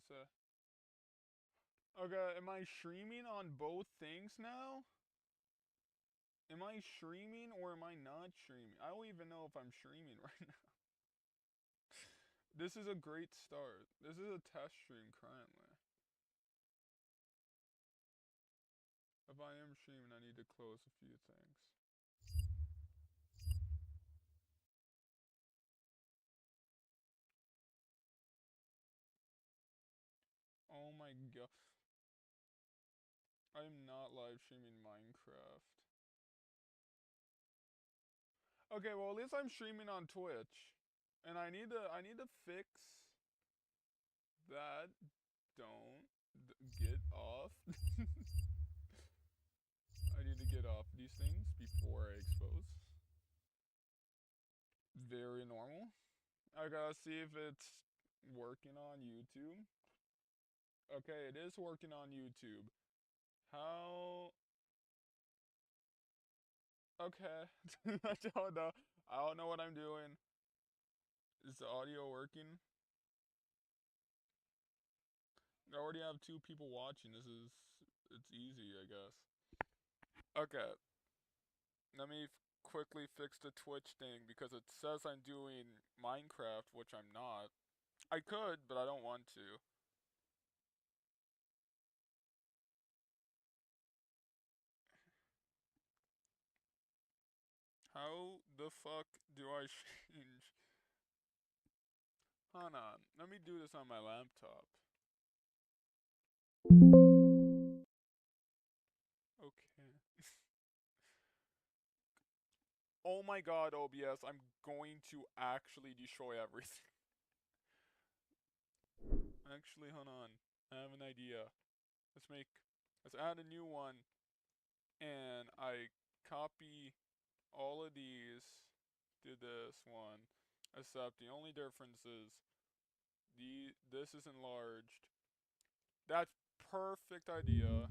say? Okay, am I streaming on both things now? Am I streaming or am I not streaming? I don't even know if I'm streaming right now. This is a great start. This is a test stream currently. If I am streaming, I need to close a few things. Oh my god. I'm not live streaming Minecraft. Okay, well at least I'm streaming on Twitch. And I need to fix that. Don't get off. I need to get off these things before I expose. Very normal. I gotta see if it's working on YouTube. Okay, it is working on YouTube. How? Okay. I don't know. I don't know what I'm doing. Is the audio working? I already have 2 people watching. It's easy, I guess. Okay. Let me quickly fix the Twitch thing because it says I'm doing Minecraft, which I'm not. I could, but I don't want to. How the fuck do I change? Hold on. Let me do this on my laptop. Okay. Oh my god, OBS, I'm going to actually destroy everything. Actually, hold on. I have an idea. Let's add a new one. And I copy all of these to this one. Except the only difference is this is enlarged. That's perfect idea.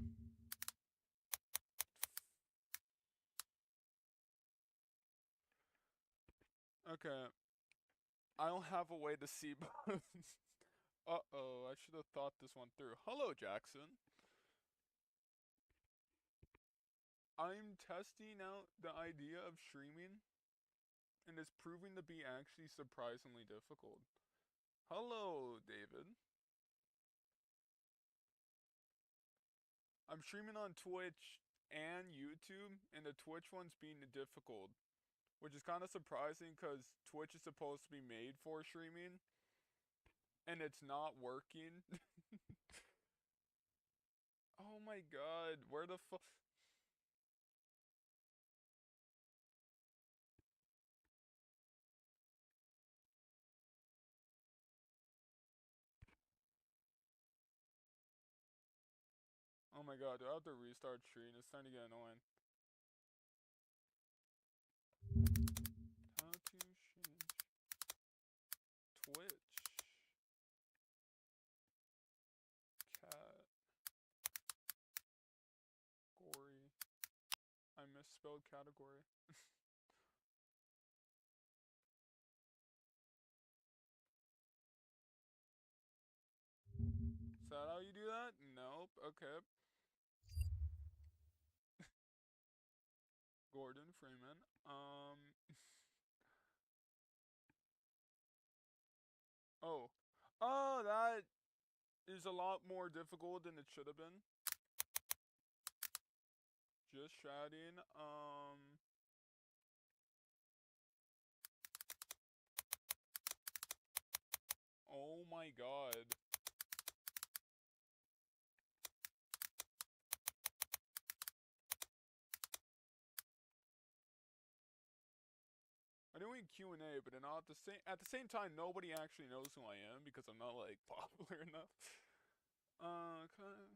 Okay. I don't have a way to see both. Uh-oh, I should have thought this one through. Hello, Jackson. I'm testing out the idea of streaming, and it's proving to be actually surprisingly difficult. Hello, David. I'm streaming on Twitch and YouTube, and the Twitch one's being difficult, which is kind of surprising because Twitch is supposed to be made for streaming, and it's not working. Oh my god, where the fuck? Oh my god, do I have to restart streaming? It's starting to get annoying. How to change Twitch category. I misspelled category. Is that how you do that? Nope. Okay. Gordon Freeman. Oh. Oh, that is a lot more difficult than it should have been. Just chatting. Oh my god. I'm doing Q&A, but then at the same time, nobody actually knows who I am because I'm not like popular enough. Kind of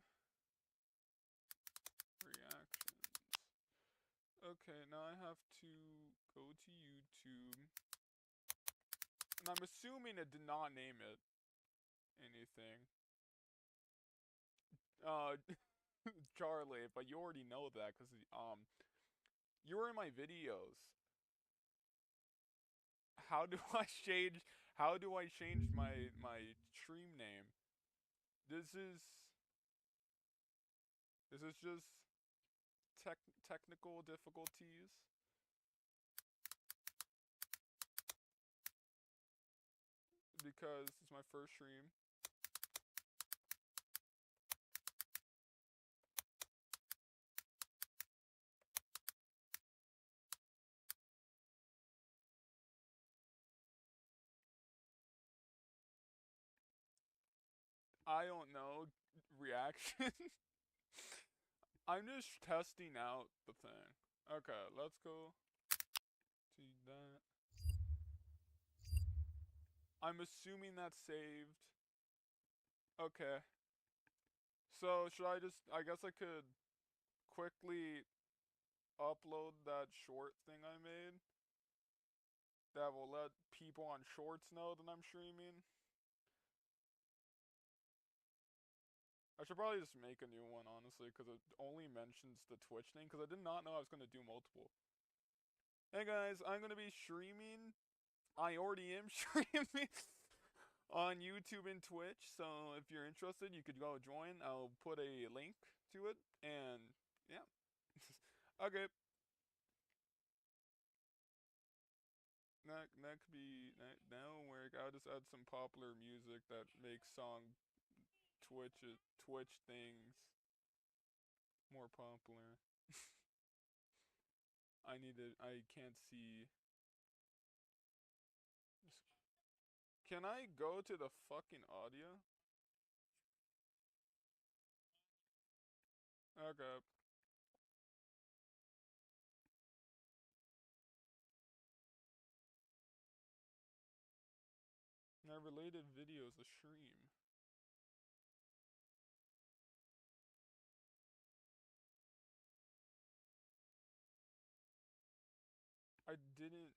reactions. Okay, now I have to go to YouTube, and I'm assuming it did not name it anything. Charlie, but you already know that because you were in my videos. How do I change? How do I change my stream name? This is this is just technical difficulties. Because it's my first stream. I don't know. Reaction? I'm just testing out the thing. Okay, let's go to that. I'm assuming that's saved. Okay. So, should I just. I guess I could quickly upload that short thing I made that will let people on shorts know that I'm streaming. I should probably just make a new one, honestly, because it only mentions the Twitch thing, because I did not know I was going to do multiple. Hey guys, I'm going to be streaming. I already am streaming on YouTube and Twitch, so if you're interested, you could go join. I'll put a link to it, and yeah. Okay. That could be, that'll work. I'll just add some popular music that makes Twitch things more popular. I can't see. Can I go to the fucking audio? Okay. Now related videos, a stream. I didn't.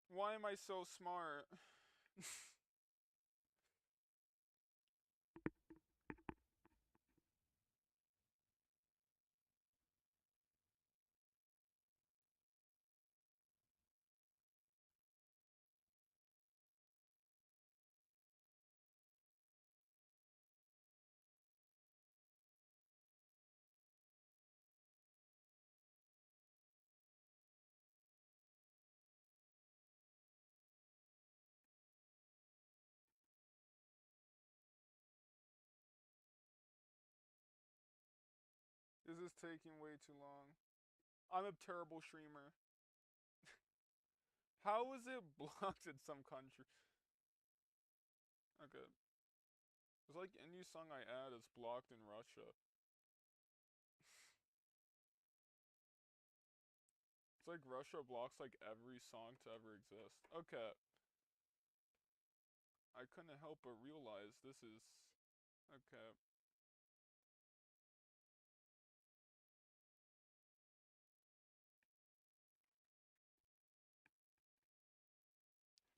Why am I so smart? This is taking way too long. I'm a terrible streamer. How is it blocked in some country? Okay. It's like any song I add is blocked in Russia. It's like Russia blocks like every song to ever exist. Okay. I couldn't help but realize this is. Okay.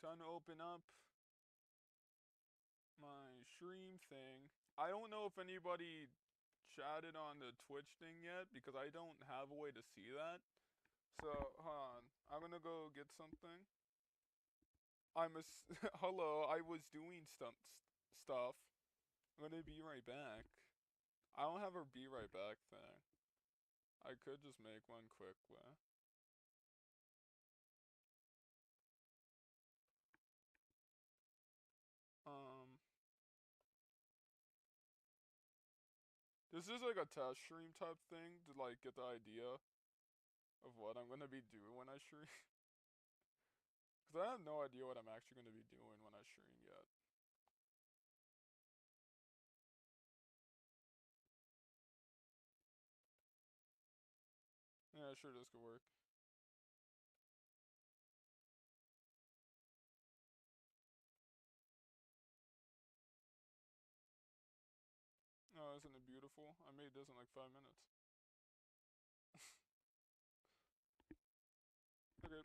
Time to open up my stream thing. I don't know if anybody chatted on the Twitch thing yet because I don't have a way to see that. So, hold on. I'm gonna go get something. Hello, I was doing stuff. I'm gonna be right back. I don't have a be right back thing. I could just make one quickly. Um, this is like a test stream type thing to like get the idea of what I'm gonna be doing when I stream. Cause I have no idea what I'm actually gonna be doing when I stream yet. Yeah, sure this could work. Oh, isn't it beautiful? I made this in like 5 minutes. Okay.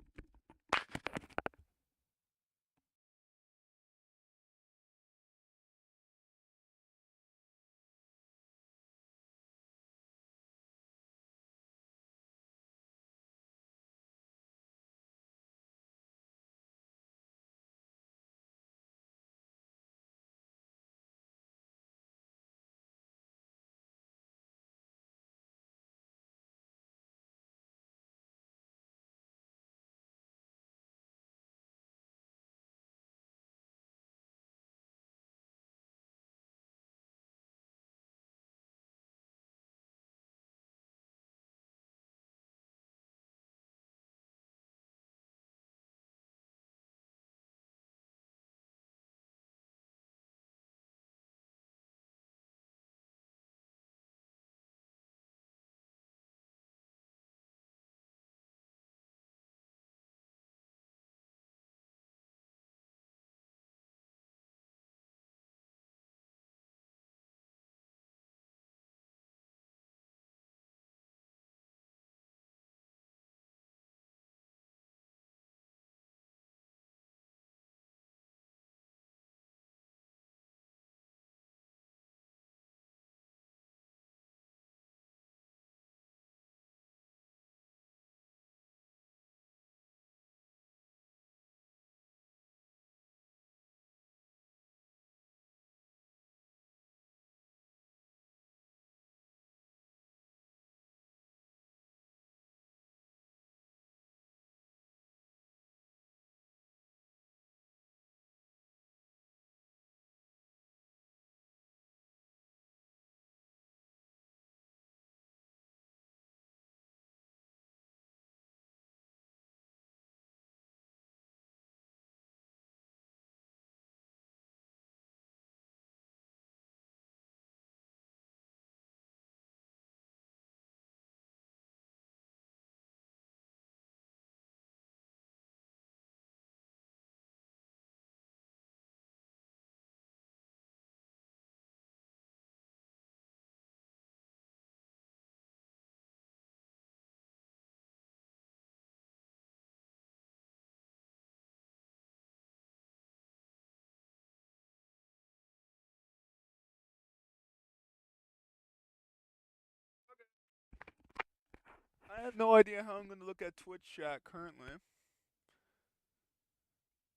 I have no idea how I'm gonna look at Twitch chat currently.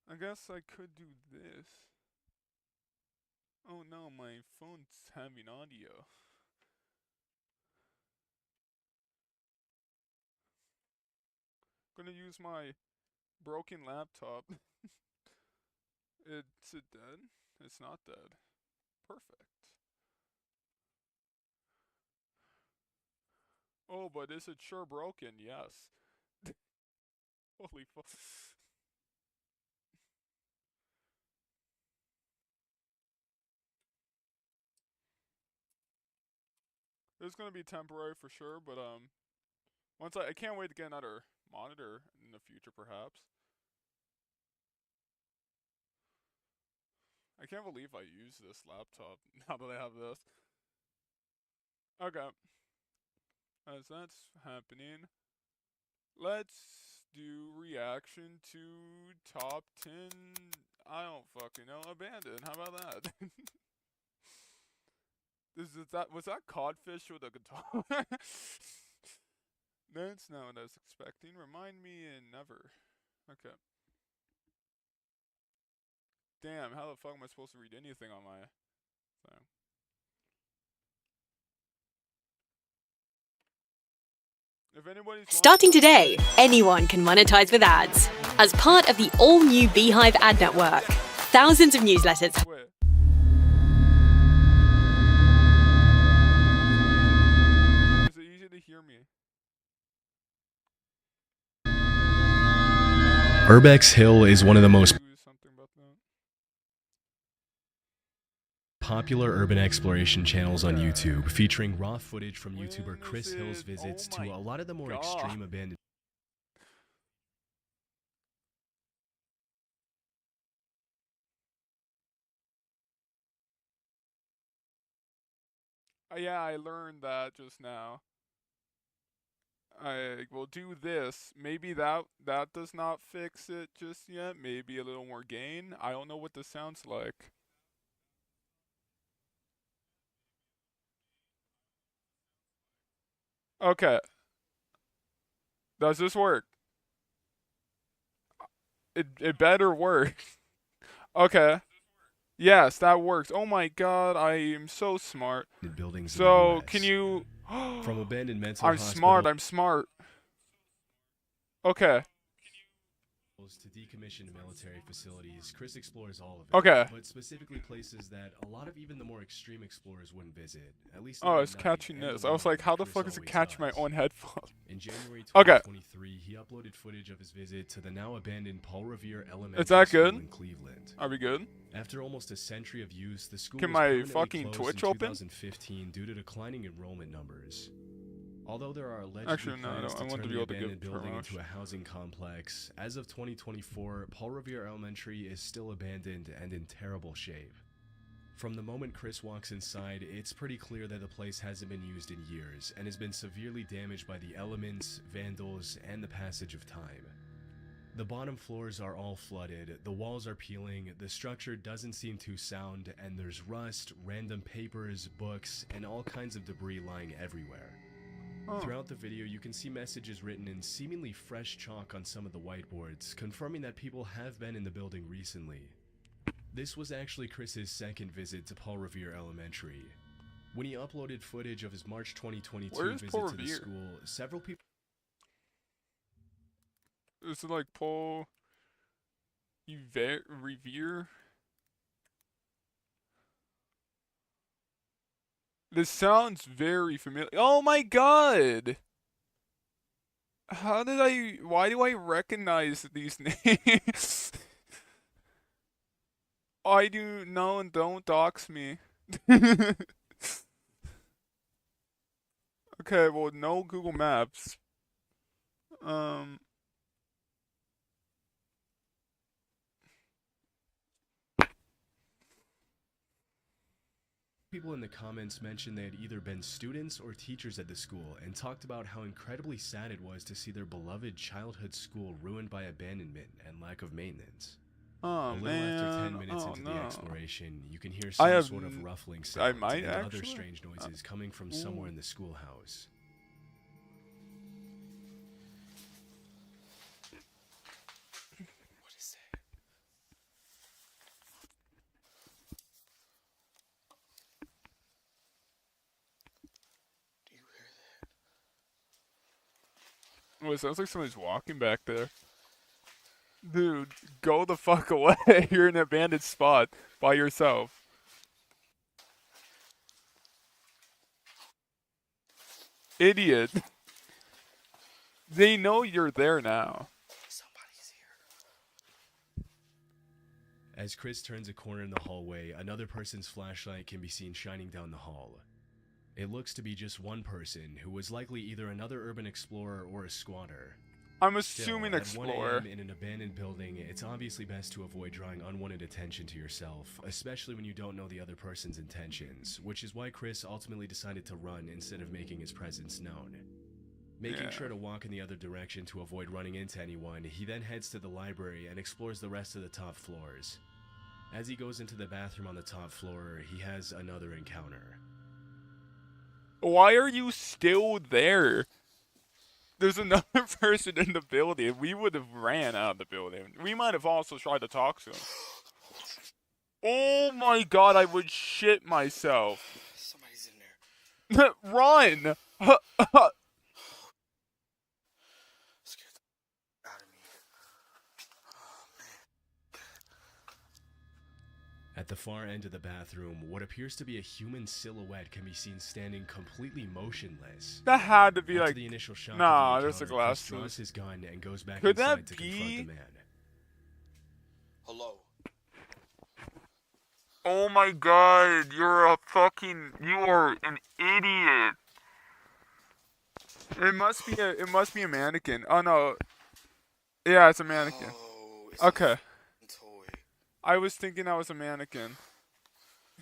I guess I could do this. Oh no, my phone's having audio. I'm gonna use my broken laptop. Is it dead? It's not dead. Perfect. Oh, but is it sure broken? Yes. Holy fuck. It's gonna be temporary for sure, but once I can't wait to get another monitor in the future, perhaps. I can't believe I use this laptop now that I have this. Okay, as that's happening, let's do reaction to top 10. I don't fucking know. Abandoned. How about that? Was that codfish with a guitar? That's not what I was expecting. Remind me and never. Okay. Damn, how the fuck am I supposed to read anything on my thing? If anybody's Starting today, anyone can monetize with ads. As part of the all-new Beehive ad network, thousands of newsletters. Wait. Is it easy to hear me? Urbex Hill is one of the most popular urban exploration channels on YouTube, featuring raw footage from YouTuber Chris Hill's visits to a lot of the more extreme abandoned. Yeah, I learned that just now. I will do this. Maybe that does not fix it just yet. Maybe a little more gain. I don't know what this sounds like. Okay. Does this work? It better work. Okay. Yes, that works. Oh my god, I am so smart. Buildings so in the US. Can you From abandoned mental I'm smart. Okay. To decommissioned military facilities, Chris explores all of it. Okay. But specifically places that a lot of even the more extreme explorers wouldn't visit. At least it's catching this. I was like, how the fuck is it catching my own headphones? In January 2023, he uploaded footage of his visit to the now abandoned Paul Revere Elementary School in Cleveland. Are we good? After almost a century of use, the school Can was my fucking closed Twitch in open? 2015 due to declining enrollment numbers. Although there are allegedly Actually, no, plans to I want turn to be the able to abandoned give building promotion. into a housing complex, as of 2024, Paul Revere Elementary is still abandoned and in terrible shape. From the moment Chris walks inside, it's pretty clear that the place hasn't been used in years and has been severely damaged by the elements, vandals, and the passage of time. The bottom floors are all flooded, the walls are peeling, the structure doesn't seem too sound, and there's rust, random papers, books, and all kinds of debris lying everywhere. Throughout the video, you can see messages written in seemingly fresh chalk on some of the whiteboards, confirming that people have been in the building recently. This was actually Chris's second visit to Paul Revere Elementary. When he uploaded footage of his March 2022 visit to the school, several people... Is it like Paul Revere? This sounds very familiar. Oh my god! Why do I recognize these names? I do, no, and don't dox me. Okay, well, no Google Maps. People in the comments mentioned they had either been students or teachers at the school and talked about how incredibly sad it was to see their beloved childhood school ruined by abandonment and lack of maintenance. Oh, a little man. after 10 minutes into no. the exploration, you can hear some sort of ruffling sounds and actually? other strange noises coming from somewhere in the schoolhouse. Oh, it sounds like somebody's walking back there. Dude, go the fuck away. You're in an abandoned spot by yourself. Idiot. They know you're there now. Somebody's here. As Chris turns a corner in the hallway, another person's flashlight can be seen shining down the hall. It looks to be just one person, who was likely either another urban explorer or a squatter. I'm assuming Still, explorer. At 1 a.m. in an abandoned building, it's obviously best to avoid drawing unwanted attention to yourself, especially when you don't know the other person's intentions, which is why Chris ultimately decided to run instead of making his presence known. Making sure to walk in the other direction to avoid running into anyone, he then heads to the library and explores the rest of the top floors. As he goes into the bathroom on the top floor, he has another encounter. Why are you still there? There's another person in the building. We would have ran out of the building. We might have also tried to talk to him. Oh my god, I would shit myself. Somebody's in there. Run! Scared the out of me. Oh, man. At the far end of the bathroom, what appears to be a human silhouette can be seen standing completely motionless. That had to be After like... the initial shock Nah, of the there's a encounter, glass Chris tooth. draws his gun and goes back Could inside that to be? confront the man. Hello. Oh my god, you're a fucking... You are an idiot. It must be a mannequin. Oh no. Yeah, it's a mannequin. Oh, it's Okay. a toy. I was thinking that was a mannequin.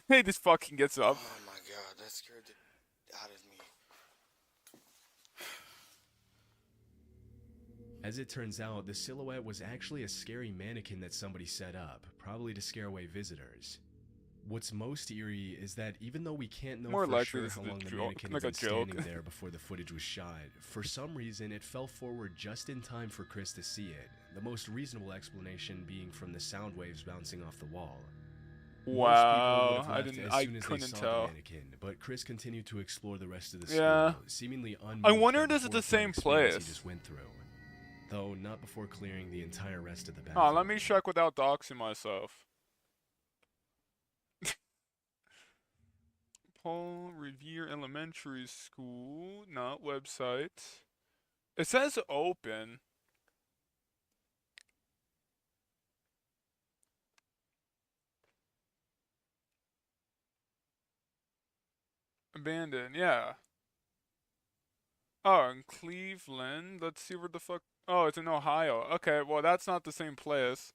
He just fucking gets up. Oh my god, that scared the out of me. As it turns out, the silhouette was actually a scary mannequin that somebody set up, probably to scare away visitors. What's most eerie is that even though we can't know More for likely sure this how is a long the joke, mannequin like had a been joke. standing there before the footage was shot, for some reason it fell forward just in time for Chris to see it, the most reasonable explanation being from the sound waves bouncing off the wall. Wow, Most people would have left as soon as they couldn't saw tell. the mannequin, but Chris continued to explore the rest of the Yeah. school, seemingly unmoved I wonder by if this is the horrifying same experience place. he just went through, though not before clearing the entire rest of the Oh, bathroom. let me check without doxing myself. Paul Revere Elementary School, not website. It says open. Abandoned, yeah. Oh, in Cleveland. Let's see where the fuck. Oh, it's in Ohio. Okay, well, that's not the same place.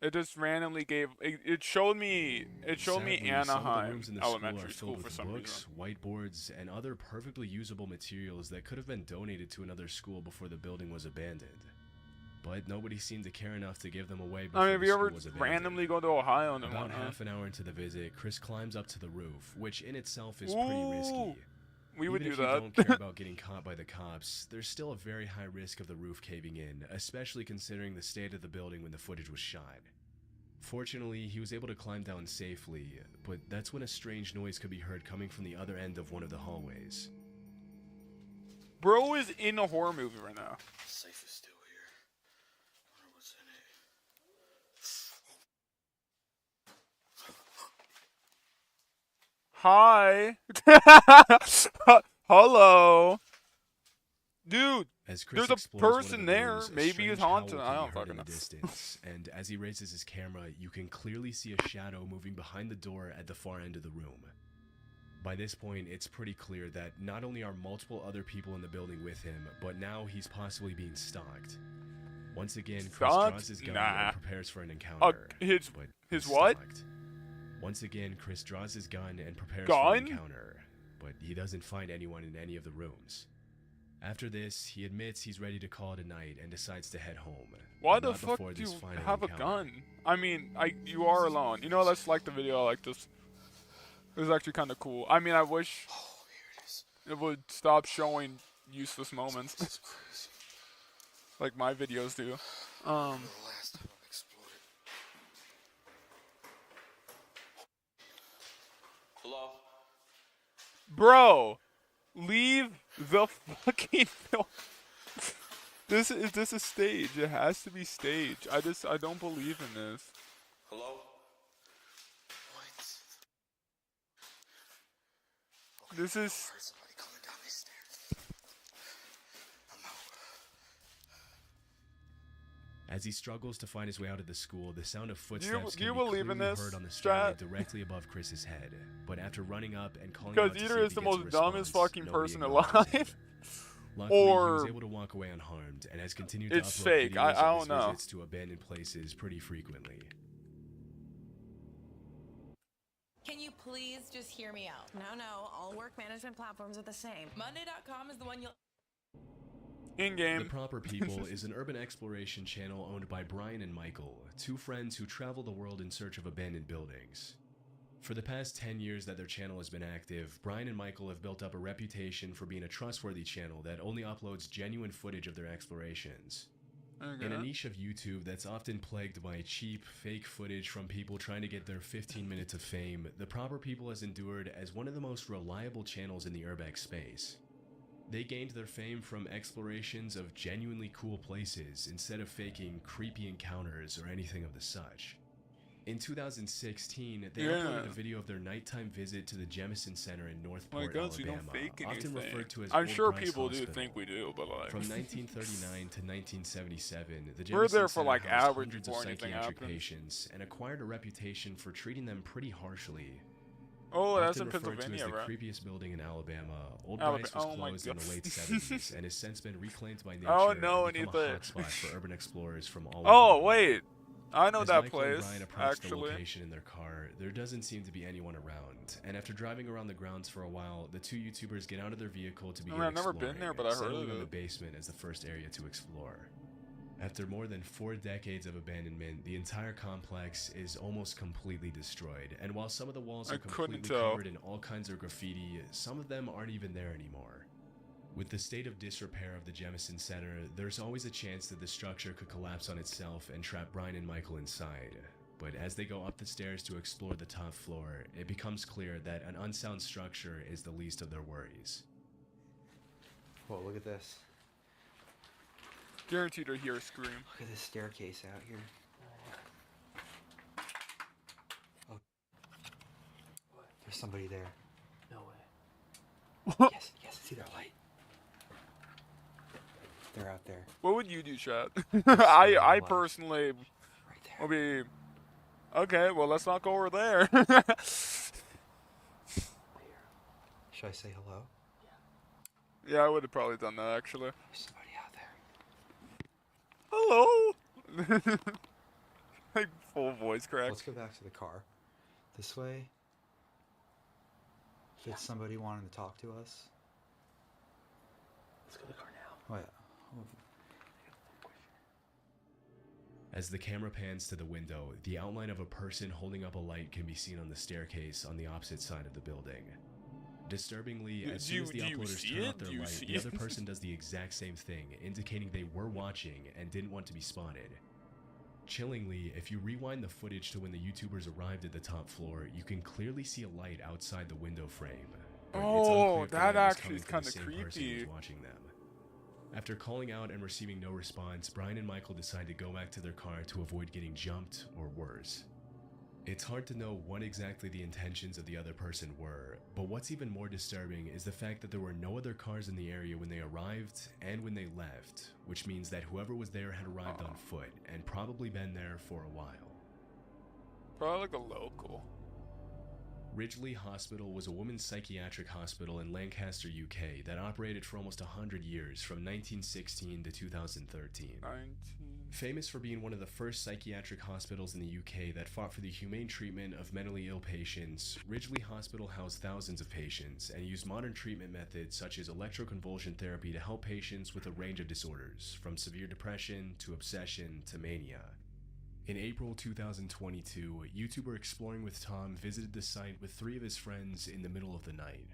It just randomly gave. It showed me. It showed me Sadly, some of the Anaheim rooms in the Elementary school are School filled for with some books, reason. whiteboards, and other perfectly usable materials that could have been donated to another school before the building was abandoned. But nobody seemed to care enough to give them away before I mean, if the you school ever was abandoned. randomly go to Ohio and About whatnot, half an hour into the visit, Chris climbs up to the roof, which in itself is pretty Ooh, risky. we would Even do if you that. don't care about getting caught by the cops, there's still a very high risk of the roof caving in, especially considering the state of the building when the footage was shot. Fortunately, he was able to climb down safely, but that's when a strange noise could be heard coming from the other end of one of the hallways. Bro is in a horror movie right now. Safe is still here. Wonder what's in it. Hi. Hello. Dude, As Chris there's a explores one of person the there. rooms, a Maybe strange it's haunted. howl I can don't be heard fucking in know. the distance, and as he raises his camera, you can clearly see a shadow moving behind the door at the far end of the room. By this point, it's pretty clear that not only are multiple other people in the building with him, but now he's possibly being stalked. Once again, Chris Stalked? draws his gun Nah. and prepares for an encounter. His but his he's what? stalked. Once again, Chris draws his gun and prepares for Gun? an encounter, but he doesn't find anyone in any of the rooms. After this, he admits he's ready to call it a night and decides to head home. Why but the not fuck before do this you final have a encounter. gun? I mean, you are alone. You know, let's like the video. I like this. It was actually kind of cool. I mean, I wish Oh, here it is. it would stop showing useless moments That's crazy. like my videos do. The last time I exploded. Hello? Bro, leave the fucking film. This a stage? It has to be staged. I don't believe in this. Hello? What? This is. Heard somebody coming down these stairs. I'm out. As he struggles to find his way out of the school, the sound of footsteps do you can be believe in clearly this, heard on the stairway Strat? directly above Chris's head. But after running up and calling Because out to either see if is he the gets a most dumbest response, fucking nobody person acknowledges him. alive. Luckily, he was Or able to walk away unharmed and has continued to it's upload fake. videos I of his don't know. visits to abandoned places pretty frequently. Can you please just hear me out? No, all work management platforms are the same. Monday.com is the one you'll. in The game. Proper People is an urban exploration channel owned by Brian and Michael, two friends who travel the world in search of abandoned buildings. For the past 10 years that their channel has been active, Brian and Michael have built up a reputation for being a trustworthy channel that only uploads genuine footage of their explorations. In a niche of YouTube that's often plagued by cheap, fake footage from people trying to get their 15 minutes of fame, The Proper People has endured as one of the most reliable channels in the urbex space. They gained their fame from explorations of genuinely cool places instead of faking creepy encounters or anything of the such. In 2016, they uploaded a video of their nighttime visit to the Jemison Center in Northport, guns, you Alabama, don't fake often anything. referred to as I'm Old sure Bryce people Hospital. do think we do, but like. From 1939 to 1977, the We're there Jemison for, Center like, housed hours hundreds of before anything psychiatric happens. patients and acquired a reputation for treating them pretty harshly. Oh, that's Often in referred Pennsylvania, to as the right? creepiest building in Alabama, Old Alabama- Bryce was oh my closed in the God. late 70s and has since been reclaimed by nature Oh, no, and become a anything. hotspot for urban explorers from all over. Oh the world. wait, I know As that Michael and place. Brian approach the Actually, location in their car, there doesn't seem to be anyone around, and after driving around the grounds for a while, the two YouTubers get out of their vehicle to begin I've never been exploring, there, but I heard settling of on the it. basement as the first area to explore. After more than 4 decades of abandonment, the entire complex is almost completely destroyed, and while some of the walls I are couldn't completely tell. covered in all kinds of graffiti, some of them aren't even there anymore. With the state of disrepair of the Jemison Center, there's always a chance that the structure could collapse on itself and trap Brian and Michael inside. But as they go up the stairs to explore the top floor, it becomes clear that an unsound structure is the least of their worries. Whoa, look at this. Guaranteed to hear a scream. Look at this staircase out here. Oh. There's somebody there. No way. Yes, I see their light. They're out there. What would you do, chat? Scream I light. personally Right there. will be. Okay, well let's not go over there. Should I say hello? Yeah, I would have probably done that actually. There's somebody out there. Hello. Like full voice crack. Let's go back to the car. This way. If it's somebody wanting to talk to us. Let's go to the car now. Oh yeah. As the camera pans to the window, the outline of a person holding up a light can be seen on the staircase on the opposite side of the building. Disturbingly, as soon as the do you uploaders see turn it? off their Do you light, see the it? other person does the exact same thing, indicating they were watching and didn't want to be spotted. Chillingly, if you rewind the footage to when the YouTubers arrived at the top floor, you can clearly see a light outside the window frame. But it's Oh, unclear if the that light was actually is coming kinda from the same person who was creepy. watching them. After calling out and receiving no response, Brian and Michael decide to go back to their car to avoid getting jumped or worse. It's hard to know what exactly the intentions of the other person were, but what's even more disturbing is the fact that there were no other cars in the area when they arrived and when they left, which means that whoever was there had arrived on foot and probably been there for a while. Probably like a local. Ridgely Hospital was a women's psychiatric hospital in Lancaster, UK that operated for almost 100 years from 1916 to 2013. 19. Famous for being one of the first psychiatric hospitals in the UK that fought for the humane treatment of mentally ill patients, Ridgely Hospital housed thousands of patients and used modern treatment methods such as electroconvulsion therapy to help patients with a range of disorders, from severe depression to obsession to mania. In April 2022, YouTuber Exploring with Tom visited the site with 3 of his friends in the middle of the night.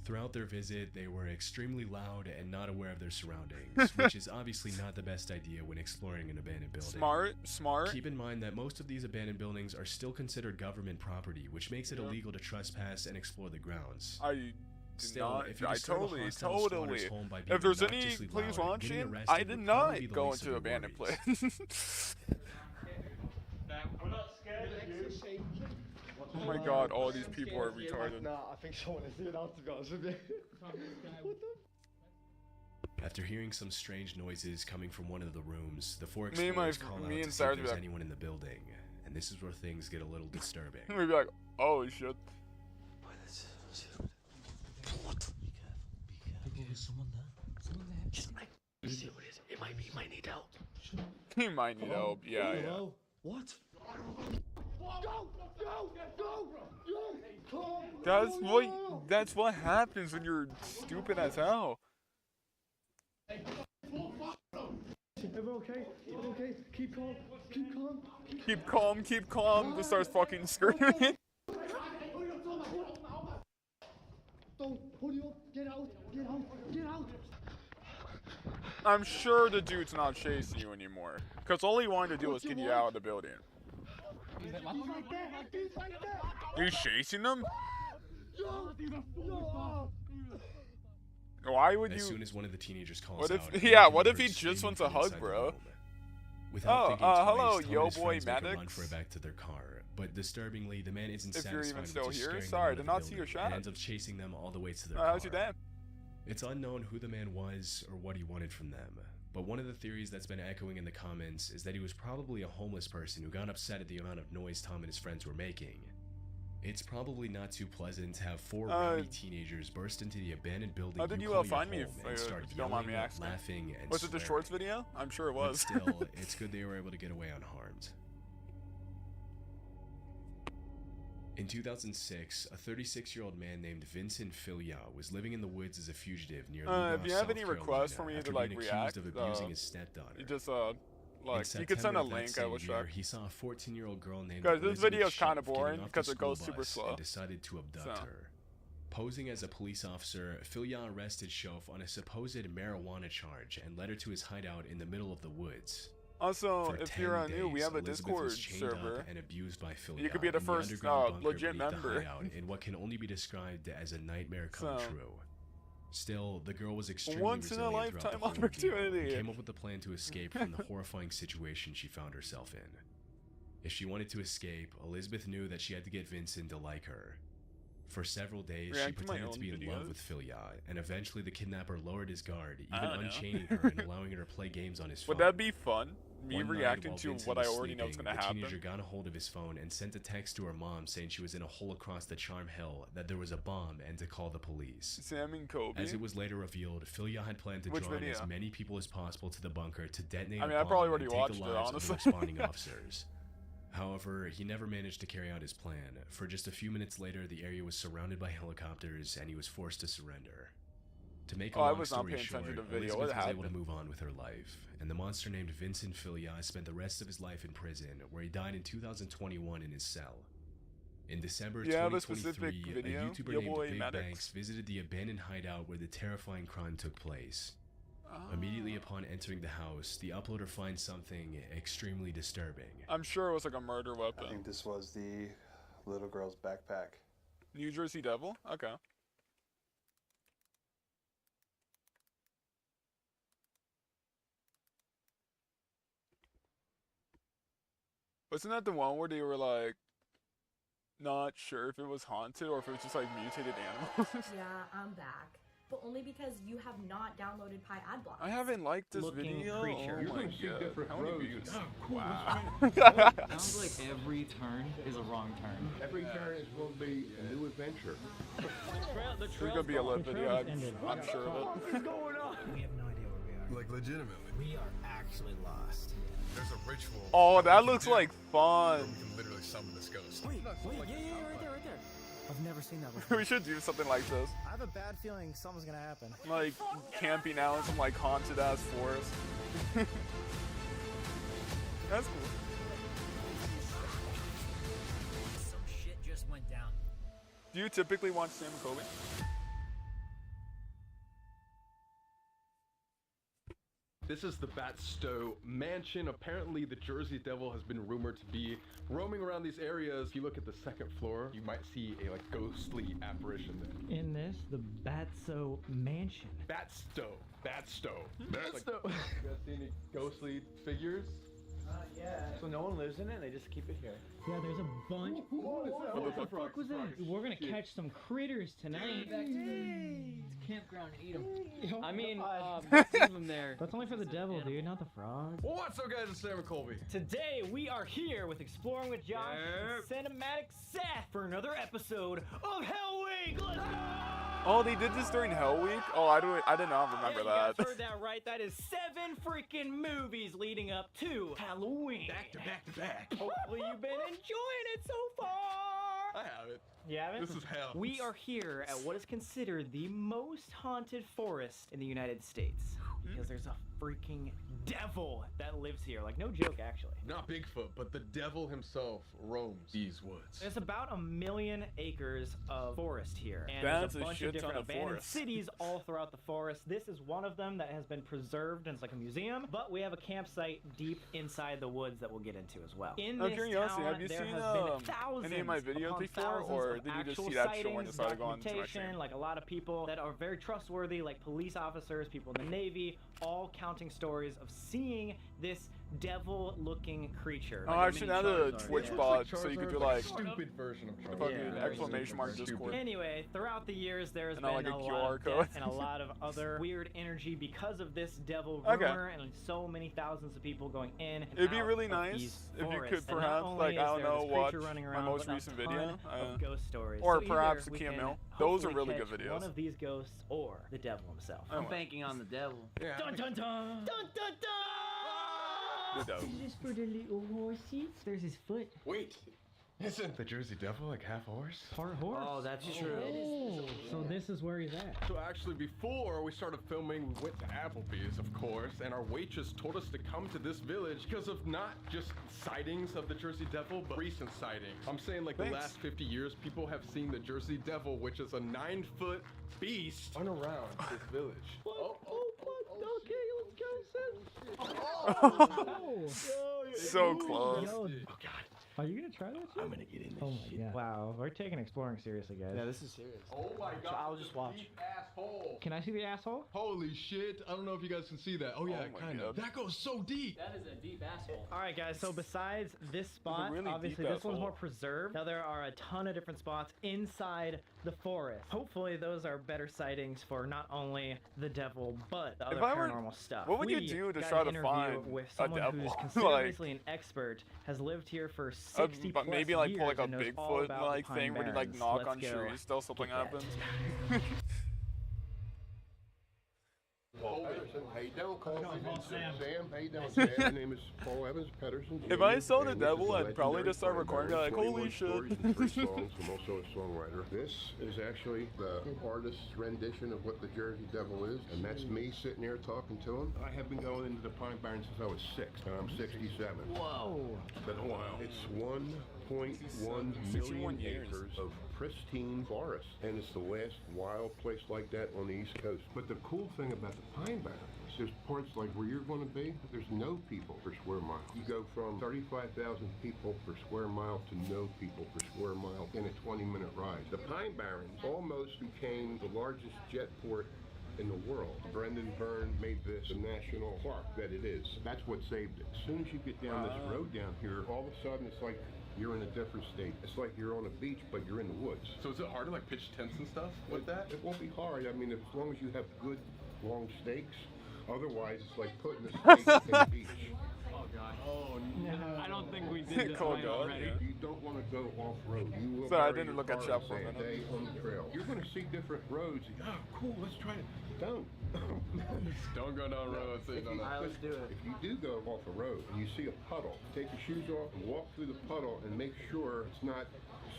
Throughout their visit, they were extremely loud and not aware of their surroundings, which is obviously not the best idea when exploring an abandoned building. Smart. Keep in mind that most of these abandoned buildings are still considered government property, which makes it Yeah. illegal to trespass and explore the grounds. Still, if you I disturb a totally, hostile squatter's totally. home by being If there's any obnoxiously place loud and getting watching, arrested I would did probably be not the go least of into your abandoned worries. place. Oh my god, all these people are retarded. Nah, I think someone is doing out to be honest with you. After hearing some strange noises coming from one of the rooms, the four Me and my- explorers call me out and to see if Sarah be there's like- anyone in the building, and this is where things get a little disturbing. We'd be like, oh shit. See what it is. It might be. Might need help. He might need help. Yeah, yeah. Hello? What? That's what happens when you're stupid as hell. Everyone okay? Everyone okay? Keep calm. Keep calm. Keep calm, keep calm. Just starts fucking screaming. Don't hold you up. Get out. Get out. Get out. I'm sure the dude's not chasing you anymore. Because all he wanted to do was get you out of the building. He's like that. He's like that. He's chasing them? No. Why would As you... soon as one of the teenagers calls What if- out, yeah, everyone what if he emerges just screaming wants a from hug, inside the bro? room. Without Oh, thinking twice, hello, Tom and yo his boy friends make a run Maddox. for it back to their car. But disturbingly, the man isn't If you're satisfied even with still just here, scaring sorry, them did out not of the see your building shot. and ends up chasing them all the way to their How's car. your dad? It's unknown who the man was or what he wanted from them, but one of the theories that's been echoing in the comments is that he was probably a homeless person who got upset at the amount of noise Tom and his friends were making. It's probably not too pleasant to have four rowdy teenagers burst into the abandoned building How did you call find me your home if, and start if you don't mind me yelling, asking? laughing, and Was it the swearing. shorts video? I'm sure it But was. still, it's good they were able to get away unharmed. In 2006, a 36-year-old man named Vincent Filia was living in the woods as a fugitive near Lugos, if you have South any requests for me Carolina, to after like being react, accused of abusing his stepdaughter. you just In like you could send September a of that link. I same was year, shocked. he saw a 14-year-old girl named Guys, this Elizabeth video is kind of Schiff getting boring off because the it goes school super bus slow. and decided to abduct So. her. Posing as a police officer, Filia arrested Schoff on a supposed marijuana charge and led her to his hideout in the middle of the woods. Also, For if 10 you're new, we days, have a Elizabeth Discord was chained up server. and abused by Filia You could be the in first, underground bunker legit beneath the member. hideout in what can only be described as a nightmare come So. true. Still, the girl was extremely Once in a resilient throughout lifetime the whole ordeal opportunity. and came up with a plan to escape from the horrifying situation she found herself in. If she wanted to escape, Elizabeth knew that she had to get Vincent to like her. For several days, she React to my pretended to own be in love videos. with Filia, and eventually the kidnapper lowered his guard, I even don't know. unchaining her and allowing her to play games on his phone. Would that be fun? Me One night, reacting while to Vincent what I was already know is sleeping, gonna the happen. teenager got a hold of his phone and sent a text to her mom saying she was in a hole across the Charm Hill, that there was a bomb, and to call the police. Sam and Kobe. As it was later revealed, Filia had planned to Which draw in video? as many people as possible to the bunker to detonate I mean, a I bomb probably already and take watched the it, lives honestly. of the responding officers. However, he never managed to carry out his plan. For just a few minutes later, the area was surrounded by helicopters, and he was forced to surrender. To make a Oh, I long was not story paying short, attention to the video. Elizabeth What was able to happened? move on with her life, and the monster named Vincent Filia spent the rest of his life in prison, where he died in 2021 in his cell. In December You have a 2023, specific a video? YouTuber Yo named boy, Big Maddox. Banks visited the abandoned hideout where the terrifying crime took place. Ah. Immediately upon entering the house, the uploader finds something extremely disturbing. I'm sure it was like a murder I weapon. think this was the little girl's backpack. New Jersey Devil? Okay. Wasn't that the one where they were like not sure if it was haunted or if it was just like mutated animals? Yeah, I'm back. But only because you have not downloaded Pi Adblock. I haven't liked this Looking video. creature. Oh You're my doing two god. different How many roads. views? Oh, Wow. Sounds like every turn is a wrong turn. Every turn is going to be a new adventure. There's gonna be a lit video. I'm sure of it. What's going on? We have no idea where we are. Like, legitimately. We are actually lost. There's a ritual. Oh, we that can looks do like where fun. we can literally summon this ghost. Wait, right there, right there. I've never seen that before. We should do something like this. I have a bad feeling something's gonna happen. Like camping out in some like haunted ass forest. That's cool. Some shit just went down. Do you typically watch Sam and Kobe? This is the Batstow mansion. Apparently, the Jersey Devil has been rumored to be roaming around these areas. If you look at the second floor, you might see a like ghostly apparition there. In this, the Batso Mansion. Batstow. Batstow. Batstow. You guys see any ghostly figures? Yeah. So no one lives in it, they just keep it here. Yeah, there's a bunch. What the fuck was that? We're gonna catch some critters tonight. It's campground and eat them. I mean, leave them there. That's only for the devil, dude, not the frog. What's up, guys? It's Sam and Colby. Today we are here with Exploring with Josh and Cinematic Seth for another episode of Hell Week. Let's go! Oh, they did this during Hell Week? Oh, I did not remember Yeah, that. you guys heard that right. That is 7 freaking movies leading up to Halloween. Back to back to back. Hopefully you've been enjoying it so far. I have it. You haven't? This is hell. We are here at what is considered the most haunted forest in the United States. Because there's a freaking devil that lives here. Like, no joke, actually. Not Bigfoot, but the devil himself roams these woods. There's about 1 million acres of forest here. And That's there's a a bunch shit of ton different of abandoned forest. cities all throughout the forest. This is one of them that has been preserved, and it's like a museum. But we have a campsite deep inside the woods that we'll get into as well. In Out of this curiosity, town, have you there seen has been thousands any of my videos upon before, thousands or of did you just actual see that show and sightings, decided to go on to my documentation, stream? like a lot of people that are very trustworthy, like police officers, people in the Navy, all counting stories of seeing this devil-looking creature. Oh, Like a actually, mini now the Charizard. Twitch Yeah. bot, so you could do like stupid version of Charizard. fucking exclamation mark Discord. Anyway, throughout the years, there's And been like a a lot QR of code. death and a lot of other weird energy because of this devil Okay. rumor, and so many thousands of people going in and It'd be out really of nice these if you forests. could And not perhaps, only like, is I don't there know, this watch creature running my around, most but a recent ton video, of ghost stories. or So perhaps either a we cameo. can Those are hopefully really good catch videos. One of these ghosts or the devil himself. I'm banking on the devil. Yeah. Dun dun dun! Dun dun dun! The devil. This is for the little horses. There's his foot. Wait. Isn't the Jersey Devil like half horse? Part horse. Oh, that's true. Oh, so this is where he's at. So actually, before we started filming, we went to Applebee's, of course, and our waitress told us to come to this village because of not just sightings of the Jersey Devil, but recent sightings. I'm saying like the last 50 years, people have seen the Jersey Devil, which is a 9-foot beast, run around this village. So close. Yo, oh God. Are you gonna try that shit? I'm gonna get in this Oh my God. Wow, we're taking exploring seriously, guys. Yeah, this is serious. Oh my God. I'll just watch. Deep asshole. Can I see the asshole? Holy shit. I don't know if you guys can see that. Oh yeah, Oh my kind of. God. That goes so deep. That is a deep asshole. All right, guys. So besides this spot, really obviously deep this one's asshole. more preserved. Now there are a ton of different spots inside the forest. Hopefully those are better sightings for not only the devil but the other If I were- paranormal stuff. what would you We do to got try an to interview find with a someone devil? who's considered Like- basically an expert, has lived here for 60 But plus maybe like pull years like a and knows all Bigfoot about the like Pine thing where you like Barrens. knock Let's on go trees till something get that. happens. Paul Pedersen. How you doing, Cole? Sam, how you doing, Sam? My name is Paul Evans Pedersen. If I Jr., saw the and this devil, is I'd probably legendary just start Pine recording, Barrens, like, holy 21 shit. stories and 3 songs. I'm also a songwriter. This is actually the artist's rendition of what the Jersey Devil is, and that's me sitting there talking to him. I have been going into the Pine Barrens since I was 6, and I'm 67. Whoa. It's been a while. It's 1.1 61 million years. acres of pristine forest, and it's the last wild place like that on the East Coast. But the cool thing about the Pine Barrens, there's parts like where you're going to be, there's no people per square mile. You go from 35,000 people per square mile to no people per square mile in a 20-minute ride. The Pine Barrens almost became the largest jet port in the world. Brendan Byrne made this a national park that it is. That's what saved it. As soon as you get down this road down here, all of a sudden it's like you're in a different state. It's like you're on a beach, but you're in the woods. So is it hard to like pitch tents and stuff with that? It won't be hard. I mean, as long as you have good long stakes. Otherwise, it's like putting a stake in the beach. Oh God. Oh no. I don't think we did this Cool right guy, already. yeah. You don't want to go off-road. You will Sorry, I bury didn't your look at car Shep and for a say, minute. day on the trail. You're going to see different roads. Oh, cool, let's try it. Don't. Don't go down roads. If you, let's do it. if you do go off a road and you see a puddle, take your shoes off and walk through the puddle and make sure it's not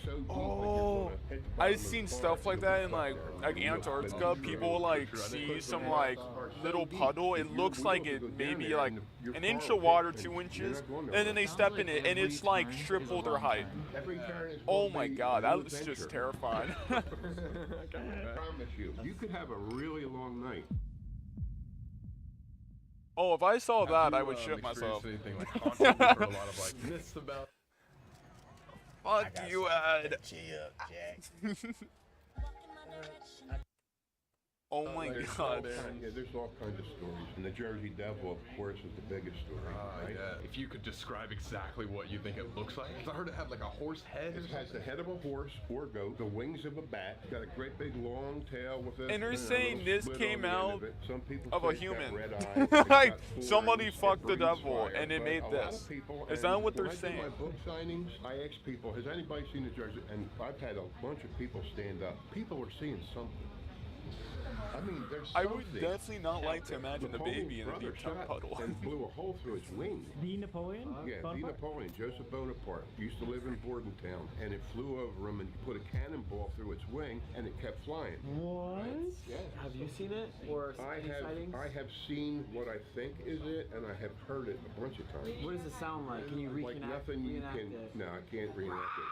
so deep that you're Oh, gonna hit the bottom I've of the seen pond. stuff like You'll that be in stuck like there. Antarctica. People will like see some like little puddle. It looks like it maybe like an inch of water, 2 inches, and then they step in it and it's like triple their height. Every turn is Oh gonna my be God, a that new was just adventure. terrifying. I promise you, you could have a really long night. Oh, if I saw that, I you, would shit myself. Anything like haunted? We've heard a lot of like myths about. Fuck you, Ad. Oh my god. Yeah, there's all kinds of stories. And the Jersey Devil, of course, is the biggest story. Right? Yeah. If you could describe exactly what you think it looks like. 'Cause I heard it had like a horse head. It has the head of a horse or goat, the wings of a bat, got a great big long tail with a. And they're saying this came out of a human. Red eye, Like somebody fucked the devil and it made this. Is that what they're saying? When I do my book signings, I ask people, has anybody seen the Jersey? And I've had a bunch of people stand up. People are seeing something. I mean, there's I would definitely not like to imagine the baby in a deep puddle. And blew a hole through its wing. The Napoleon? Yeah, the Napoleon, Joseph Bonaparte, used to live in Bordentown, and it flew over him and put a cannonball through its wing, and it kept flying. What? Yeah. Have you seen it or sightings? I have seen what I think is it, and I have heard it a bunch of times. What does it sound like? Can you Like nothing you can. No, I can't reenact it.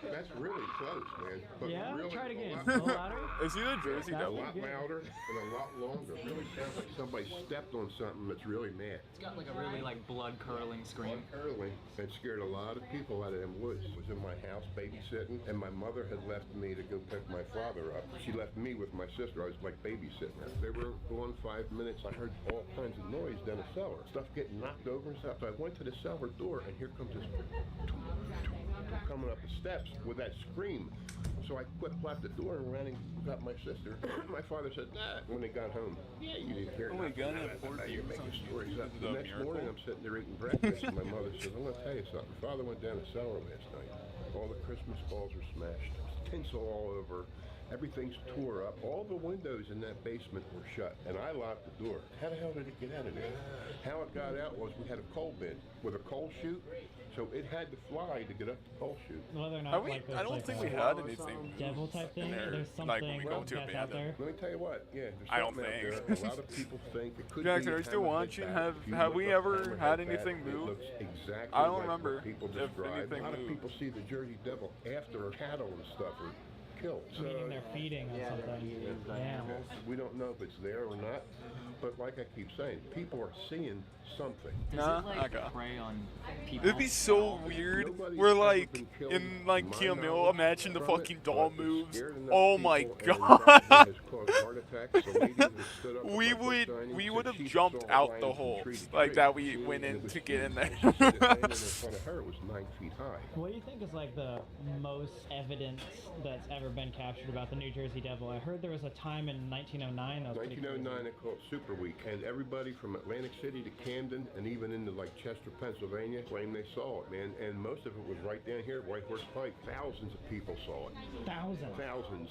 That's really close, man. But Yeah? really, Try it again. A A little louder? Is he the Jersey a Devil? lot louder and a lot longer. It really sounds like somebody stepped on something that's really mad. It's got like a really like blood curdling scream. Early and scared a lot of people out of them woods. I was in my house babysitting, and my mother had left me to go pick my father up. She left me with my sister. I was like babysitting her. They were gone 5 minutes. I heard all kinds of noise down the cellar. Stuff getting knocked over and stuff. So I went to the cellar door, and here comes this coming up the steps with that scream. So I clapped the door and ran and got my sister. My father said, nah, when they got home. Yeah, you didn't hear Oh my god, you're making stories up. The next morning, I'm sitting there eating breakfast, and my mother says, I'm going to tell you something. Father went down the cellar last night. All the Christmas balls were smashed. Tinsel all over. Everything's tore up. All the windows in that basement were shut, and I locked the door. How the hell did it get out of there? How it got out was we had a coal bin with a coal chute, so it had to fly to get up the coal chute. Whether or not like I don't think we had anything devil type thing. there, There's something like when we go to that's out abandon. there. Let me tell you what, yeah, there's I don't something out think. there. A lot of people think it could Jackson, be are you still hammerhead watching? bat. If you Have look we up ever hammerhead had bat, anything it move? looks exactly I don't like remember what people if describe. anything A lot of moved. people see the Jersey Devil after cattle and stuff are killed. Meaning they're feeding on something. Animals. We don't know if it's there or not, but like I keep saying, people are seeing something. Nah, Is it like okay. prey on people? It'd be so weird. Nobody's We're ever like been killed, in to like my Kill Mill. knowledge, Imagine the from fucking it, doll but it's moves. scared enough Oh my people, and god. that has caused heart attacks. The lady that stood up at We my book would signing said have she jumped saw out lions the from hole tree to like tree, that we and went it in was to get in huge. there. She said it landed in front of her. It was 9 feet high. What do you think is like the most evidence that's ever been captured about the New Jersey Devil? I heard there was a time in 1909 that was pretty crazy. 1909, they call it Super Week, and everybody from Atlantic City to Camden and even into like Chester, Pennsylvania, claimed they saw it, man. And most of it was right down here at White Horse Pike. Thousands of people saw it. Thousands. Thousands.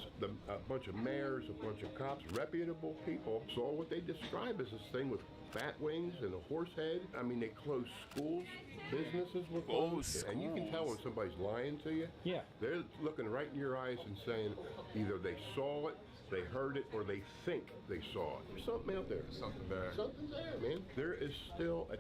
A bunch of mayors, a bunch of cops, reputable people saw what they describe as this thing with bat wings and a horse head. I mean, they closed schools, businesses were closed, and you can tell when somebody's lying to you. Yeah. They're looking right in your eyes and saying either they saw it, they heard it, or they think they saw it. There's something out there. Something there. Something's there, man. There is still a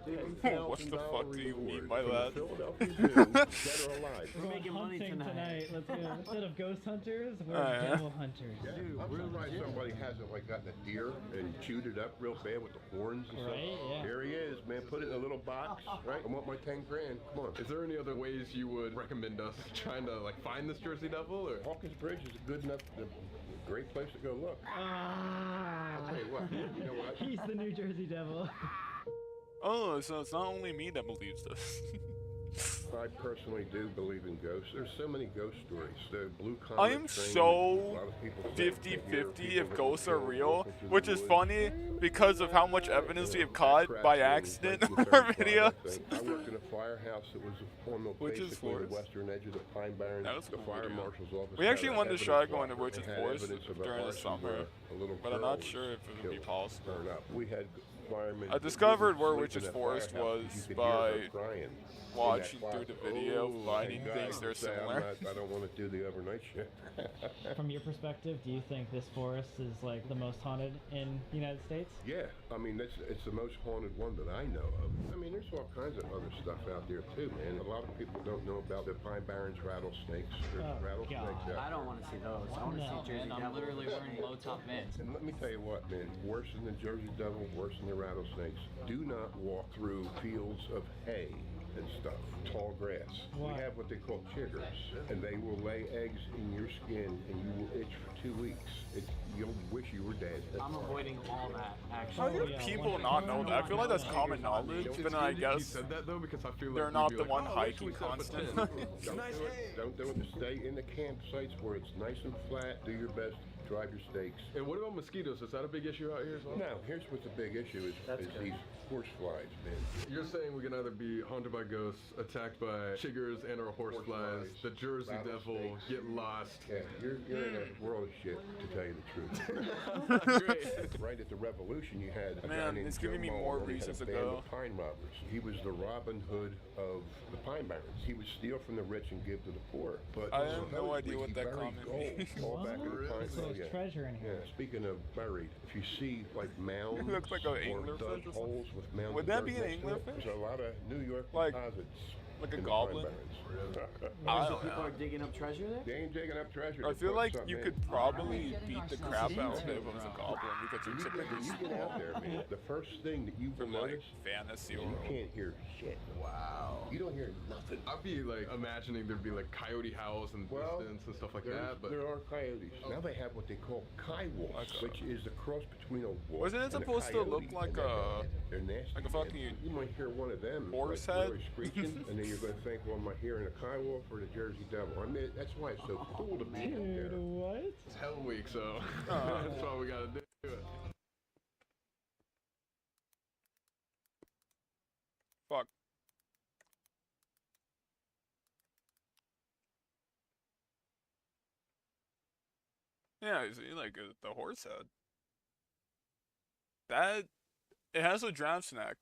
What the fuck do you mean by that? Philadelphia Zoo, dead or alive. We're making money hunting tonight. Let's go. Instead of ghost hunters, we're yeah. devil hunters. Yeah, I'm surprised somebody hasn't like gotten a deer and chewed it up real bad with the horns and stuff. Right, yeah. Here he is, man. Put it in a little box, right? I want my 10 grand. Come on. Is there any other ways you would recommend us trying to like find this Jersey Devil or? Hawkins Bridge is a good enough, great place to go look. I'll tell you what. You know what? He's the New Jersey Devil. Oh, so it's not only me that believes this. I personally do believe in ghosts. There's so many ghost stories. The blue comet I am train, so a lot of people think that, 50-50 if people ghosts that are walk real, into the which is woods. funny because of how much evidence we have caught Crash by in accident in 1935, our I videos. think. I worked in a firehouse that was on Witch's basically the Forest? western edge of the Pine Barrens. That was a the cool fire video. marshal's office. We actually had wanted to evidence try going to locker. Witch's It had Forest evidence of a during the arson summer, where a little but I'm girl not was sure if it would be killed, possible. burned up. We had firemen. I discovered where sleep in Witch's that Forest firehouse. was You could by hear her crying. watching through the video, Oh, finding thank things God. that are Say, similar. I don't want to do the overnight shift. From your perspective, do you think this forest is like the most haunted in the United States? Yeah, I mean, it's the most haunted one that I know of. I mean, there's all kinds of other stuff out there too, man. A lot of people don't know about the Pine Barrens rattlesnakes. There's rattlesnakes out I don't want to see those. I want to see Jersey Devil. I'm literally wearing low top Vans. And let me tell you what, man, worse than the Jersey Devil, worse than the rattlesnakes do not walk through fields of hay and stuff, tall grass. Why? We have what they call chiggers, and they will lay eggs in your skin, and you will itch for 2 weeks. You'll wish you were dead. I'm avoiding all that, actually. How do people not know that? I feel like that's common knowledge, but I He guess said that though because I feel like they're not the one hiking constantly. Don't do it. Stay in the campsites where it's nice and flat. Do your best. Drive your stakes. And what about mosquitoes? Is that a big issue out here as well? No, here's what's a big issue is these horse flies, man. You're saying we can either be haunted by ghosts, attacked by chiggers and or horse flies, the Jersey Devil, get lost. Yeah, you're in a world of shit, to tell you the truth. Great. Right at the Revolution, you had a guy Man, named it's Joe giving me Mull, more and he had reasons a to band go. of pine robbers. He was the Robin Hood of the Pine Barrens. He would steal from the rich and give to the poor. But I have no idea what he that buried comment gold means. all back in the pine. So there's treasure in here. Yeah, speaking of buried, if you see like mounds It looks like an or anglerfish dug or something. holes with mounds Would of that dirt be an next to it, anglerfish? there's a lot of New York Like- deposits. Like a in the goblin? Pine Barrens. I So don't people know. are digging up treasure there? They ain't digging up treasure. I to feel put like something you in. could probably beat the crap out of him as a goblin because When you're you typically get out there, man, the first thing that you will from like notice fantasy is world. you can't hear shit. Wow. You don't hear nothing. I'd be like imagining there'd be like coyote howls and distance and stuff like that, but there are coyotes. Now they have what they call coywolves, which is the cross between a wolf. Wasn't it and a supposed to coyote, look like and they're nasty. like a man. fucking You might hear one of them horse like, head? really screeching, and then you're going to think, well, am I hearing a coywolf or the Jersey Devil? I mean, that's why it's so cool to be out there. What? it's Hell Week, so that's why we gotta do it. Fuck. Yeah, you see, like the horse head. That it has a draft snack.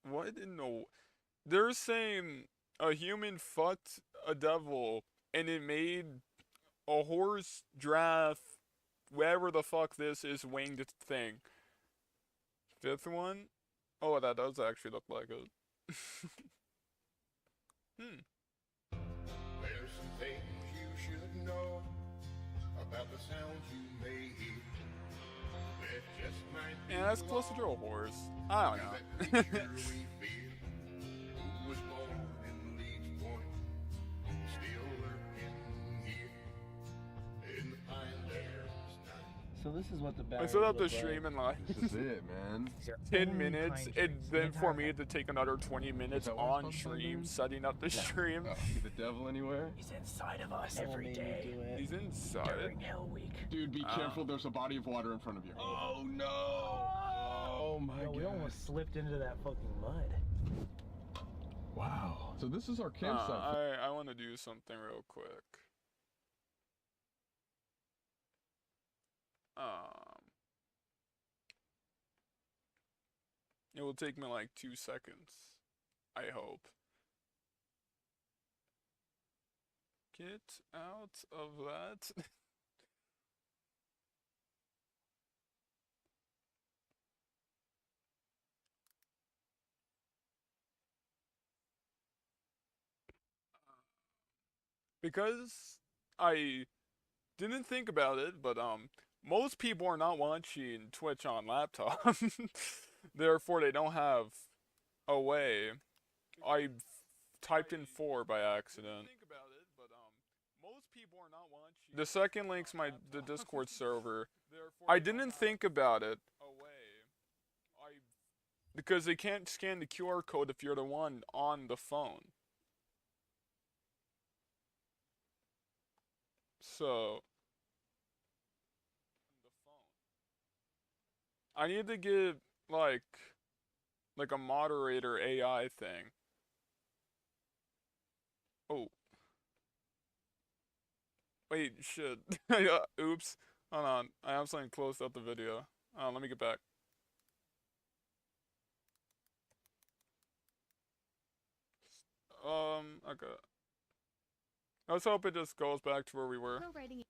What in the? They're saying a human fucked a devil and it made a horse draft whatever the fuck this is winged thing. Fifth one? Oh, that does actually look like it. There's some things you should know about the sounds you may hear. That just might be Yeah, that's closer to a horse. I don't know. that creature we fear, who was born in Leeds Point, still lurking here in the Pine Barrens night. So this is what the I barriers set up the look like. stream in like This is it, man. 10 minutes, and then for me to take another 20 minutes that what it's on called, stream, Funbox? setting up the stream. See the devil anywhere? He's inside of us Someone every made me day. do it. He's inside. During Hell Week. Dude, be careful. There's a body of water in front of you. Oh no! Oh my Yo, we god! almost slipped into that fucking mud. Wow. So this is our campsite. I want to do something real quick. It will take me like 2 seconds. I hope. Get out of that. Because I didn't think about it, but most people are not watching Twitch on laptop. Therefore, they don't have a way. I typed in 4 by accident. The second link's the Discord server. I didn't think about it. Because they can't scan the QR code if you're the one on the phone. So I need to get like a moderator AI thing. Oh. Wait, shit. Oops. Hold on. I accidentally closed out the video. Let me get back. Okay. Let's hope it just goes back to where we were. Pro-writing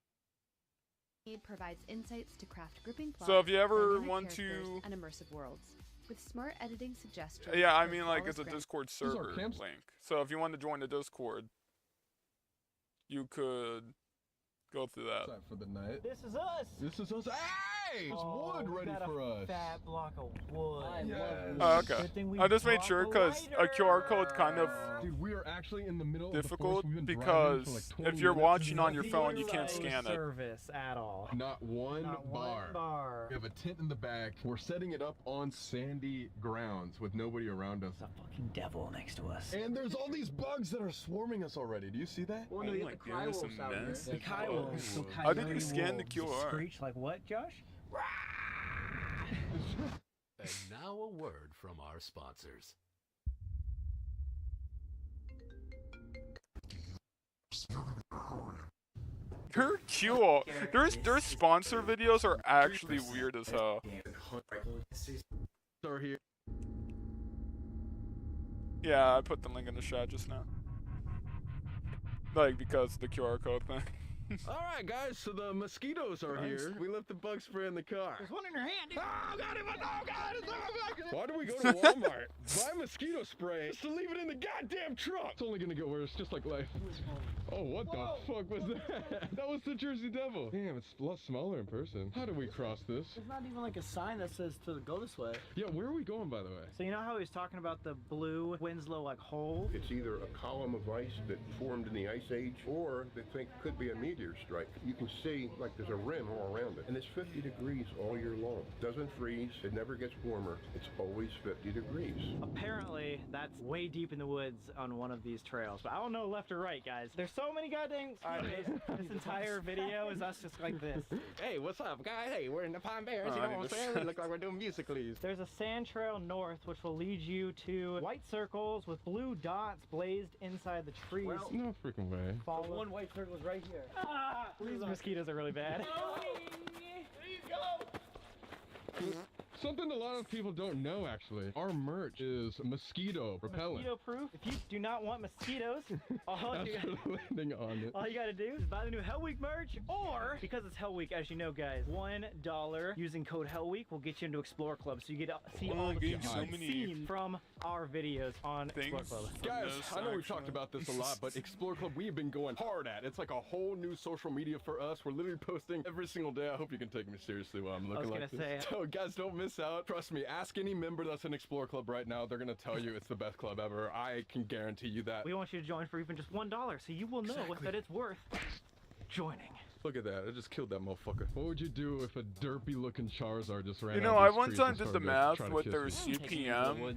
aid provides insights to craft gripping plots, So if you ever dynamic want characters, to, and immersive worlds. With smart editing suggestions. yeah, I for mean like flawless it's a graphics. Discord server link. So if you want to join the Discord, you could go through that. Time for the night. This is us. This is us. Hey! There's wood we ready got for a us. fat block of wood. Oh, okay. I just made sure because a QR code kind of Dude, we are actually in the middle difficult of the forest. We've been because driving for like 20 if you're minutes. watching on your phone, you can't scan it. Service at all. Not one bar. We have a tent in the back. We're setting it up on sandy grounds with nobody around us. There's a fucking devil next to us. And there's all these bugs that are swarming us already. Do you see that? Well, no, Oh you my have the goodness, Coyotes a out there. mess. The Coyotes. So How did you coyote scan the wolves QR? Screech like what, Josh? And now a word from our sponsors. Their QR, their sponsor videos are actually weird as hell. Are here. Yeah, I put the link in the chat just now. Like, because of the QR code thing. Alright guys, so the mosquitoes are here. We left the bug spray in the car. There's one in your hand, dude. Oh god, why do we go to Walmart? Buy mosquito spray just to leave it in the goddamn truck. It's only gonna get worse, just like life. Oh, what the fuck was that? That was the Jersey Devil. Damn, it's a lot smaller in person. How do we cross this? There's not even like a sign that says to go this way. Yeah, where are we going, by the way? So you know how he was talking about the blue Winslow like hole? It's either a column of ice that formed in the Ice Age, or they think could be a meteor strike. You can see like there's a rim all around it, and it's 50 degrees all year long. Doesn't freeze. It never gets warmer. It's always 50 degrees. Apparently, that's way deep in the woods on one of these trails, but I don't know left or right, guys. There's so many goddamn. This entire video is us just like this. Hey, what's up, guys? Hey, we're in the Pine Barrens. You know what I'm saying? We look like we're doing musicallys. There's a sand trail north, which will lead you to white circles with blue dots blazed inside the trees. Well, no freaking way. Follow. One white circle is right here. Ah, these mosquitoes are really bad. Please go. Something a lot of people don't know, actually. Our merch is mosquito repellent. Mosquito proof. If you do not want mosquitoes, all you gotta do is buy the new Hell Week merch, or because it's Hell Week, as you know, guys, $1 using code Hell Week will get you into Explore Club, so you get to see all the scenes from our videos on Explore Club. Guys, I know we've talked about this a lot, but Explore Club we've been going hard at. It's like a whole new social media for us. We're literally posting every single day. I hope you can take me seriously while I'm looking like this. So guys, don't miss out. Trust me, ask any member that's in Explore Club right now. They're gonna tell you it's the best club ever. I can guarantee you that. We want you to join for even just $1, so you will know that it's worth joining. Look at that, I just killed that motherfucker. What would you do if a derpy looking Charizard just ran You know, I one time did the math with their CPM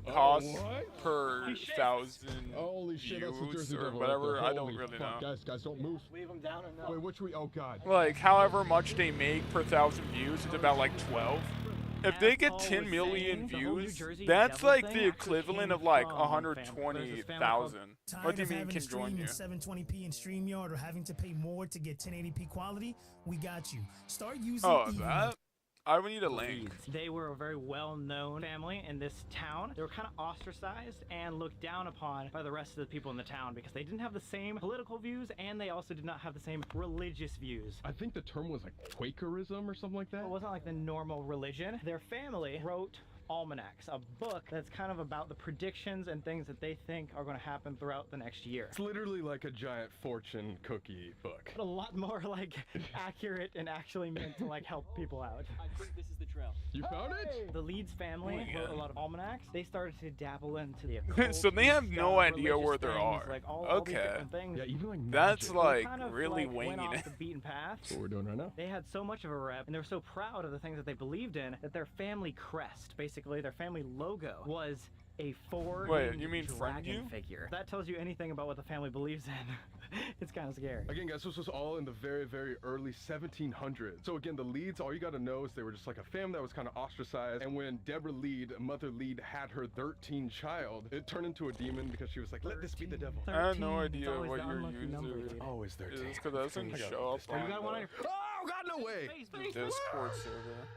cost per 1,000 Holy shit, that's the views Jersey or Devil whatever. right there. I don't Holy really fuck. know. Guys, don't move. Leave them down or no? Wait, which we? Oh god. Like, however much they make per 1,000 views, it's about like 12. If they get 10 million views, that's like the equivalent of like 120,000. What do you mean can join you? 720p in StreamYard or having to pay more to get 1080p quality? We got you. Start using that? I would need a link. They were a very well-known family in this town. They were kind of ostracized and looked down upon by the rest of the people in the town because they didn't have the same political views and they also did not have the same religious views. I think the term was like Quakerism or something like that. It wasn't like the normal religion. Their family wrote almanacs, a book that's kind of about the predictions and things that they think are going to happen throughout the next year. It's literally like a giant fortune cookie book. But a lot more like accurate and actually meant to like help people out. I think this is the trail. You found it? The Leeds family wrote a lot of almanacs. They started to dabble into the occult. So they have no idea where they are. Like all these Okay. different things. Yeah, even like that's like kind of really went winging off it. the beaten path. That's what we're doing right now. They had so much of a rep and they were so proud of the things that they believed in that their family crest, basically their family logo, was a dragon figure. That tells you anything about what the family believes in. It's kind of scary. Again, guys, this was all in the very, very early 1700s. So again, the Leeds, all you got to know is they were just like a family that was kind of ostracized. And when Deborah Lead, Mother Lead, had her 13th child, it turned into a demon because she was like, let this be the devil. I have no idea what your user always 13. is because that doesn't show up on Oh, God, no way! the Discord server.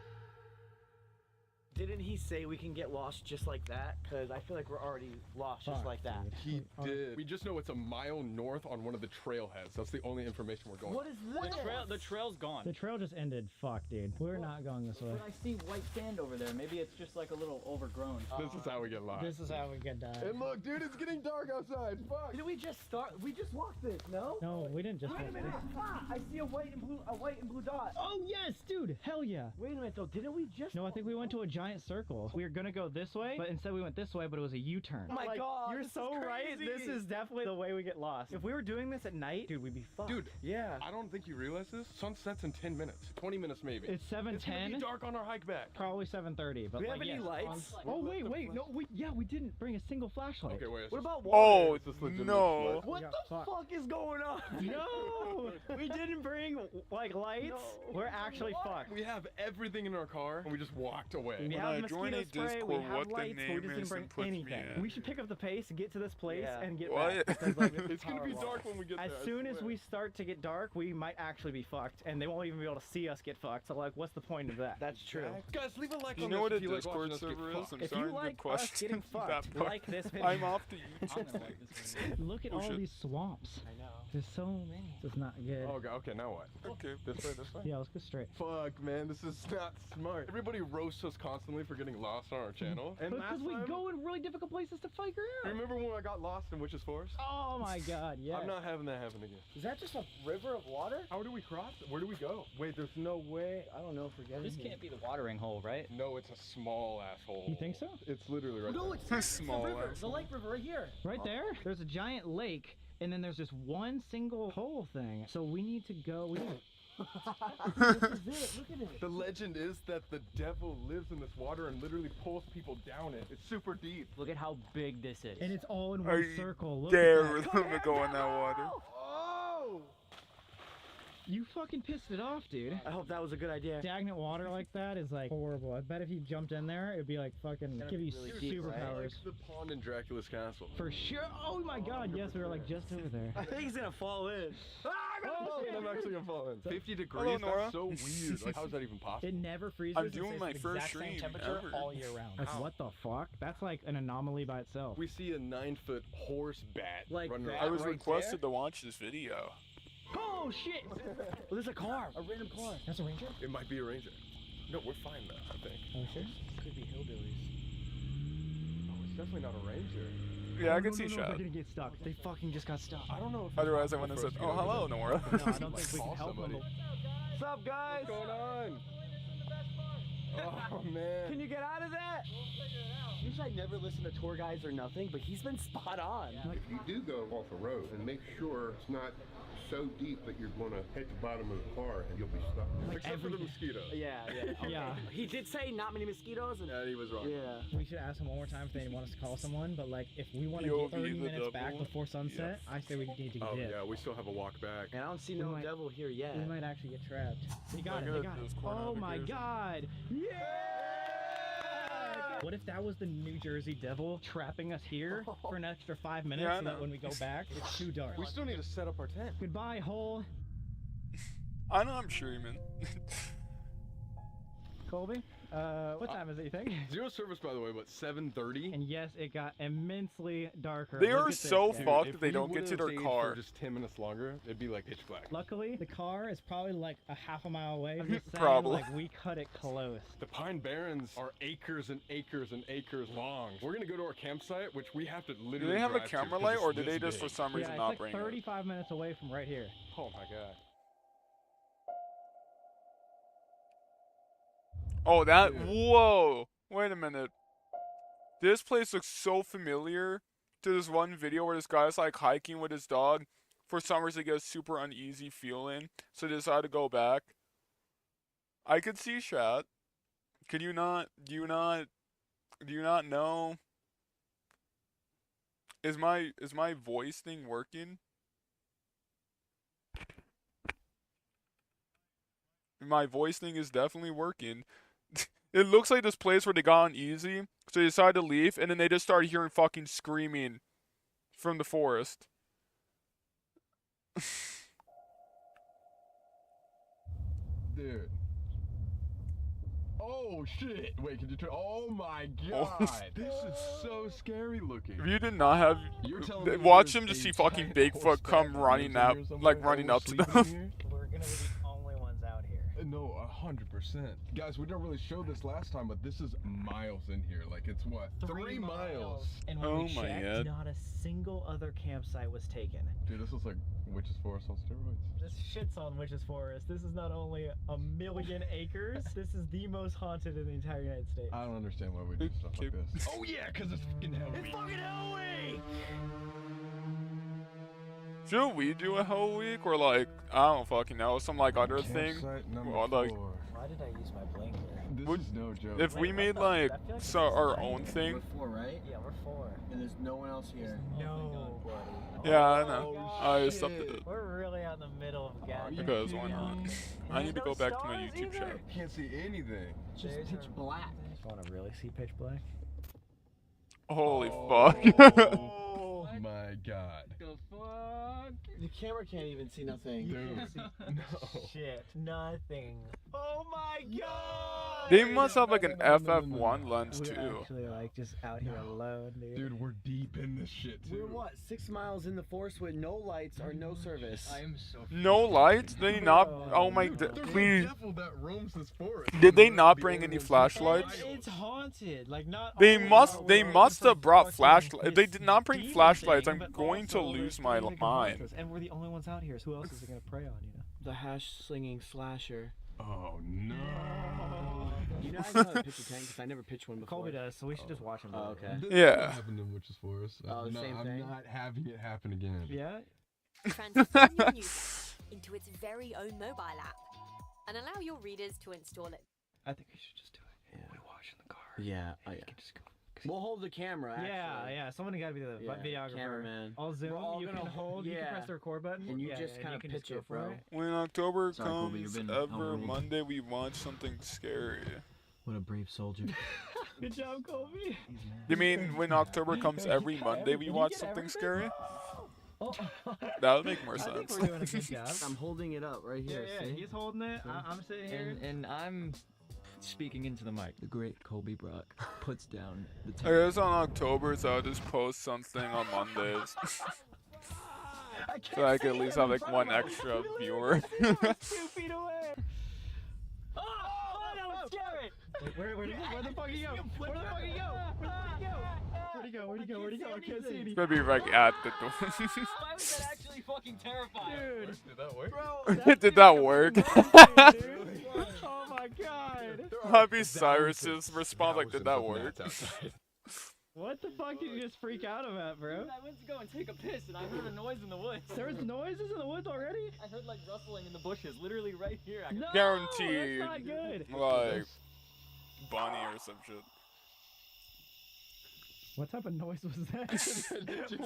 Didn't he say we can get lost just like that? Because I feel like we're already lost just like that. He did. We just know it's a mile north on one of the trailheads. That's the only information we're going. What is this? The trail's gone. The trail just ended. Fuck, dude. We're not going this way. But I see white sand over there. Maybe it's just like a little overgrown. This is how we get lost. This is how we get died. And look, dude, it's getting dark outside. Fuck. Did we just start? We just walked this, no? No, we didn't just. Wait a minute. Ah, I see a white and blue dot. Oh yes, dude. Hell yeah. Wait a minute though. Didn't we just? No, I think we went to a giant circle. We were gonna go this way, but instead we went this way, but it was a U-turn. Oh my god, you're so right. This is definitely the way we get lost. If we were doing this at night, dude, we'd be fucked. Dude, yeah. I don't think you realize this. Sun sets in 10 minutes. 20 minutes maybe. It's 7:10. It's gonna be dark on our hike back. Probably 7:30. But Do we have any lights? Oh wait. No, we didn't bring a single flashlight. Okay, wait. What about Oh, water? no. What the fuck is going on? No, we didn't bring like lights. No. We're actually fucked. We have everything in our car and we just walked away. We When have I mosquito join a spray, we Discord, have what the lights, we name just didn't is bring and puts me anything. in. We should pick up the pace, get to this place, Yeah. and get What? back. Because, like, It's gonna be dark when we get as there. soon as we start to get dark, we might actually be fucked, and they won't even be able to see us get fucked. So like, what's the point of that? That's true. Guys, leave a like You on know this what a if you like Discord watching us get server is? fucked. I'm If sorry, you good like us question. getting That fucked, part. like this video. I'm off to I'm YouTube. gonna like this video. Look at Oh, all shit. these swamps. I know. There's so many. This is not good. Oh, okay, now what? Okay. This way? Yeah, let's go straight. Fuck, man, this is not smart. Everybody roasts us constantly for getting lost on our channel. And Because last we time, go in really difficult places to figure out. remember when I got lost in Witch's Forest? Oh my god, yeah. I'm not having that happen again. Is that just a river of water? How do we cross it? Where do we go? Wait, there's no way. I don't know if we're getting This here. can't be the watering hole, right? No, it's a small asshole. You think so? It's literally right No, there. it's Small the river. ass. The lake river right here. Right there, there's a giant lake, and then there's just one single hole thing. So we need to go. This is it. Look at it. The legend is that the devil lives in this water and literally pulls people down it. It's super deep. Look at how big this is. And it's all in Are one you circle. Look dare at that. them to go in that water? Oh! You fucking pissed it off, dude. I hope that was a good idea. Stagnant water like that is like horrible. I bet if you jumped in there, it'd be like fucking give you really deep, right? superpowers. Like the pond in Dracula's castle. For sure. Oh my god, yes, we were like just over there. I think he's gonna fall in. I'm actually gonna fall in. 50 degrees, Hello, Nora. that's so weird. Like, how is that even possible? It never freezes. I'm It doing stays my the first exact same stream temperature ever. all year round. Like what the fuck? That's like an anomaly by itself. We see a 9-foot horse bat Like running that? around. I was right requested to watch this video. Oh shit! Well, there's a car. A random car. That's a ranger? It might be a ranger. No, we're fine though, I think. Oh sure. Could be hillbillies. Oh, it's definitely not a ranger. Yeah, I Oh, can no, see no, Shad. They're gonna get stuck. They fucking just got stuck. I don't know if Otherwise, I went and said, "Oh, hello, Nora." No, I don't think we can help them. What's up, guys? What's going on? Oh man. Can you get out of that? Usually I never listen to tour guides or nothing, but he's been spot on. If you do go off the road, and make sure it's not so deep that you're going to hit the bottom of the car and you'll be stuck. Except for the mosquito. Yeah. Yeah. He did say not many mosquitoes. And Yeah, he was wrong. yeah. We should ask them one more time if they want us to call someone, but like if we want to POV get 30 the minutes back double. before sunset, I say we need to Oh dip. yeah, we still have a walk back. And I don't see We no might- devil here yet. We might actually get trapped. They got Look it, they at got it. this corner Oh my navigation. god! Yeah! What if that was the New Jersey Devil trapping us here for an extra 5 minutes Yeah, I so that know. when we go back, it's too dark? We still need to set up our tent. Goodbye, hole. I know I'm streaming. Colby, what time is it, you think? Zero service, by the way, but 7:30. And yes, it got immensely darker. They Look are at this, so dude. fucked If that they we don't get would've to their stayed car. for just 10 minutes longer, it'd be like pitch black. Luckily, the car is probably like a half a mile away. I'm just saying, Probably. like we cut it close. The Pine Barrens are acres and acres and acres long. We're gonna go to our campsite, which we have to literally. Do they have a drive to camera 'cause light, it's or did this they just for big. some reason Yeah, not it's bring like it? 35 minutes away from right here. Oh my god. Oh, that. Dude. Whoa! Wait a minute. This place looks so familiar to this one video where this guy's like hiking with his dog. For some reason, he gets super uneasy feeling, so they decided to go back. I could see Shat. Could you not? Do you not know? Is my voice thing working? My voice thing is definitely working. It looks like this place where they got uneasy, so they decided to leave, and then they just started hearing fucking screaming from the forest. Dude. Oh shit! Wait, can you turn? Oh my god! This is so scary looking. If you did not have, You're telling me watch there's him just a see fucking giant Bigfoot come horseback running lives in up, here somewhere, like and running we're up to sleeping them. in here? We're gonna be the only ones out here. No, 100%. Guys, we didn't really show this last time, but this is miles in here. Like, it's what? 3 miles. And when Oh we my checked, God. not a single other campsite was taken. Dude, this is like Witch's Forest on steroids. This shit's on Witch's Forest. This is not only 1,000,000 acres, this is the most haunted in the entire United States. I don't understand why we do stuff like this. Oh yeah, because it's fucking Hell Week. It's fucking Hell Week! Should we do a Hell Week or like I don't fucking know some like other thing? Campsite number Or, like 4. Why did I use my blinker? This is no joke. if we made like so our own thing. We're 4, right? Yeah, we're 4. And there's no one else here. Nobody. Yeah, I know. I stopped it. We're really out in the middle of God. Because why not? I need to go back to my YouTube channel. Can't see anything. Just pitch black. Want to really see pitch black? Holy fuck. Oh my god. The fuck? The camera can't even see nothing. Dude, no. Shit, nothing. Oh my god! They must have like an FF1 lens We're too. actually like just out here alone, dude. Dude, we're deep in this shit too. We're what? 6 miles in the forest with no lights or no service. I am so. No lights? Did they not? Oh my! There's Please. a devil that roams this forest. Did they not bring any flashlights? It's haunted. Like not. They all must. over They are must have brought fucking flashlights. If they this did not bring demon flashlights, thing, I'm but going to also lose there's my things that can haunt mind. us, and we're the only ones out here. So who else is it gonna prey on? You know. The hash slinging slasher. Oh no. You know I know how to pitch a tank because I never pitched one before. Colby does, so we should just watch him. Oh, okay. This Yeah. happened in Witch's Forest. Oh, I'm same thing. not having it happen again. Yeah. Transform your news into its very own mobile app and allow your readers to install it. I think we should just do it. Yeah. We watch in the car. Yeah. Oh, yeah. We'll hold the camera. Actually. Yeah. Someone got to be the videographer. Cameraman. I'll zoom. We're all You gonna can hold. You can yeah. press the record button. And you Yeah, just and kind you of can pitch just go it, for bro. it. When October Sorry, Colby, comes, you've been every overruled. Monday we watch something scary. What a brave soldier. Good job, Colby. You mean when October comes every Monday we watch something scary? That would make more I think sense. we're doing a good job. I'm holding it up right here. Yeah, see? he's holding it. I'm sitting here. And I'm speaking into the mic. The great Colby Brock puts down the I guess on October, so I'll just post something on Mondays. So I can at least have like one extra viewer. 2 feet away. Oh, that was scary. Wait, where the fuck he go? Where the fuck he go? Where'd he go? Where'd he go? Where'd he go? I can't see anything. Maybe like at the door. Why was that actually fucking terrifying? Dude. Did that work? Bro, Did that work? Oh my god. Happy Cyrus's response like, did that work? What the fuck did you just freak out about, bro? I went to go and take a piss and I heard a noise in the woods. There was noises in the woods already? I heard like rustling in the bushes, literally right here. No, Guaranteed. that's not good. Like bunny or some shit. What type of noise was that?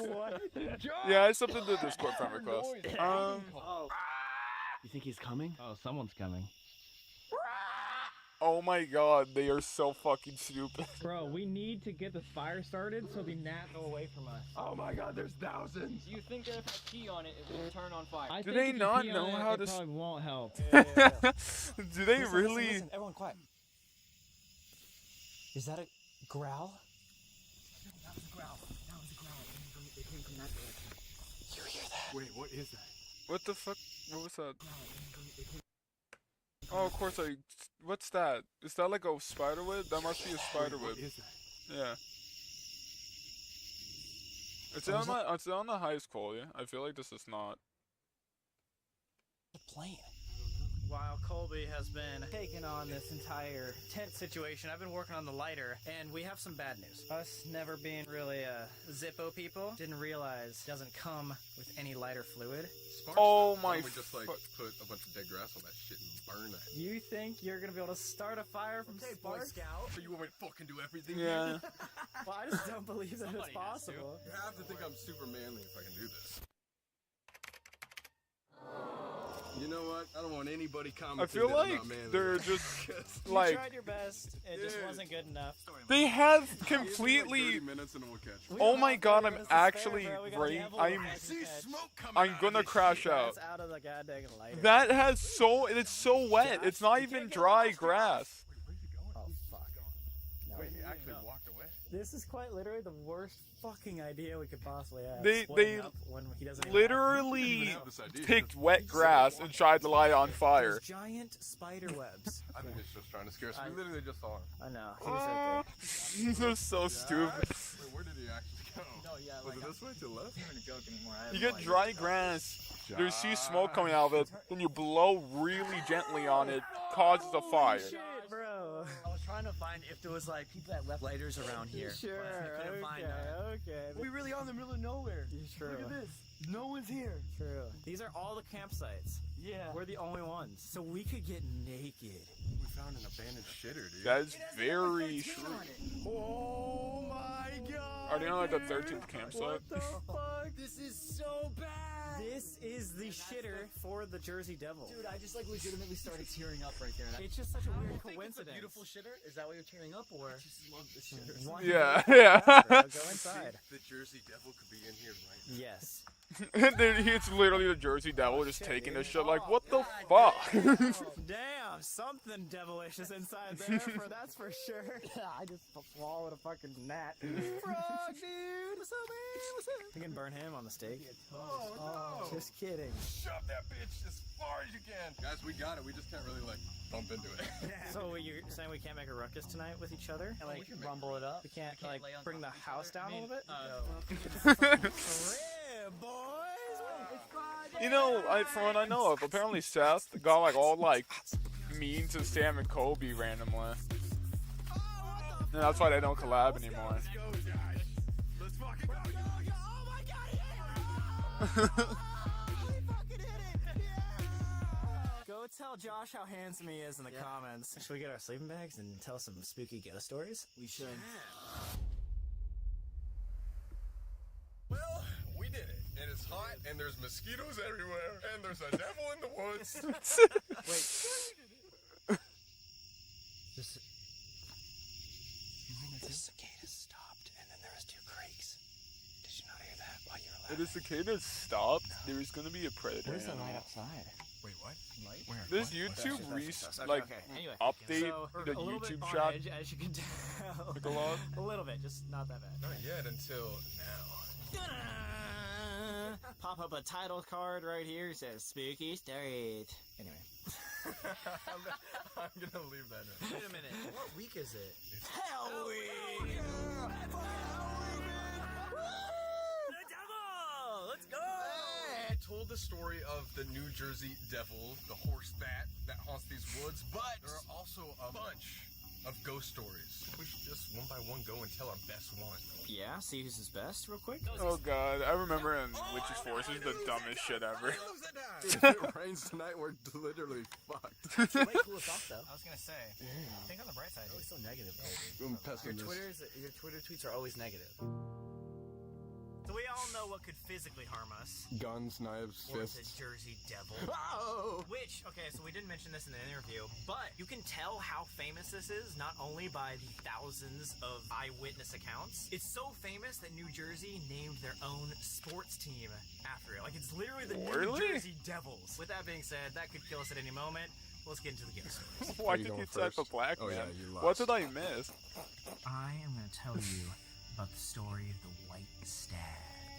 What? Yeah, I subbed the Discord friend request. You think he's coming? Oh, someone's coming. Oh my god, they are so fucking stupid. Bro, we need to get this fire started so the gnats go away from us. Oh my god, there's thousands. Do you think that if I pee on it, it will turn on fire? I Do think they if you not pee on know it, how it to probably won't help. Do they really? Listen, everyone quiet. Is that a growl? No, that was a growl. That was a growl. It came from that direction. You hear that? Wait, what is that? What the fuck? What was that? Oh, of course I. What's that? Is that like a spider web? That must be a spider web. What is that? Yeah. It's on the highest quality. I feel like this is not. The plane. While Colby has been taking on this entire tent situation, I've been working on the lighter, and we have some bad news. Us never being really Zippo people, didn't realize it doesn't come with any lighter fluid. Sparks Oh stuff. my Why don't we just like fuck. put a bunch of dead grass on that shit and burn that. You think you're gonna be able to start a fire from sparks? Scout. So you want me to fucking do everything? Yeah. Well, I just don't believe that it's Somebody has to. possible. You have to think I'm super manly if I can do this. You know what? I don't want anybody commenting. I feel that I'm like not manly. they're just You like tried your best, it just Dude. wasn't good enough. they have Give me like 30 completely. minutes and we'll catch you. We Oh don't my have god, 30 I'm minutes to spare, actually bro. We got brain. the envelope I'm. I see smoke coming I'm gonna crash out. That's out of the goddamn lighter. That has so. It's so wet. It's not even dry grass. actually walked away. This is quite literally the worst fucking idea we could possibly have. They Splitting up when he doesn't even literally This idea. picked wet grass and tried to light it on fire. Giant spider webs. I think it's just trying to scare us. We literally just saw him. I know. He was right there. These are so stupid. Wait, where did he actually go? No, yeah, Was it this way to the left? I'm not even a joke anymore. I have You no get idea. dry grass. You see smoke coming out of it. Then you blow really gently on it. Causes a fire. Shit, bro. I was trying to find if there was like people that left lighters around here. Sure. But I couldn't find none. Okay. We really are in the middle of nowhere. True. Look at this. No one's here. True. These are all the campsites. Yeah. We're the only ones. So we could get naked. We found an abandoned shitter, dude. That is very true. Oh my god. Are they on like the 13th campsite? What the fuck? This is so bad. This is the shitter for the Jersey Devil. Dude, I just like legitimately started tearing up right there. It's just such a weird It's a coincidence. beautiful shitter? Is that why you're tearing up, or? I just love the shitter. Yeah, yeah. Go inside. The Jersey Devil could be in here right now. Yes. It's literally the Jersey Devil just taking this shit like, what the fuck? Damn, something devilish is inside there, that's for sure. I just swallowed a fucking gnat. Frog, dude! What's up, man? What's up? You can burn him on the stake. Oh, no. Just kidding. Shove that bitch as far as you can. Guys, we got it. We just can't really, like, bump into it. So you're saying we can't make a ruckus tonight with each other? And, like, rumble it up? We can't, like, bring the house down a little bit? Boys! You know, from what I know of, apparently Seth got like all like mean to Sam and Kobe randomly. And that's why they don't collab anymore. Let's go, guys. Let's fucking go. Oh my god, Go tell Josh how handsome he is in the comments. Should we get our sleeping bags and tell some spooky ghost stories? We should. Well, we did it. And it's hot, and there's mosquitoes everywhere, and there's a devil in the woods. Wait. The cicada stopped, and then there was 2 creaks. Did you not hear that while you were If laughing? the cicadas stopped, there was gonna be a predator Where's the light animal. outside? Wait, what? Light? Where? This What? YouTube Okay. Anyway, update so we're the a little bit YouTube on shot. edge, as you can tell. Like a lot? A little bit, just not that bad. Not yet until now. Pop up a title card right here. It says Spooky Stories. Anyway. I'm gonna leave that in. Wait a minute. What week is it? Hell Week! The devil! Let's go! I told the story of the New Jersey Devil, the horse that haunts these woods, but there are also a bunch of ghost stories. We should just one by one go and tell our best one. Yeah, see who's his best real quick? Oh god, I remember in Witch's Force is the dumbest shit ever. If it rains tonight, we're literally fucked. Way cool off, though. I was gonna say, think on the bright side. Always so negative, I'm baby. Your Twitter tweets are always negative. So we all know what could physically harm us. Guns, knives, Or the fists. Jersey Devil. Oh! Which, okay, so we didn't mention this in the interview, but you can tell how famous this is not only by the thousands of eyewitness accounts. It's so famous that New Jersey named their own sports team after it. Like, it's literally the New Jersey Devils. With that being said, that could kill us at any moment. Let's get into the ghost stories. Why did you type a black Oh, man? yeah, you lost. What did I miss? I am going to tell you about the story of the White Stag.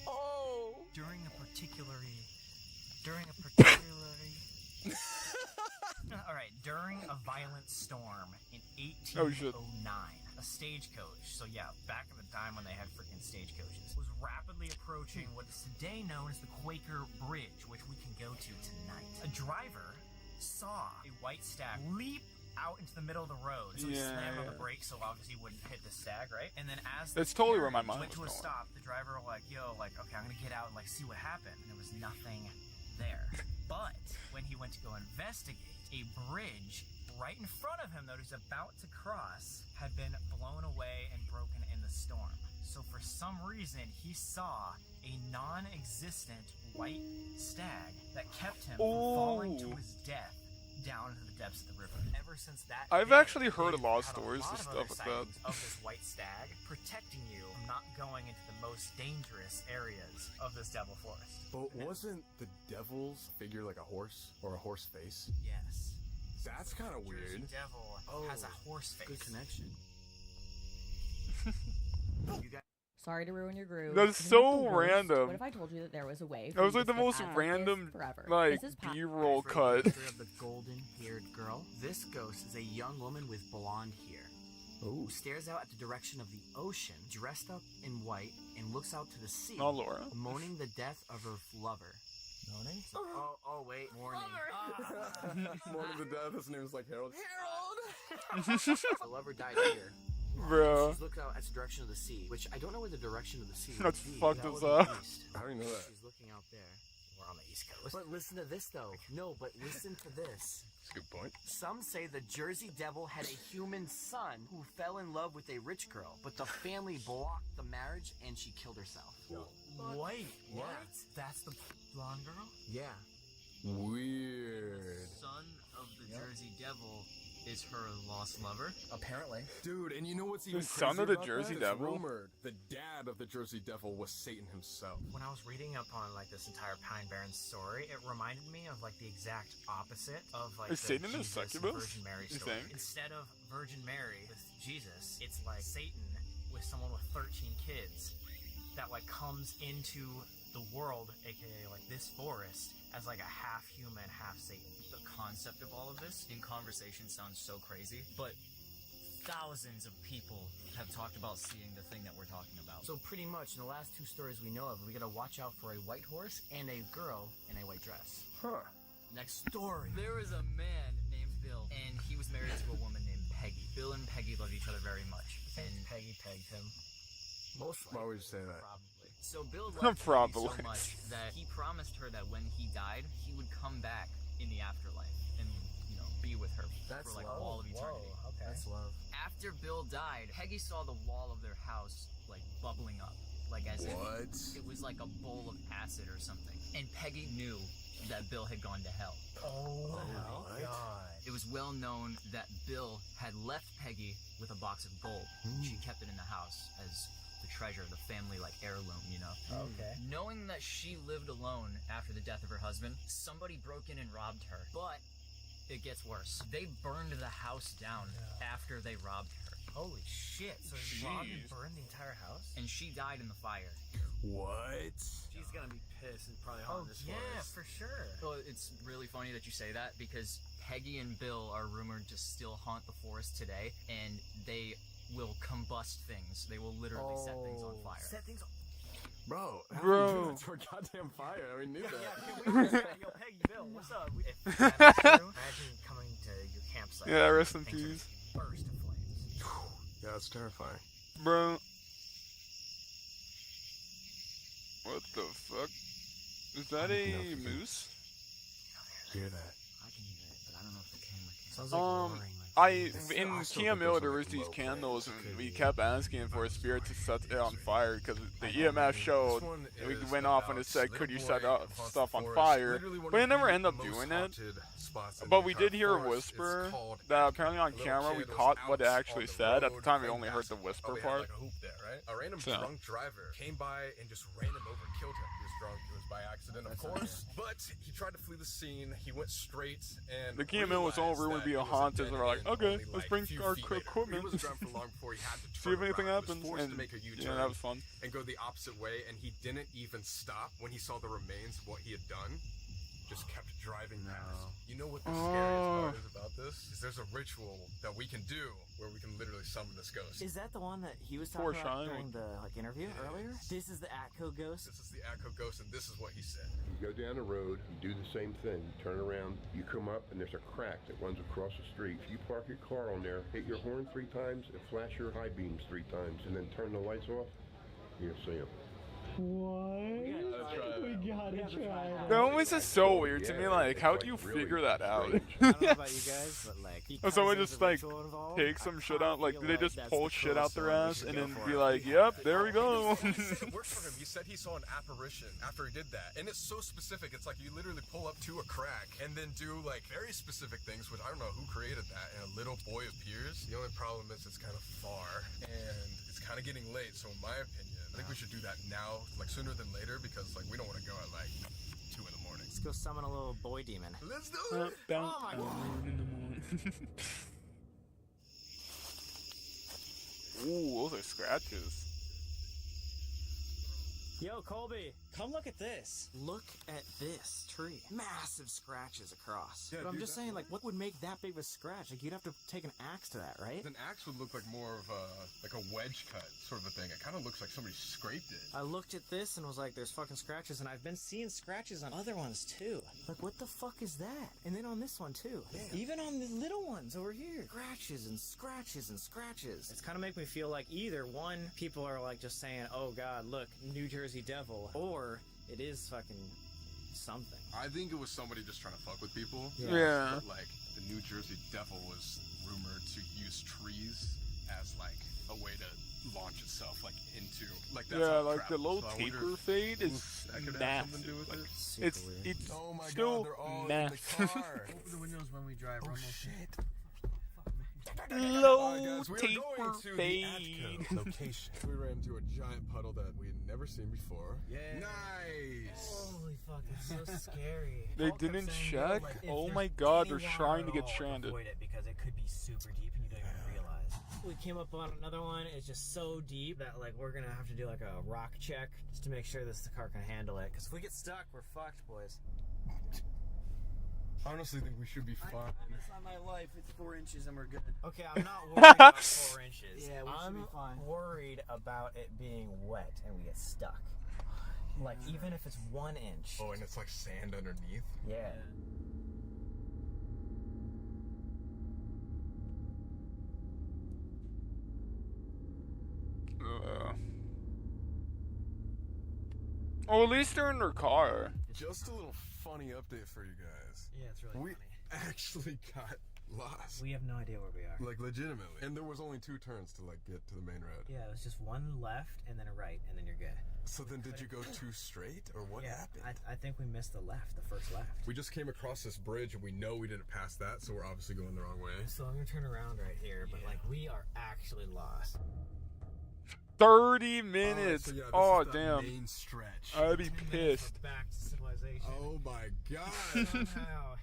Oh! During a particularly during a violent storm in 1809, a stagecoach, so yeah, back in the time when they had freaking stagecoaches, was rapidly approaching what is today known as the Quaker Bridge, which we can go to tonight. A driver saw a white stag leap out into the middle of the road, so he slammed on the brakes so long as he wouldn't hit the stag, right? And then as the That's totally where my carriage mind went to was a going. stop, the driver was like, yo, like, okay, I'm gonna get out and like see what happened. And there was nothing there. But when he went to go investigate, a bridge right in front of him that he's about to cross had been blown away and broken in the storm. So for some reason, he saw a non-existent white stag that kept him from falling to his death down into the depths of the river. Ever since that I've day, actually heard a lot of they've had stories lot and of stuff other like that. sightings of this white stag, protecting you from not going into the most dangerous areas of this devil forest. But wasn't the devil's figure like a horse or a horse face? Yes. That's kind of Jersey weird. Devil has a horse face. Good connection. Sorry to ruin your groove. That's Isn't that the so worst? random. What if I told you that there was a way for That was you like to the skip most ads like random, this forever? like, This is B-roll Afraid cut. the history of the golden-haired girl. This ghost is a young woman with blonde hair. Who stares out at the direction of the ocean, dressed up in white, and looks out to the sea, Not Laura. mourning the death of her lover. Moaning? Oh, wait, mourning. Mourning the death. His name's like Harold. The lover died here. Bro. She's looking out at the direction of the sea, which I don't know where the direction of the sea would That's be. fucked That us would up. be east. How do you know that? She's looking out there. We're on the East Coast. But listen to this, though. No, but listen to this. That's a good point. Some say the Jersey Devil had a human son who fell in love with a rich girl, but the family blocked the marriage and she killed herself. Wait, Yeah. what? That's the blonde girl? Yeah. Weird. Son of the Jersey Devil is her lost lover, apparently. Dude, and you know what's even The son of crazier the about Jersey that? It's Devil? rumored the dad of the Jersey Devil was Satan himself. When I was reading up on like this entire Pine Barrens story, it reminded me of like the exact opposite of like Is the Satan a Jesus and succubus? Virgin Mary You story. think? Instead of Virgin Mary with Jesus, it's like Satan with someone with 13 kids that like comes into the world, aka like this forest, as like a half human, half Satan. The concept of all of this in conversation sounds so crazy, but thousands of people have talked about seeing the thing that we're talking about. So pretty much in the last two stories we know of, we gotta watch out for a white horse and a girl in a white dress. Huh. Next story. There was a man named Bill, and he was married to a woman named Peggy. Bill and Peggy loved each other very much. And Peggy pegged him. most Why would you say that? Probably. So Bill loved Peggy Probably. so much that he promised her that when he died, he would come back in the afterlife and, you know, be with her for like all of eternity. Whoa, okay. That's love. After Bill died, Peggy saw the wall of their house like bubbling up, like as if it was like a bowl of acid or something. And Peggy knew that Bill had gone to hell. Oh my god. It was well known that Bill had left Peggy with a box of gold. She kept it in the house as the treasure, the family like heirloom, you know. Okay. Knowing that she lived alone after the death of her husband, somebody broke in and robbed her. But it gets worse. They burned the house down after they robbed her. Holy shit. So he robbed and burned the entire house? And she died in the fire. What? She's gonna be pissed and probably Oh yeah, for sure. Well, it's really funny that you say that because Peggy and Bill are rumored to still haunt the forest today, and they will combust things. They will literally set things on fire. Set things on. Bro, how Bro. do you do that to a goddamn fire? I mean, knew that. Yo, Peggy, Bill, what's up? If that's true, imagine coming to your campsite. Yeah, rest in things would peace. Burst in flames. Yeah, that's terrifying. Bro. What the fuck? Is that a moose? Hear that? I can hear it, but I don't know if the camera can. Sounds like roaring. In TMO there was these candles and we kept asking for a spirit to set it on fire because the EMF showed we went off and it said could you set up stuff on fire, but it never ended up doing it. But we did hear a whisper that apparently on camera we caught what it actually said. At the time we only heard the whisper part. A random drunk driver came by and just ran him over, killed him. He was drunk. It was by accident, of course. But he tried to flee the scene. He went straight and The KML was all rumored to be a haunted, and we're like, okay, let's bring our equipment. He was drunk for long before he had to See if turn anything around. He was happens. forced And to make a U-turn yeah, that was fun. and go the opposite way, and he didn't even stop when he saw the remains of what he had done. Just kept driving past. You know what the scariest part is about this? Is there's a ritual that we can do where we can literally summon this ghost. Is that the one that he was talking about during Foreshadowing. the interview earlier? This is the Atco ghost. This is the Atco ghost, and this is what he said. You go down the road, you do the same thing. You turn around, you come up, and there's a crack that runs across the street. If you park your car on there, hit your horn 3 times, and flash your high beams 3 times, and then turn the lights off, you'll see them. What? We gotta try that. That always is so weird to me, like, how do you figure that out? I don't know about you guys, but like, Or someone just like take some shit out, like, do they just pull shit out their ass and then be like, yep, there we go. It worked for him. He said he saw an apparition after he did that. And it's so specific. It's like you literally pull up to a crack and then do like very specific things, which I don't know who created that. And a little boy appears. The only problem is it's kind of far and it's kind of getting late. So in my opinion, I think we should do that now, like sooner than later, because like we don't want to go at like 2 in the morning. Let's go summon a little boy demon. Let's do it. Oh my god. Ooh, those are scratches. Yo, Colby, come look at this. Look at this tree. Massive scratches across. Yeah, but I'm dude, just saying, like, what would make that big of a scratch? Like, you'd have to take an axe to that, right? An axe would look like more of a wedge cut sort of a thing. It kind of looks like somebody scraped it. I looked at this and was like, there's fucking scratches, and I've been seeing scratches on other ones too. Like, what the fuck is that? And then on this one too. Yeah. Even on the little ones over here. Scratches and scratches and scratches. It's kind of make me feel like either one, people are like just saying, oh god, look, New Jersey Devil, or it is fucking something. I think it was somebody just trying to fuck with people. Yeah. But like, the New Jersey Devil was rumored to use trees as like a way to launch itself like into like that's Yeah, how it like the travels. low So I wonder taper if fade is that could have massive. something to do with Like, it. it's Oh my still god, they're all massive. in the car. Open the windows when we drive. Oh shit. Low Guys, we are taper going to the fade. Atco location. We ran into a giant puddle that we had never seen before. Yeah. Nice. Holy fuck, it's so scary. They Paul kept didn't saying, check? like, if Oh there's my god, any they're water trying to at get all, stranded. Avoid it because it could be super deep and you don't even realize. We came up on another one. It's just so deep that like we're gonna have to do like a rock check just to make sure this car can handle it. Because if we get stuck, we're fucked, boys. I honestly think we should be fine. promise on my life, it's 4 inches and we're good. Okay, I'm not worried about 4 inches. Yeah, should be fine. I'm worried about it being wet and we get stuck. Like, even if it's 1 inch. Oh, and it's like sand underneath? Yeah. Oh, at least they're in their car. Just a little funny update for you guys. Yeah, it's really funny. Actually got lost. We have no idea where we are. Like, legitimately. And there was only 2 turns to, like, get to the main road. Yeah, it was just one left and then a right, and then you're good. So then did you go 2 straight, or what happened? I think we missed the first left. We just came across this bridge, and we know we didn't pass that, so we're obviously going the wrong way. So I'm gonna turn around right here, but like, we are actually lost. 30 minutes. So yeah, this Oh, is the damn. main stretch. I'd be pissed. Back to civilization. Oh my god. Somehow.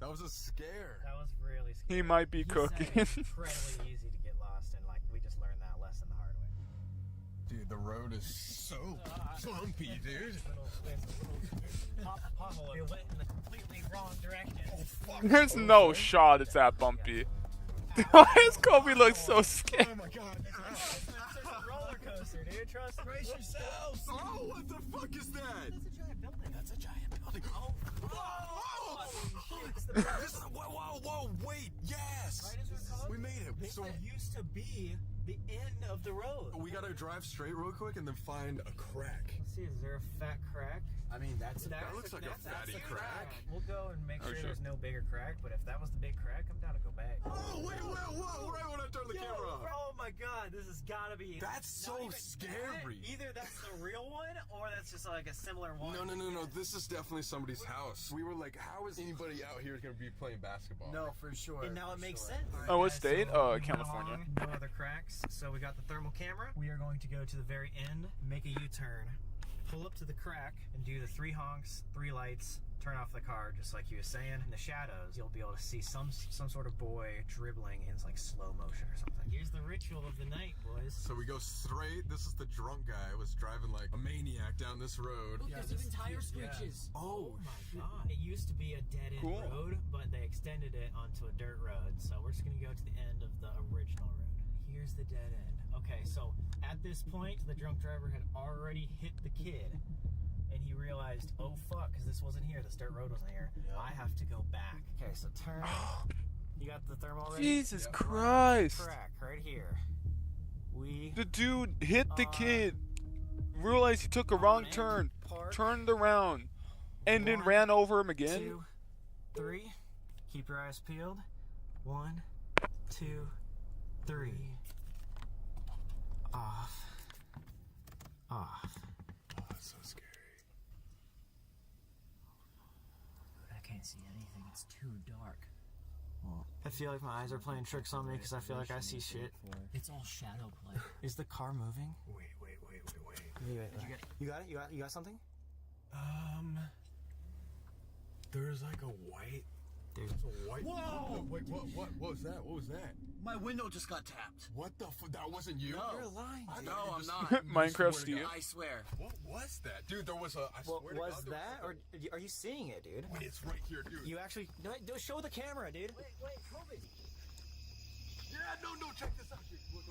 That was a scare. That was really scary. He might be Said cooking. it's incredibly easy to get lost, and like, we just learned that lesson the hard way. Dude, the road is so bumpy, dude. Pothole. We went in the completely wrong direction. Oh, fuck. There's no shot it's that bumpy. Why does Kobe look so scared? Oh my god. It's a roller coaster, dude. Trust me. Brace yourselves. Oh, what the fuck is that? That's a giant building. That's a giant building. Oh, Whoa, wait, yes! We made it. This So used to be the end of the road. we gotta drive straight real quick and then find a crack. Let's see, is there a fat crack? I mean, that looks like a fatty crack. We'll go and make Oh, sure shit. there's no bigger crack, but if that was the big crack, I'm down to go back. Oh, wait, whoa, right when I turned the camera off. Oh my god, this has gotta be... That's so scary. Either that's the real one, or that's just like a similar one. No, this is definitely somebody's house. We were like, how is anybody out here gonna be playing basketball? No, for sure. And now it makes sense. Oh, what state? We went California. along, no other cracks. So we got the thermal camera. We are going to go to the very end, make a U-turn, pull up to the crack, and do the 3 honks, 3 lights, turn off the car, just like you were saying. In the shadows, you'll be able to see some sort of boy dribbling in like slow motion or something. Here's the ritual of the night, boys. So we go straight. This is the drunk guy who was driving like a maniac down this road. Look, there's even tire switches. Oh my god. It used to be a dead-end road, but they extended it onto a dirt road. So we're just gonna go to the end of the original road. Here's the dead end. Okay, so at this point, the drunk driver had already hit the kid. And he realized, oh fuck, because this wasn't here. This dirt road wasn't here. I have to go back. Okay, so turn. You got the thermal ready? Jesus Christ. Crack right here. The dude hit the kid, realized he took a wrong turn, turned around, and then ran over him again. 2, 3. Keep your eyes peeled. 1, 2, 3. Off. Off. Oh, that's so scary. I can't see anything. It's too dark. I feel like my eyes are playing tricks on me because I feel like I see shit. It's all shadow play. Is the car moving? Wait. You got it? You got something? There's like a white dude. Whoa! Wait, what was that? What was that? My window just got tapped. What the that wasn't you? No. You're lying. No, I'm not. Minecraft Steve. I swear. What was that? Dude, there was a... I swear to Was God, there that? Or are you seeing it, dude? Wait, it's right here, dude. You actually... No, show the camera, dude. Wait, Kobe. Yeah, no, check this out, dude. Look.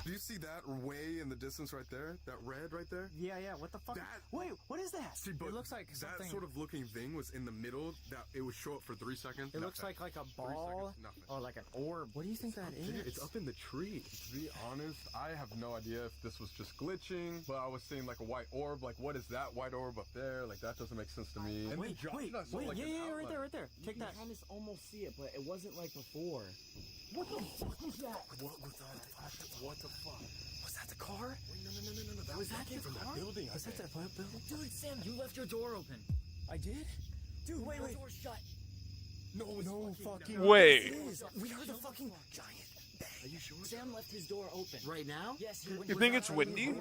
Do you see that way in the distance right there? That red right there? Yeah, what the fuck? Wait, what is that? See, but it looks like that something... sort of looking thing was in the middle. That it would show up for 3 seconds. It looks like a ball or like an orb. What do you think that is? It's up in the tree. To be honest, I have no idea if this was just glitching, but I was seeing like a white orb. Like, what is that white orb up there? Like, that doesn't make sense to me. And Wait, yeah, right there. Take that. You can almost see it, but it wasn't like before. What the fuck was that? What was that? What the fuck? Was that the car? No. Was that came the from car? that building. Was that the building? Dude, Sam, you left your door open. I did? Dude, wait. The door's shut. No fucking. Wait. We heard the fucking giant bang. Are you sure? Sam left his door open. Right now? Yes. You think it's windy?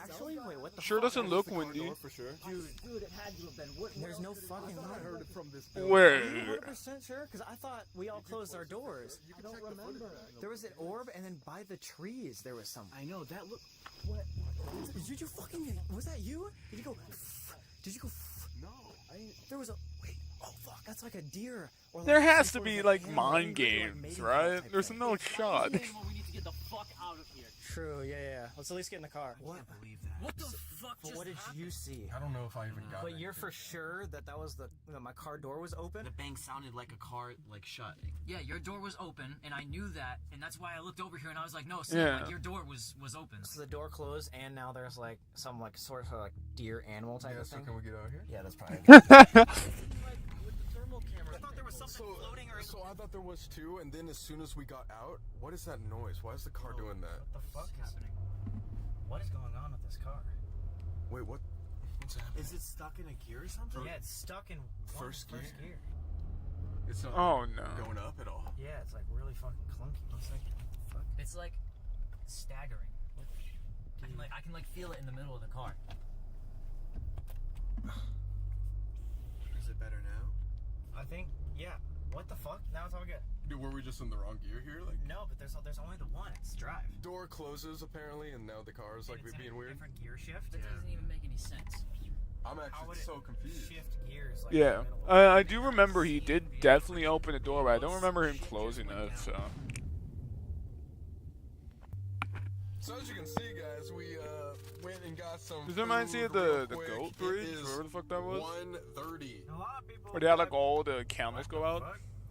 Actually, wait, what the Sure fuck? doesn't look windy. For sure. Dude, it had to have been. There's no fucking way. I heard it from this building. Wait. Are you 100% sure? Because I thought we all closed our doors. I don't remember. There was an orb, and then by the trees there was something. I know, that looked... What? Did you fucking... Was that you? Did you go... No. There was a... Wait. Oh, fuck. That's like a deer. Or like There has some to sort be of like animal mind angry or games, mating right? type There's thing. no shot. We need to get the fuck out of here. True, yeah. Let's at least get in the car. I can't believe that. What the fuck But just what did happened? you see? I don't know if I even got it. But you're for sure that was that my car door was open? The bang sounded like a car, shut. Yeah, your door was open, and I knew that, and that's why I looked over here, and I was like, no, Sam, Yeah. your door was open. So the door closed, and now there's like some sort of like deer animal type of So thing. can we get out here? Yeah, that's probably. With the thermal camera. I thought there was something floating or... So I thought there was too, and then as soon as we got out, what is that noise? Why is the car doing that? What the fuck is happening? What is going on with this car? Wait, what? What's happening? Is it stuck in a gear or something? Yeah, it's stuck in First gear? It's It's not Oh no. going up at all. Yeah, it's like really fucking clunky. It's like, what the fuck? It's like staggering. I can feel it in the middle of the car. Is it better now? I think, yeah. What the fuck? Now it's all good. Dude, were we just in the wrong gear here? Like, No, but there's only the one. It's drive. door closes apparently, and now the car is like And it's in being a weird. Different gear shift. That doesn't even make any sense. I'm How actually would it so confused. shift gears? Like Yeah, in the middle of I do remember he did definitely open the door, but I don't remember him closing it. So So as you can see, guys, we went and got some. does that remind you of food the real quick. goat It bridge, is wherever the fuck that was? 1:30. A lot of people. Where they had like all the camels go out,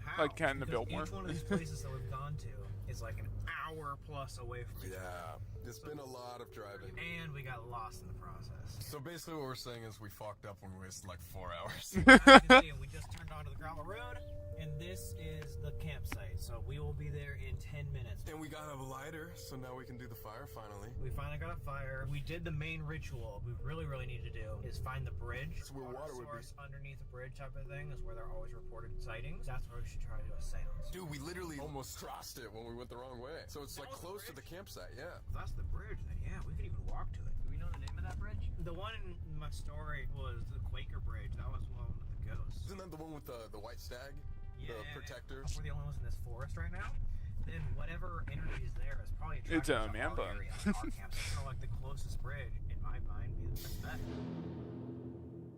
How? like kind of Because Biltmore. each one of these places that we've gone to is like an hour plus away from each other. Yeah, it's been a lot of driving. And we got lost in the process. So basically, what we're saying is we fucked up when we wasted like 4 hours. As you can see, we just turned onto the gravel road, and this is the campsite. So we will be there in 10 minutes. And we got a lighter, so now we can do the fire finally. We finally got a fire. We did the main ritual. We really need to do is find the bridge. That's where water would be. Source underneath the bridge type of thing is where there are always reported sightings. That's where we should try to do a seance. Dude, we literally almost crossed it when we went the wrong way. So it's like close to the campsite, yeah. If that's the bridge, then yeah, we could even walk to it. Do we know the name of that bridge? The one in my story was the Quaker Bridge. That was the one with the ghosts. Isn't that the one with the white stag? Yeah, the protector? We're the only ones in this forest right now. Then whatever energy is there is probably It's attracted a to man our bun. area, our campsite. So like the closest bridge, in my mind, be the best bet.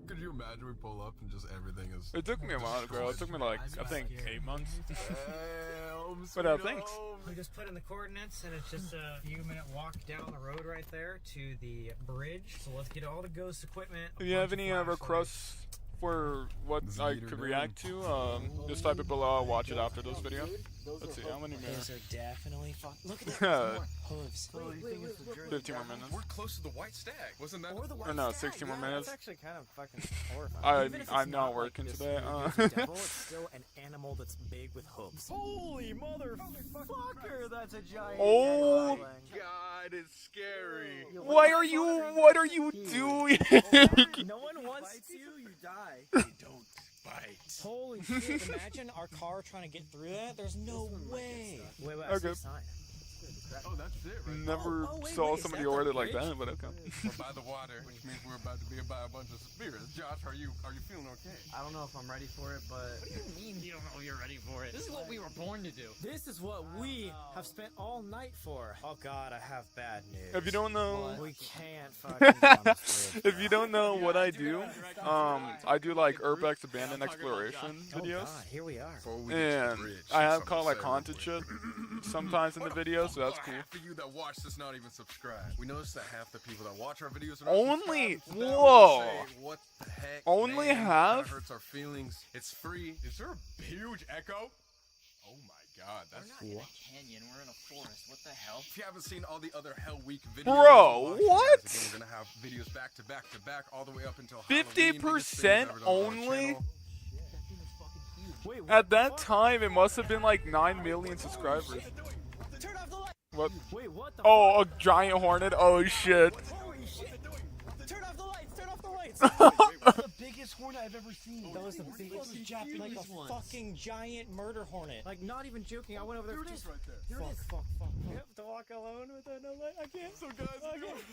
Could you imagine we pull up and just everything is... It took me a while to grow. It took me like I think 8 months. Damn, But thanks. We just put in the coordinates, and it's just a few-minute walk down the road right there to the bridge. So let's get all the ghost equipment. If you have any requests for what I could react to, just type it below. I'll watch it after this video. Let's see, how many minutes? Those are definitely fun. Look at that. Hooves. 15 more minutes. We're close to the white stag. Wasn't that... Or no, 16 more minutes. That's actually kind of fucking horrifying. Even if it's I'm not like working this today. Jersey devil, it's still an animal that's big with hooves. Holy motherfucker, that's a giant. Oh God, it's scary. What are you doing? No one wants you die. They don't bite. Holy shit, imagine our car trying to get through that. There's no way. Wait, I Okay. see a sign. Oh, that's it, right? Never wait, saw is somebody that the order it like bridge? that, but okay. We're by the water, which means we're about to be by a bunch of spirits. Josh, are you feeling okay? I don't know if I'm ready for it, but What do you mean you don't know if you're ready for it? This is what we were born to do. This is what we have spent all night for. Oh God, I have bad news. If you don't know, we can't fucking go on this bridge. if you don't know what I do, I do like Urbex abandoned exploration videos, God, here we are. and I have called like haunted shit sometimes in the videos, so that's cool. Half of you that watch this not even subscribe. We noticed that half the people that watch our videos are not Only subscribed, so that whoa. would say, what the heck? Only man, half? That hurts our feelings. It's free. Is there a huge echo? Oh my God, that's We're not in a canyon, we're in a forest. What the hell? If you haven't seen all the other Hell Week videos, Bro, watch them, what? guys. Again, we're gonna have videos back to back to back all the way up until 50% only? Wait, At that time, it must have been like 9 million subscribers. What? Wait, what the Oh, a giant hornet? Oh shit. Holy shit! Turn off the lights! Turn off the lights! The biggest hornet I've ever seen. That was the biggest Japanese like a ones. fucking giant murder hornet. Like, not even joking. I went over there. There it is right there. Fuck. You have to walk alone without no light. I can't. So guys,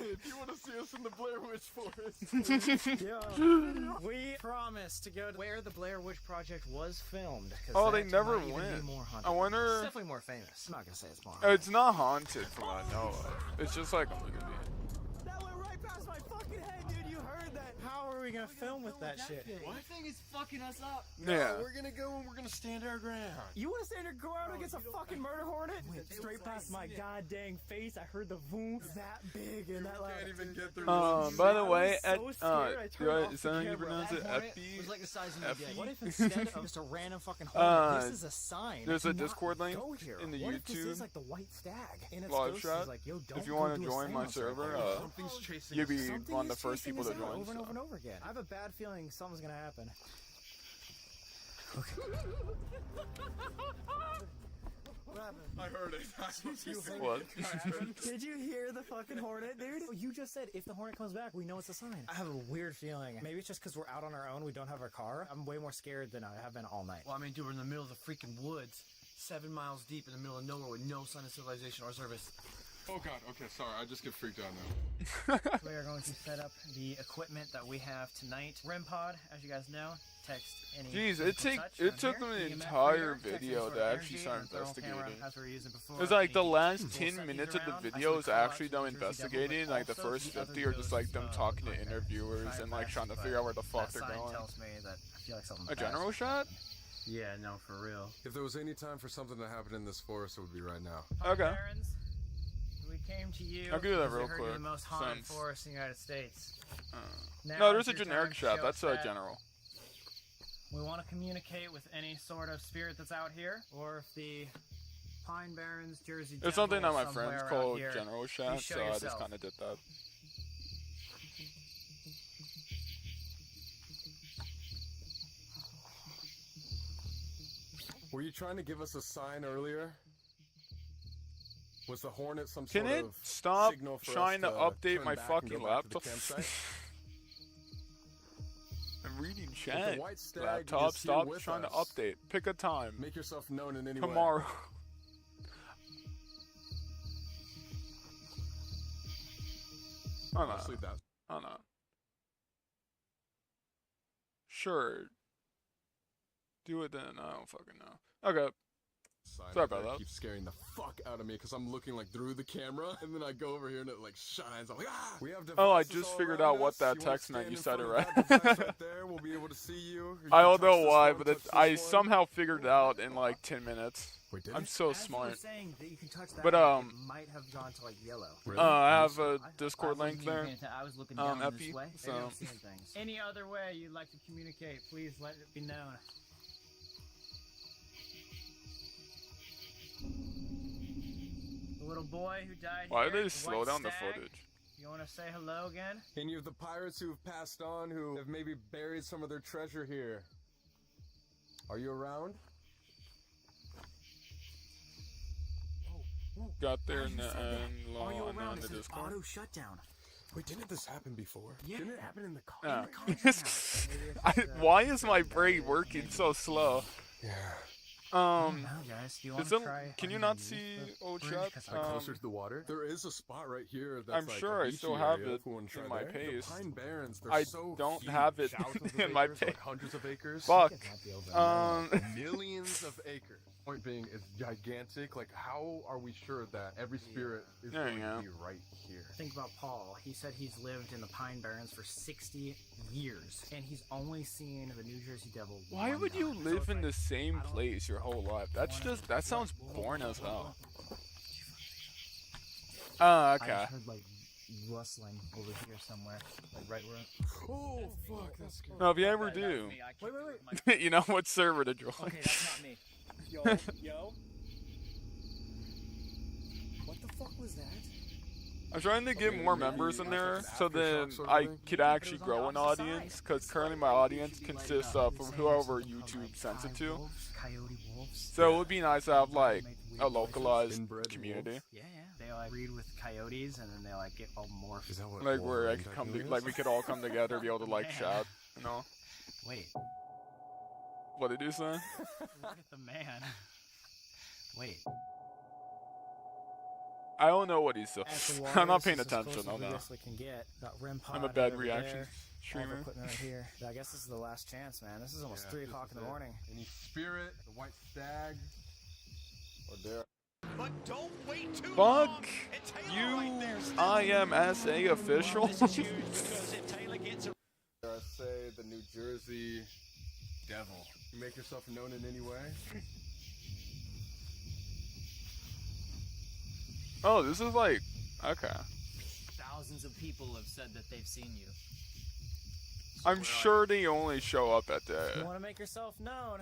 if you want to see us in the Blair Witch Forest, Yeah. We promised to go to where the Blair Witch Project was filmed. 'Cause Oh, they that never might even be went. more haunted. I wonder- It's definitely more famous. I'm not gonna say it's more haunted. It's not haunted from what I know of. It's just like a movie. That went right past my fucking head, dude. You heard that? How are we gonna film with that shit? That thing is fucking us up. Yeah. we're gonna go and we're gonna stand our ground. You wanna stand your ground against a fucking murder hornet? Went straight past my goddamn face. I heard the boom that big and that loud. Can't even get through. By the way, I was so scared, I turned off is the that how you camera. pronounce it? That hornet Epi? was like the size of my dick. What if instead of just a random fucking hornet, this is a sign? There's Do a not Discord link go here. in the What if this YouTube is like the white stag? And it's live ghosts chat. is like, yo, don't If you go want do to a join my seance. server, Something's chasing you'll us. be Something one of the is first chasing people to us out join. over and so. over and over again. I have a bad feeling something's gonna happen. What happened? I heard it. What? Did you hear the fucking hornet, dude? You just said if the hornet comes back, we know it's a sign. I have a weird feeling. Maybe it's just because we're out on our own, we don't have our car. I'm way more scared than I have been all night. Well, I mean, dude, we're in the middle of the freaking woods, 7 miles deep in the middle of nowhere with no sign of civilization or service. Oh God. Okay, sorry. I just get freaked out now. We are going to set up the equipment that we have tonight. REM pod, as you guys know, text any. Jeez, physical touch it on took here. them an EMF entire reader, text video any sort to of actually energy, start and thermal camera, investigating. as we were using before. It's like the last We'll 10 set these minutes of around. the I video is sort of call actually out them to the Jersey Devil, investigating. but Like the also first the other 50 are just like them ghosts, talking to like that interviewers and like trying to figure out where the fuck they're that sign going. tells me that I feel like something A general shot? Yeah, no, for real. If there was any time for something to happen in this forest, it would be right now. Okay. Barons, we came to you. I'll do that because we real heard you're quick, the most haunted since- forest in the United States. Now No, there's is a your generic time to shot. show That's us a that general. We want to communicate with any sort of spirit that's out here, or if the Pine Barrens, Jersey It's Devil something that my somewhere friends out call here, general please shot, show so I just yourself. kind of did that. Were you trying to give us a sign earlier? Was the hornet some Can sort it of stop signal for trying to us update turn my back and fucking go back to the laptop? campsite? I'm reading If chat. the white stag Laptop, is here stop with trying to us, update. Pick a time. Make yourself known in any way. Tomorrow. Oh no. Honestly, that. Oh no. Sure. Do it then. I don't fucking know. Okay. Sign Sorry right there about that. keeps scaring the fuck out of me because I'm looking like through the camera and then I go over here and it like shines. I'm like, ah! We have Oh, I devices just all figured around out what us. that You wanna text meant. stand You in said it front of right. that device right there. We'll be able to see you. You I can don't touch know this why, one, but touch it's, I this one. somehow figured it out in like 10 minutes. Wait, did I'm it? so As you smart. were saying that you can touch that, But, it might have gone to like yellow. Really? I have a I Discord wasn't link even there. paying attention. I was looking down Epi, this way. so- Maybe I'm seeing things. Any other way you'd like to communicate, please let it be known. The little boy who died Why here, do they the slow white down the stag. footage? You want to say hello again? Any of the pirates who have passed on who have maybe buried some of their treasure here? Are you around? Got there in You the said that. end, Are you long around? on the It says Discord. auto shutdown. Wait, didn't this happen before? Yeah. Didn't it happen in the car? Yeah. Why is my brain working so slow? Yeah. guys, do you is want it, to try? can you not see old chat? Like closer to the water. There is a spot right here that's I'm like sure a I beachy still have area it if we want to try in my there. paste. The Pine Barrens, they're I so don't huge. have it Thousands of in my acres, paste. like hundreds of acres. Fuck. Millions of acres. Point being, it's gigantic. Like, how are we sure that every spirit is There going you to go. be right here? Think about Paul. He said he's lived in the Pine Barrens for 60 years, and he's only seen the New Jersey Devil. Why one would you time. live in the same place your whole life? That sounds boring as hell. Oh, I okay. just heard like rustling over here somewhere, like right where. Oh fuck, that's scary. No, if you ever do, Wait. you know what server to join. Okay, that's not me. Yo. What the fuck was that? I'm trying to get more members in there, so then I could actually grow an audience, because currently my audience consists of whoever YouTube sends it to. Coyote wolves. So it would be nice to have, like, a localized community. Yeah. They like breed with coyotes, and then they like get all morphed. Is that what Like, where I Wolverine could come to, technically like, is? we could all come together, be able to, like, shout, you know? Wait. What did you say? Look at the man. Wait. I don't know what he said. I'm not paying attention, I don't know. I'm a bad reaction streamer. Right here. I guess this is the last chance, man. This is almost 3 o'clock in the morning. Any spirit, the white stag, or there. But don't wait too Fuck you, IMSA official. Dare I say the New Jersey Devil? You make yourself known in any way? Oh, this is like, okay. Thousands of people have said that they've seen you. I'm sure they only show up at You the, want to make yourself known?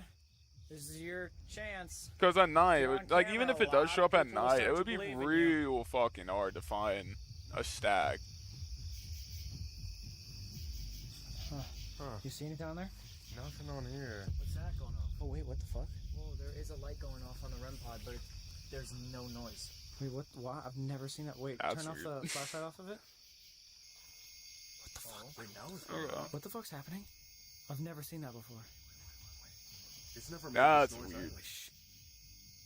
This is your chance. because at night, You're on like camera even if a it does lot, show up at people will night, start it to would be believe in you. real fucking hard to find a stag. You see anything on there? Nothing on here. What's that going on? Oh wait, what the fuck? Well, there is a light going off on the REM pod, but there's no noise. Wait, what? Why? I've never seen that. Wait, That's turn off weird. the flashlight off of it. What the fuck? Okay. What the fuck's happening? I've never seen that before. It's never made That's this noise weird. either.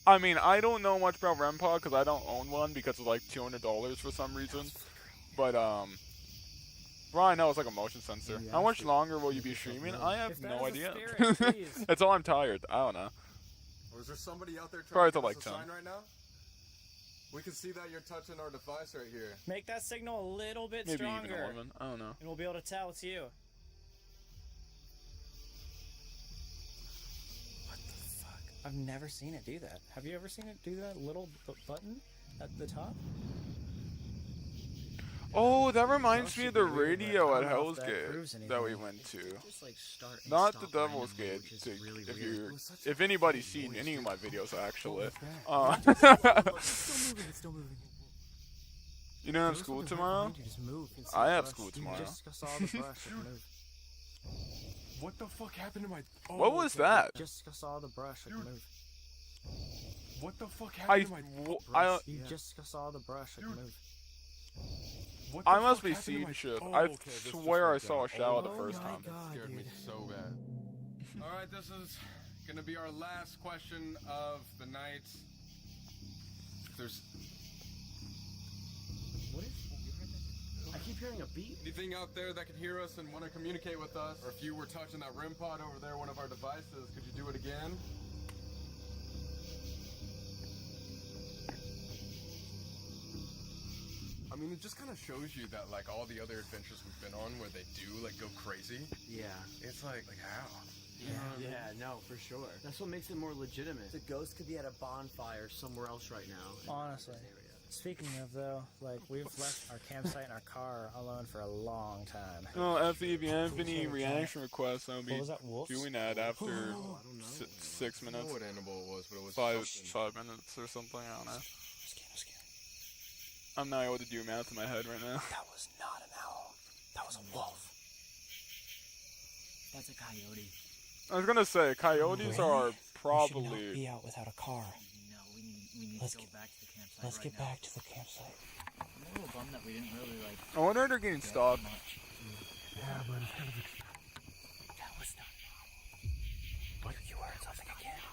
I mean, I don't know much about REM pod because I don't own one because it's like $200 for some reason. But Brian, no, it's like a motion sensor. How much longer will you be streaming? I have no idea. That's all I'm tired. I don't know. Or is there somebody out there Probably trying to till, give us like, a 10. sign right now? We can see that you're touching our device right here. Make that signal a little bit Maybe stronger. even a woman. I don't know. And we'll be able to tell it's you. What the fuck? I've never seen it do that. Have you ever seen it do that little button at the top? Oh, that reminds me of the radio at Hell's Gate that we went to. Just like start and Not stop the Devil's randomly, Gate. which is To, really if weird. you, if anybody's seen any of my videos, actually. It's still moving. It's still moving. You don't have school tomorrow? Just move. It's I the have brush. school You tomorrow. just saw the brush. It moved. What the fuck happened to my... Oh, What was okay. that? Just saw the brush. It moved. What the fuck I, happened to my... I, You just saw the brush. It moved. What the I must fuck be happened to my- seed shift. Oh, I okay, this just swear I went saw a down. shower Oh the first my time. God, scared me so bad. Alright, this is gonna be our last question of the night. There's... What is... I keep hearing a beep. Anything out there that can hear us and want to communicate with us, or if you were touching that REM pod over there, one of our devices, could you do it again? I mean, it just kind of shows you that, like, all the other adventures we've been on where they do, like, go crazy. Yeah. It's like how? Yeah, no, for sure. That's what makes it more legitimate. The ghost could be at a bonfire somewhere else right now. Honestly. Speaking of, though, like, we've left our campsite and our car alone for a long time. No, if you have any reaction requests, I'll be What was that, wolves? doing that after 6 I minutes. don't know what animal it was, but it was 5 minutes or something, I don't know. I'm not able to do math in my head right now. That was not an owl. That was a wolf. That's a coyote. I was gonna say, coyotes are We should not probably... be out without a car. No, we need Let's to go get- back to the campsite Let's right get now. back to the campsite. I'm a little bummed that we didn't really like. I wonder if they're getting get stopped. much. Yeah, but it's kind of... That was not an owl. You heard something again.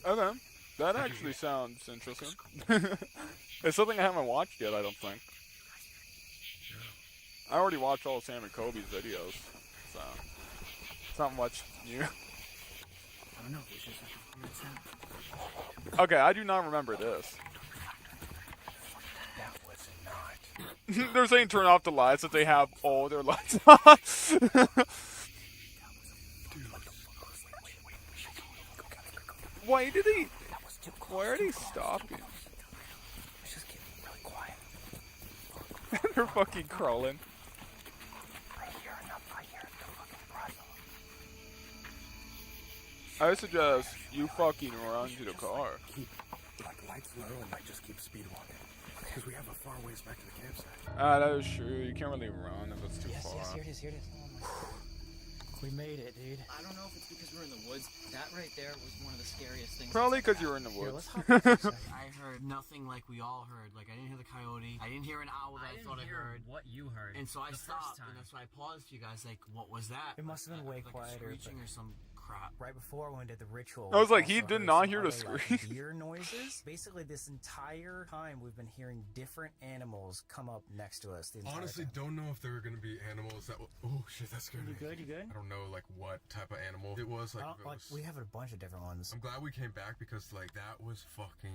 Okay, that actually sounds interesting. It's something I haven't watched yet, I don't think. I already watched all of Sam and Kobe's videos, so it's not much new. I don't know. It's just like a weird sound. Okay, I do not remember this. That was not. They're saying turn off the lights, that they have all their lights on. Why did he? Why are they stopping? Just get really quiet. They're fucking crawling. I hear the fucking rustle. I suggest you fucking run to the car. Keep lights low and just keep speed walking. Because we have a far ways back to the campsite. That is true. You can't really run if it's too far. Yes, here it is. Oh my God. We made it, dude. I don't know if it's because we're in the woods. That right there was one of the scariest things. Probably because you were in the Here, woods. I heard nothing like we all heard. Like, I didn't hear the coyote. I didn't hear an owl that I thought I heard. What you heard. And so I the stopped, first time. and that's why I paused for you guys. Like, what was that? It must have been way like quieter. A screeching or some crap. Right before when we did the ritual, I was we like, he also did heard not some hear the other, scream. deer noises. Basically, this entire time we've been hearing different animals come up next to us. The entire Honestly, time. don't know if there were gonna be animals that. Oh shit, that scared me. You good? You good? I don't know like what type of animal it was. Like, we have a bunch of different ones. I'm glad we came back because like that was fucking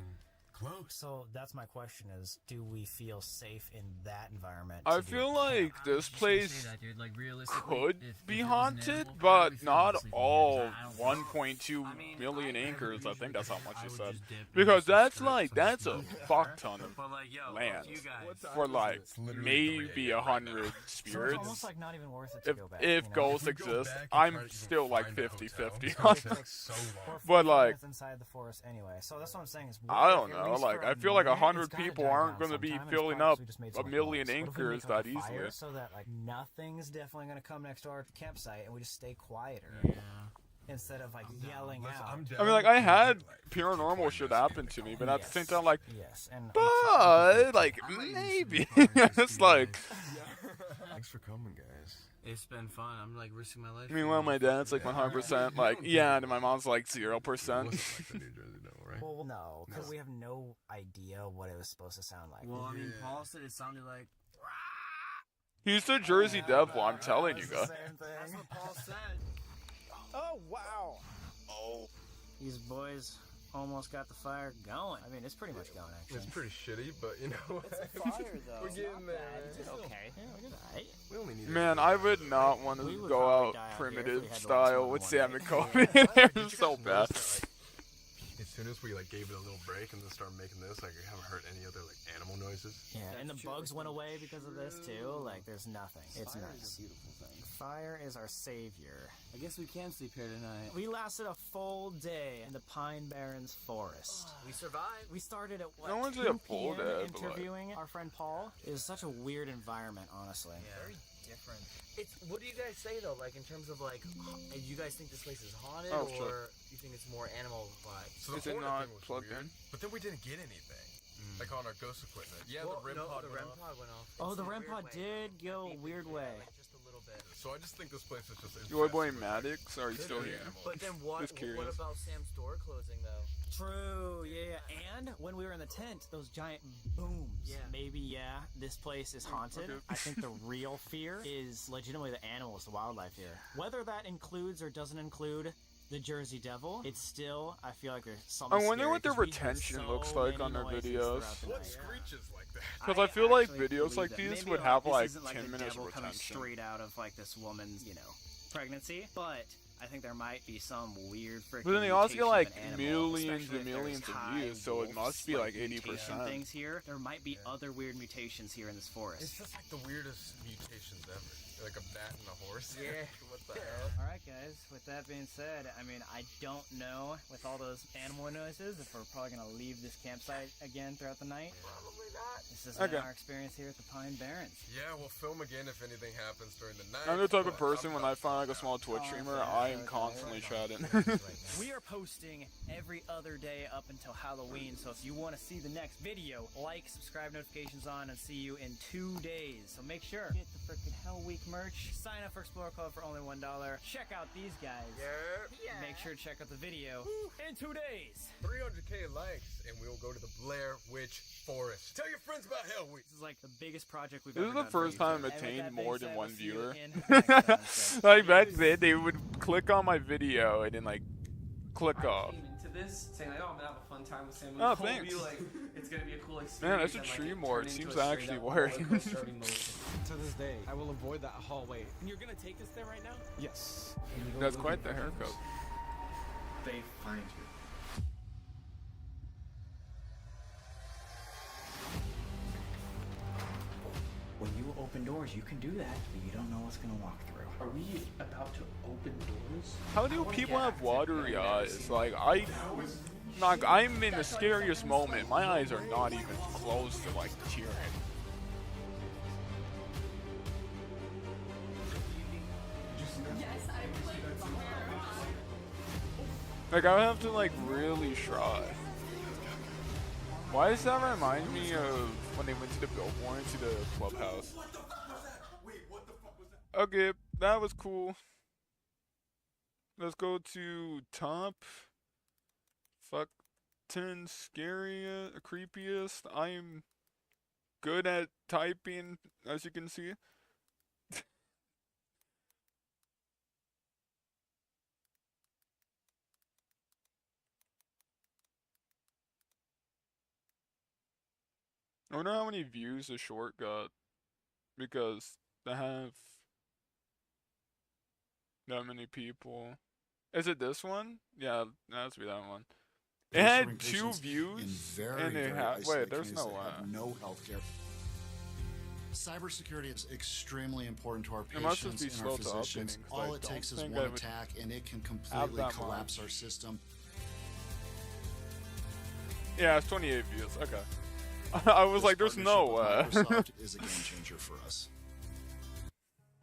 close. So that's my question: is do we feel safe in that environment? I feel like this place Like, could be haunted, but not all 1.2 million acres. I think that's how much he said. Because that's a fuck ton of land for like maybe 100 spirits. So it's almost like not even worth it to go back. If ghosts exist, I'm still like 50-50 on that. But like, inside the forest anyway. So that's what I'm saying is I don't know. Like, I feel like 100 people aren't going to be filling up a million acres that easily. So that like nothing's definitely going to come next to our campsite, and we just stay quieter. Yeah. Instead of like yelling out. I mean, like, I had paranormal shit happen to me, but at the same time, like, and but like maybe it's like. Thanks for coming, guys. It's been fun. I'm like risking my life. Meanwhile, my dad's like 100%, like, yeah, and my mom's like 0%. Well, no, because we have no idea what it was supposed to sound like. Well, I mean, Paul said it sounded like. He's the Jersey Devil, I'm telling you guys. That's what Paul said. Oh, wow. Oh. These boys almost got the fire going. I mean, it's pretty much going, actually. It's pretty shitty, but you know. It's a fire, though. We're getting there. It's okay. Yeah, we're good. We only need Man, I would not want to go out primitive style with Sam and Kobe. They're so bad. As soon as we like gave it a little break and then started making this, like, I haven't heard any other like animal noises. Yeah, and the bugs went away because of this too. Like, there's nothing. It's Fire nice. is a beautiful thing. Fire is our savior. I guess we can sleep here tonight. We lasted a full day in the Pine Barrens forest. We survived. We started at what? No one's 2 a full p.m. day, but, like, interviewing our friend Paul. It was such a weird environment, honestly. Yeah. Very different. It's what do you guys say though? Like in terms of like, do you guys think this place is haunted, Oh, or sure. you think it's more animal vibes? So the Is it hornet not thing was plugged weird, in? But then we didn't get anything. Like on our ghost equipment. Yeah, Well, the REM no, pod the went REM off. pod went off. Oh, It's the a REM weird pod way. did go a weird way. Like, just a little bit. So I just think this place is just Your boy infested with, Maddox, are you still here? But then what? Just curious. What about Sam's door closing though? True, yeah. And when we were in the tent, those giant booms. Yeah. Maybe, yeah, this place is haunted. Okay. I think the real fear is legitimately the animals, the wildlife here. Whether that includes or doesn't include the Jersey Devil, it's still, I feel like there's something I wonder scary what their 'cause we heard retention so looks like many on their noises videos. throughout the What night. screeches like that? Because I feel like actually videos believe like that. these Maybe would this have like isn't 10 the minutes devil coming retention. straight out of like this woman's, pregnancy, but I think there might be some weird freaking. But then they also get mutation like of an animal, millions especially and if millions there's of high views, so it must be like mutation 80%. things here. There might be other weird mutations here in this forest. It's just like the weirdest mutations ever. Like a bat and a horse. Yeah. What the hell? All right, guys. With that being said, I mean, I don't know with all those animal noises if we're probably gonna leave this campsite again throughout the night. Probably not. This is Okay. our experience here at the Pine Barrens. Yeah, we'll film again if anything happens during the night. I'm the type of but person I'm when not- I find like a small Twitch streamer, I I am constantly chatting. We are posting every other day up until Halloween, so if you want to see the next video, like, subscribe, notifications on, and see you in 2 days. So make sure, get the frickin' Hell Week merch, sign up for Explorer Club for only $1, check out these guys. Make sure to check out the video in 2 days. 300K likes, and we'll go to the Blair Witch Forest. Tell your friends about Hell Week. This is like the biggest project we've This ever is done. the first time I've And with that attained being more said, than we'll one see you viewer. in the next episode. Like back then, they would click on my video and then like click off. Into this saying like, oh, I'm gonna have a fun time with Sam. Oh, Cole thanks. Be like, it's gonna be a cool experience. Man, I should and, stream it more. turned It into seems a to straight actually up work. roller coaster of emotion. To this day, I will avoid that hallway. And you're gonna take us there right now? Yes. That's quite the haircut. They find you. When you open doors, you can do that, but you don't know what's gonna walk through. Are we about to open doors? How do people have watery eyes? Like I'm in the scariest moment. My eyes are not even close to like tearing. Like I would have to like really try. Why does that remind me of when they went to the billboard to the clubhouse? Okay, that was cool. Let's go to top. Fuck 10 scariest, creepiest. I'm good at typing, as you can see. I wonder how many views the short got, because they have that many people. Is it this one? Yeah, that has to be that one. It had 2 views, and it had. Wait, there's no no healthcare. Cybersecurity is extremely important to our It must just patients be and our slow to physicians. updating, 'cause I All it don't takes is think one I would attack, and it can have completely that collapse much. our system. Yeah, it's 28 views. Okay. I was like, there's no way. Microsoft is a game changer for us.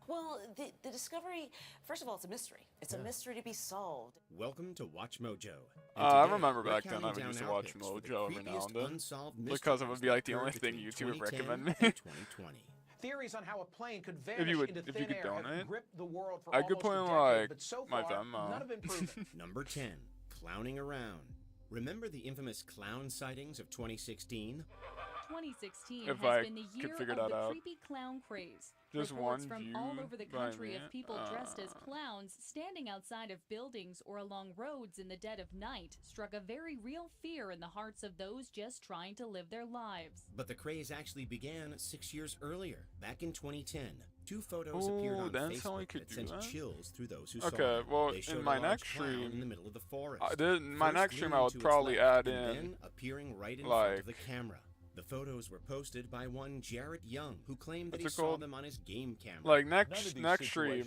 Well, the discovery, first of all, it's a mystery. It's a mystery to be solved. Welcome to Watch Mojo. I remember back then I used to watch Mojo every now and then, because it would be like the only thing YouTube would recommend me. 2020. Theories on how a plane could vanish into thin air have gripped the world for I could almost put a in decade, like but so my far, Venmo. none have been proven. Number 10. Clowning around. Remember the infamous clown sightings of 2016? 2016 If has I been the could year figure of that the out. creepy clown craze. Just Reports one from view all over the by country me. of people dressed as clowns standing outside of buildings or along roads in the dead of night struck a very real fear in the hearts of those just trying to live their lives. But the craze actually began 6 years earlier, back in 2010. 2 photos appeared on that's how I Facebook could that do sent that? chills through those who saw Okay, them. well, They showed in a my large next clown stream, in the middle of the forest. my First next stream I leaning would to its probably left, add and in, then appearing right in like, front of the camera. The photos were posted by one Jarrett Young, who claimed that he What's it saw called? them on his game camera. like next stream,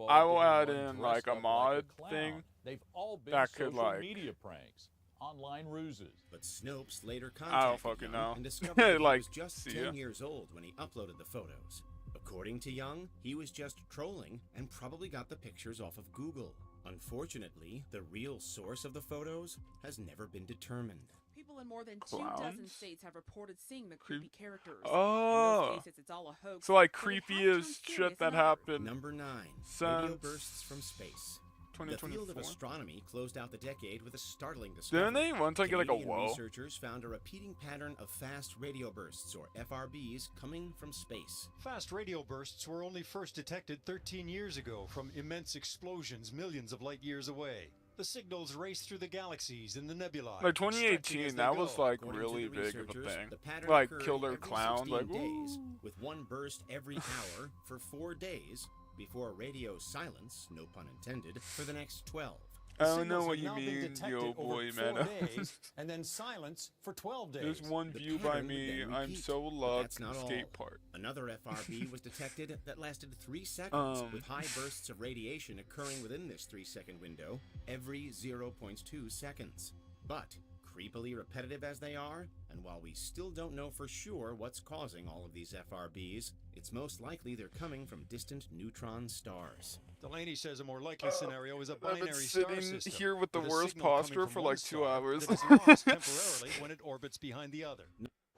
I will add in like a mod thing They've all been that could social like. media pranks, online ruses. But Snopes later I don't contacted fucking Young know. and discovered that Like, he was just see 10 ya. years old when he uploaded the photos. According to Young, he was just trolling and probably got the pictures off of Google. Unfortunately, the real source of the photos has never been determined. People in more than 2 Clowns? dozen states have reported seeing the creepy characters. Oh. In those cases, it's all a hoax. So like but it has creepiest turned shit serious that in others. happened. Number 9. Radio Since bursts from space. The field of 2024. astronomy closed out the decade with a startling discovery. Didn't they once get like a Canadian whoa? researchers found a repeating pattern of fast radio bursts, or FRBs, coming from space. Fast radio bursts were only first detected 13 years ago from immense explosions millions of light years away. The signals race through the galaxies and the nebulae. Like stretching as 2018, they that go. was like According really to the big of a researchers, thing. the pattern Like occurred Killer every Clown, 16 like days, ooh. with one burst every hour for 4 days, before radio silence, no pun intended, for the next 12. I don't know Signals what have you now been mean, detected yo over boy, 4 man. days, and then silence for 12 days. There's one The view by pattern would me. then I'm repeat, so but loved. that's not Skate all. part. Another FRB was detected that lasted 3 seconds, with high bursts of radiation occurring within this 3-second window every 0.2 seconds. But Creepily repetitive as they are, and while we still don't know for sure what's causing all of these FRBs, it's most likely they're coming from distant neutron stars. Delaney says a more likely scenario is a I've been binary star sitting system, here with the a worst signal coming posture from for one like 2 star hours. that is lost temporarily when it orbits behind the other.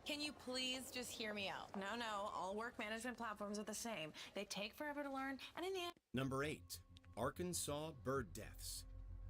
Can you please just hear me out? No, all work management platforms are the same. They take forever to learn, and in the end... Number 8. Arkansas bird deaths.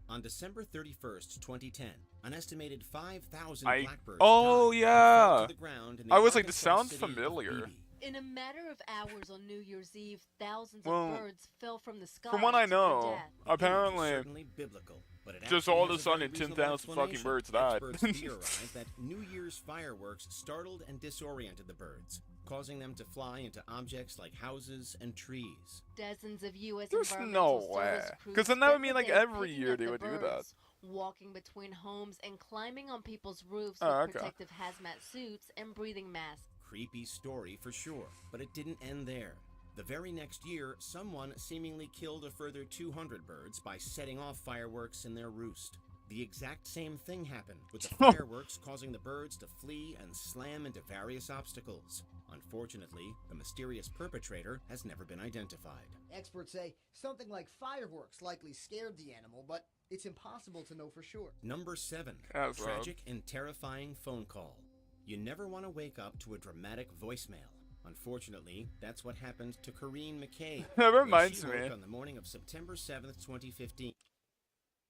On December 31st, 2010, an estimated 5,000 blackbirds Oh died and yeah. fell to the ground in the I was like, this Arkansas sounds city of familiar. Phoebe. In a matter of hours on New Year's Eve, thousands Well, of birds fell from the sky. From what I to their know, death. apparently, Certainly biblical, but it just actually all of has a very sudden reasonable 10,000 fucking explanation. birds died. Experts theorize that New Year's fireworks startled and disoriented the birds, causing them to fly into objects like houses and trees. Dozens of U.S. There's environmental no way. service crews Because then that would spent mean the like day every picking year up they the would do that. birds, walking between homes and climbing on people's roofs Oh, with okay. protective hazmat suits and breathing masks. Creepy story for sure, but it didn't end there. The very next year, someone seemingly killed a further 200 birds by setting off fireworks in their roost. The exact same thing happened, with the fireworks causing the birds to flee and slam into various obstacles. Unfortunately, the mysterious perpetrator has never been identified. Experts say something like fireworks likely scared the animal, but it's impossible to know for sure. Number 7. That's Tragic and terrifying phone call. You never want to wake up to a dramatic voicemail. Unfortunately, that's what happened to Corrine McCabe. That reminds when she woke me. on the morning of September 7th, 2015.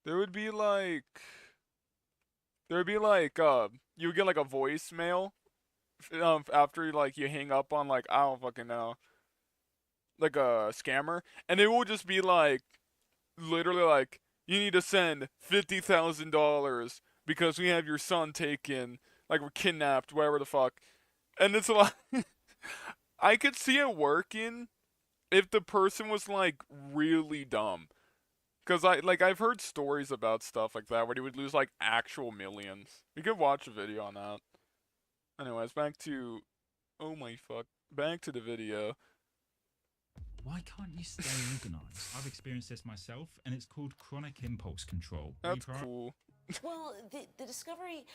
There would be like, you would get like a voicemail, after like you hang up on like, I don't fucking know, like a scammer, and it will just be like, literally like, you need to send $50,000 because we have your son taken, like we're kidnapped, whatever the fuck, and it's like, I could see it working if the person was like really dumb. Cause I've heard stories about stuff like that where they would lose like actual millions. We could watch a video on that. Anyways, back to the video. Why can't you stay organized? I've experienced this myself, and it's called chronic impulse control. That's cool. Well, the discovery...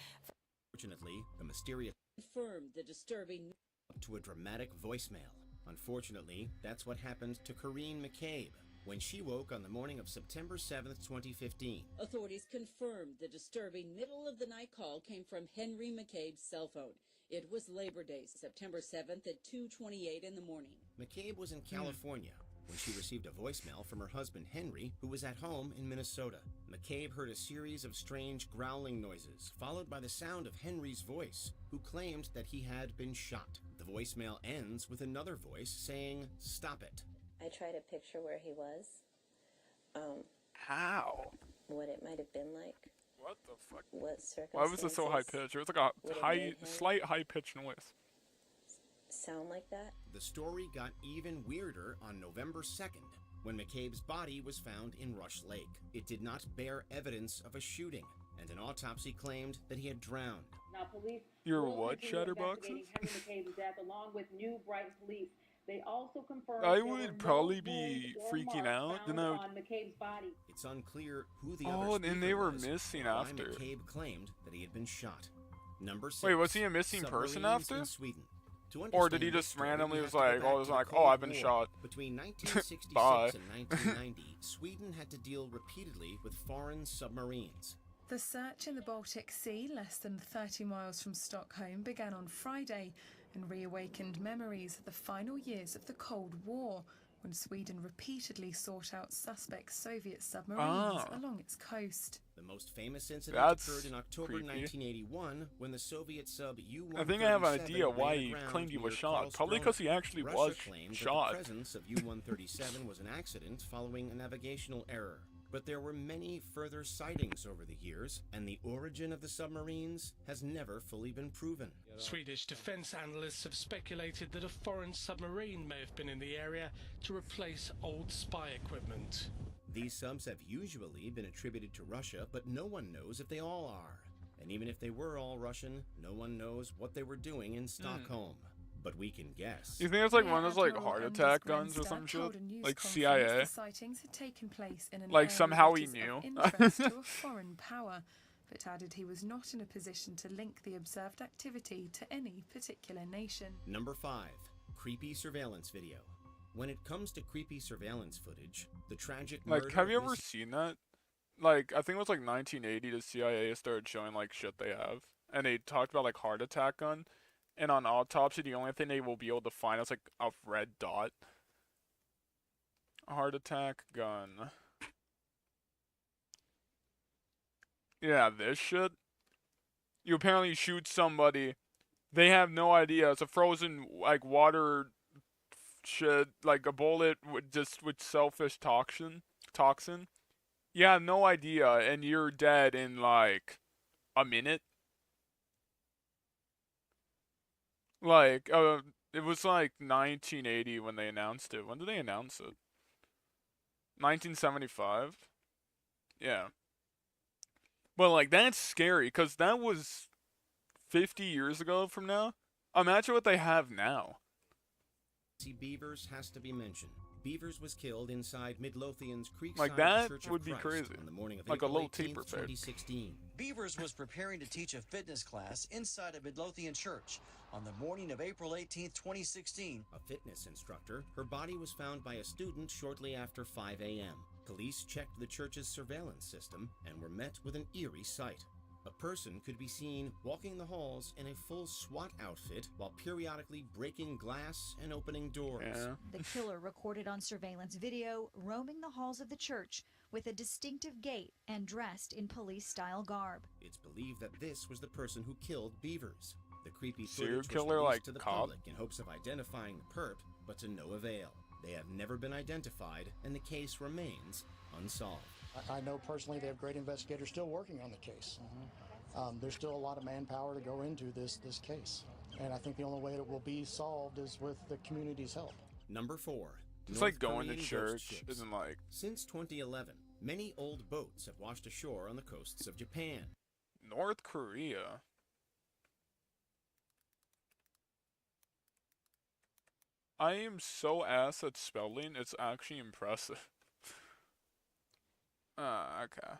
Fortunately, the mysterious Confirmed the disturbing... up to a dramatic voicemail. Unfortunately, that's what happened to Corrine McCabe when she woke on the morning of September 7th, 2015. Authorities confirmed the disturbing middle-of-the-night call came from Henry McCabe's cell phone. It was Labor Day, September 7th at 2:28 in the morning. McCabe was in California when she received a voicemail from her husband Henry, who was at home in Minnesota. McCabe heard a series of strange growling noises, followed by the sound of Henry's voice, who claimed that he had been shot. The voicemail ends with another voice saying, "Stop it." I try to picture where he was. How? What it might have been like. What the fuck? What circumstances? Why was it so high pitched? It was like a slight high pitched noise. Sound like that? The story got even weirder on November 2nd, when McCabe's body was found in Rush Lake. It did not bear evidence of a shooting, and an autopsy claimed that he had drowned. Now, police You're will what, continue Chatterboxes? investigating Henry McCabe's death along with New Brighton police. They also confirmed I there were would no probably be wounds or freaking marks out. found Then I would... on McCabe's body. It's unclear who the Oh, other and speaker they were was, missing or why after. McCabe claimed that he had been shot. Number 6. Wait, was he a missing person submarines after? in Sweden. To Or did he understand just this story, randomly we was have to go like, back oh, to the I've Cold been War. shot. Between 1966 Bye. and 1990, Sweden had to deal repeatedly with foreign submarines. The search in the Baltic Sea, less than 30 miles from Stockholm, began on Friday and reawakened memories of the final years of the Cold War, when Sweden repeatedly sought out suspect Soviet submarines along its coast. The most famous incident occurred in October 1981 when the Soviet sub U-137 I think I have an idea ran why he aground claimed he was near shot. Probably Karlskrona. because he actually Russia was claimed shot. that the presence of U-137 was an accident following a navigational error. But there were many further sightings over the years, and the origin of the submarines has never fully been proven. Swedish defense analysts have speculated that a foreign submarine may have been in the area to replace old spy equipment. These subs have usually been attributed to Russia, but no one knows if they all are. And even if they were all Russian, no one knows what they were doing in Stockholm. But we can guess. You think it's like one of those like heart attack guns or some shit? Like CIA? The sightings had taken place in an Like area somehow that he is of knew. interest to a foreign power. but added he was not in a position to link the observed activity to any particular nation. Number 5. Creepy surveillance video. When it comes to creepy surveillance footage, the tragic murder Like, have you of ever Miss seen that? Like, I think it was like 1980, the CIA started showing like shit they have. And they talked about like heart attack gun. And on autopsy, the only thing they will be able to find is like a red dot. Heart attack gun. Yeah, this shit. You apparently shoot somebody. They have no idea. It's a frozen like water shit, like a bullet with selfish toxin. You have no idea, and you're dead in like a minute. Like, it was like 1980 when they announced it. When did they announce it? 1975? Yeah. But like, that's scary, because that was 50 years ago from now. Imagine what they have now. Beavers has to be mentioned. Beavers was killed inside Midlothian's Creekside Like, that Church would of be Christ crazy. on the morning of Like a April little 18th, taper fade. 2016. Beavers was preparing to teach a fitness class inside a Midlothian church on the morning of April 18th, 2016. A fitness instructor, her body was found by a student shortly after 5 a.m. Police checked the church's surveillance system and were met with an eerie sight. A person could be seen walking the halls in a full SWAT outfit while periodically breaking glass and opening doors. Yeah. The killer recorded on surveillance video roaming the halls of the church with a distinctive gait and dressed in police-style garb. It's believed that this was the person who killed Beavers. The creepy Serial footage was killer, released like, to the cop? public in hopes of identifying the perp, but to no avail. They have never been identified, and the case remains unsolved. I know personally they have great investigators still working on the case. There's still a lot of manpower to go into this case. And I think the only way it will be solved is with the community's help. Number 4. It's North like going to Korean ghost church ships. isn't like... Since 2011, many old boats have washed ashore on the coasts of Japan. North Korea. I am so ass at spelling, it's actually impressive. Okay.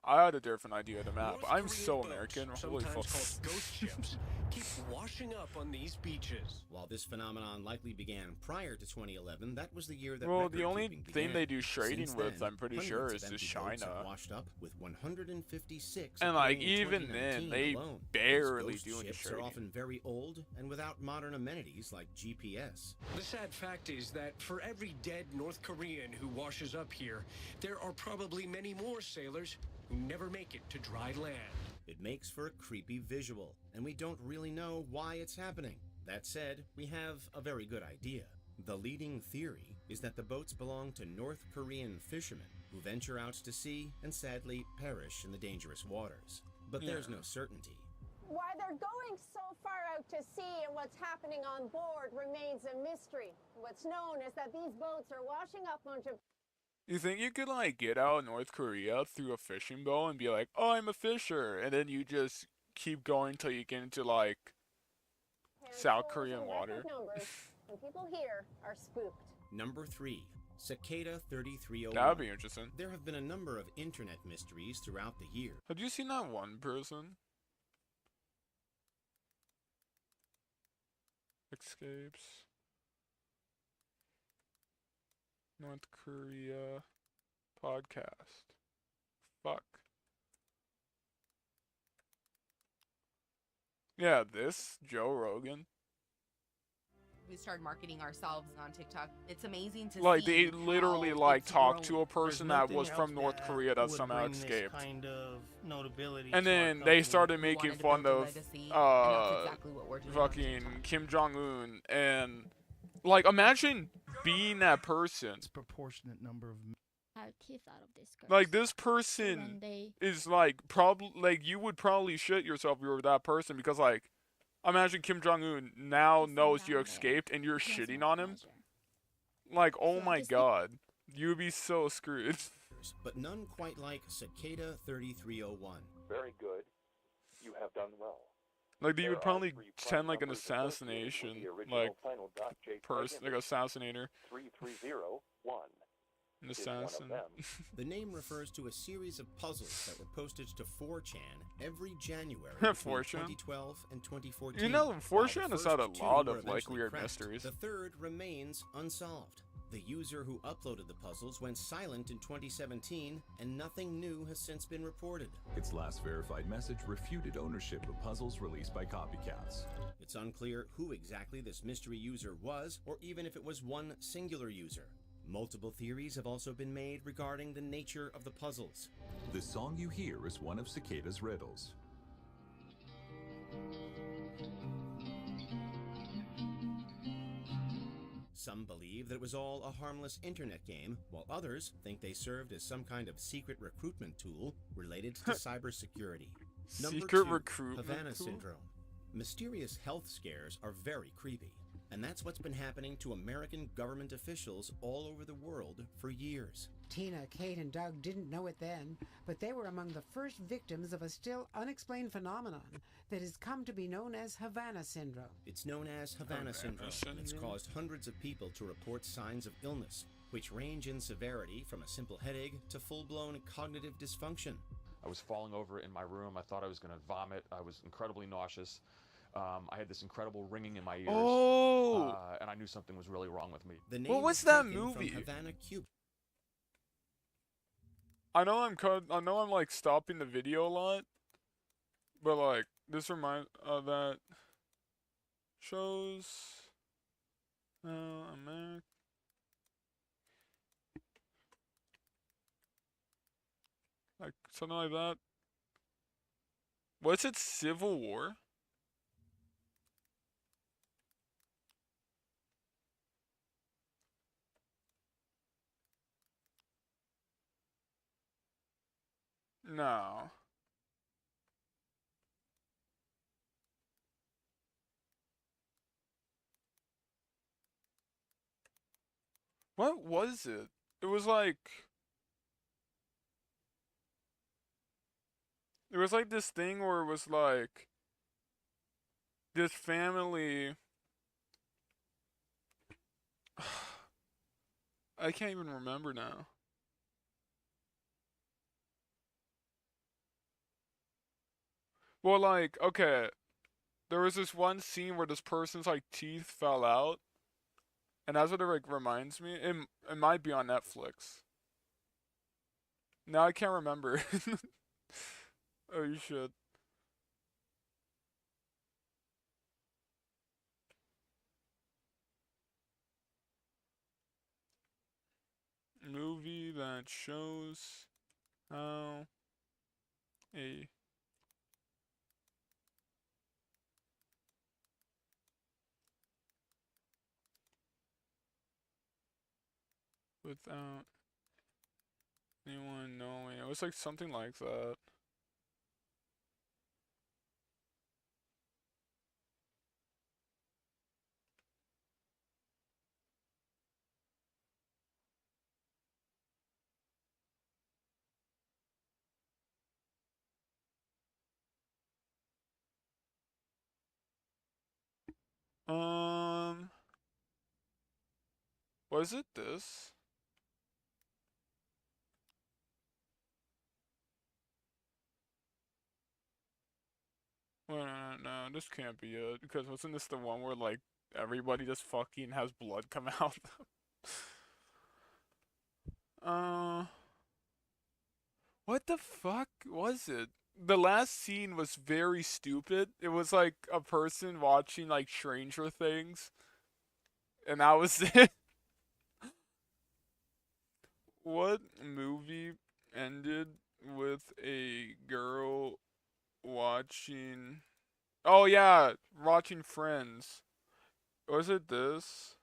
I had a different idea of the map. I'm so American. Holy fuck. Sometimes called ghost ships, keep washing up on these beaches. While this phenomenon likely began prior to 2011, that was the year that Well, the only record-keeping thing began. they do trading Since with, then, I'm pretty hundreds sure, of is empty just boats have China. washed up with 156 And like, appearing in even then, 2019 they alone. barely These do ghost any ships are trading. often very old and without modern amenities like GPS. The sad fact is that for every dead North Korean who washes up here, there are probably many more sailors who never make it to dry land. It makes for a creepy visual, and we don't really know why it's happening. That said, we have a very good idea. The leading theory is that the boats belong to North Korean fishermen who venture out to sea and sadly perish in the dangerous waters. But there's no certainty. Why they're going so far out to sea and what's happening on board remains a mystery. What's known is that these boats are washing up on Japan. You think you could like get out of North Korea through a fishing boat and be like, oh, I'm a fisher, and then you just keep going till you get into like South Korean water? Numbers, and people here are spooked. Number 3. Cicada 3301. That'd be interesting. There have been a number of internet mysteries throughout the year. Have you seen that one person? Escapes. North Korea podcast. Fuck. Yeah, this Joe Rogan. We started marketing ourselves on TikTok. It's amazing to Like see they literally how like it's talked grown. to a person that was from North Korea that somehow escaped. Kind of notability And to our then they company. started making fun of exactly what we're doing on fucking Kim Jong-un, and like imagine being that person. Proportionate number of kids out of this curse. Like this person is like probably like you would probably shit yourself if you were that person, because like imagine Kim Jong-un now knows you escaped and you're shitting on him. Like, oh my god, you would be so screwed. But none quite like Cicada 3301. Very good. You have done well. Like you would probably 3 send like an numbers associated with assassination, the original like final .j person, like assassinator. 3301. An is one assassin. of them. The name refers to a series of puzzles that were posted to 4chan every January between 4chan? 2012 and 2014. You know, While the 4chan has had a first two lot were of like eventually weird cracked, mysteries. The third remains unsolved. The user who uploaded the puzzles went silent in 2017, and nothing new has since been reported. Its last verified message refuted ownership of puzzles released by copycats. It's unclear who exactly this mystery user was, or even if it was one singular user. Multiple theories have also been made regarding the nature of the puzzles. The song you hear is one of Cicada's riddles. Some believe that it was all a harmless internet game, while others think they served as some kind of secret recruitment tool related to cybersecurity. Number Secret 2, recruitment Havana tool? syndrome. Mysterious health scares are very creepy, and that's what's been happening to American government officials all over the world for years. Tina, Kate, and Doug didn't know it then, but they were among the first victims of a still unexplained phenomenon that has come to be known as Havana syndrome. It's known as Havana syndrome, and it's caused hundreds of people to report signs of illness, which range in severity from a simple headache to full-blown cognitive dysfunction. I was falling over in my room. I thought I was going to vomit. I was incredibly nauseous. I had this incredible ringing in my ears. Oh! And I knew something was really wrong with me. The name What was is that taken movie? From Havana, Cuba. I know I'm like stopping the video a lot, but like this reminds that shows America. Like something like that. What's it? Civil War? No. What was it? It was like this thing where it was like this family. I can't even remember now. Well, like, okay, there was this one scene where this person's like teeth fell out, and that's what it like reminds me. It might be on Netflix. Now I can't remember. Oh, you should. Movie that shows how a without anyone knowing. It was like something like that. Was it this? Well, no, this can't be it. Because wasn't this the one where, like, everybody just fucking has blood come out? What the fuck was it? The last scene was very stupid. It was like a person watching, like, Stranger Things. And that was it. What movie ended with a girl watching... Oh yeah, watching Friends. Was it this?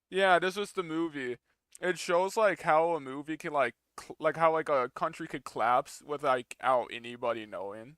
Yeah, this was the movie. It shows like how a movie can like how like a country could collapse without anybody knowing.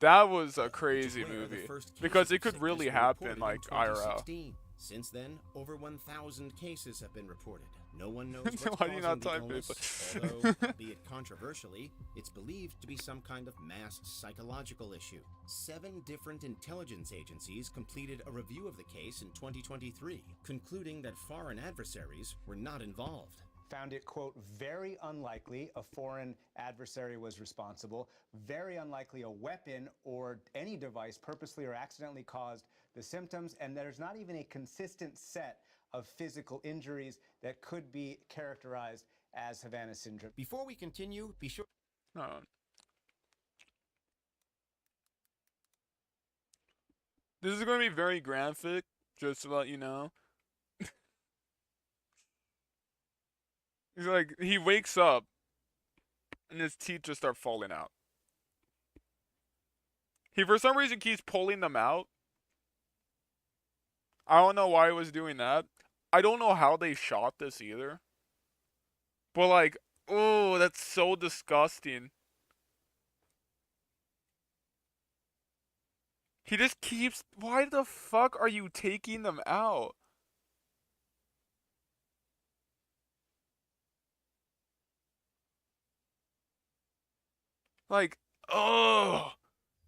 That was a crazy movie because it could really happen like IRL. Since then, over 1,000 cases have been reported. No one knows what's Why do you causing not the type illness, it? although, albeit controversially, it's believed to be some kind of mass psychological issue. 7 different intelligence agencies completed a review of the case in 2023, concluding that foreign adversaries were not involved. Found it, quote, very unlikely a foreign adversary was responsible, very unlikely a weapon or any device purposely or accidentally caused the symptoms, and there's not even a consistent set of physical injuries that could be characterized as Havana syndrome. Before we continue, be sure... This is going to be very graphic, just to let you know. He's like, he wakes up, and his teeth just start falling out. He, for some reason, keeps pulling them out. I don't know why he was doing that. I don't know how they shot this either. But, like, oh, that's so disgusting. He just keeps... Why the fuck are you taking them out? Like, oh,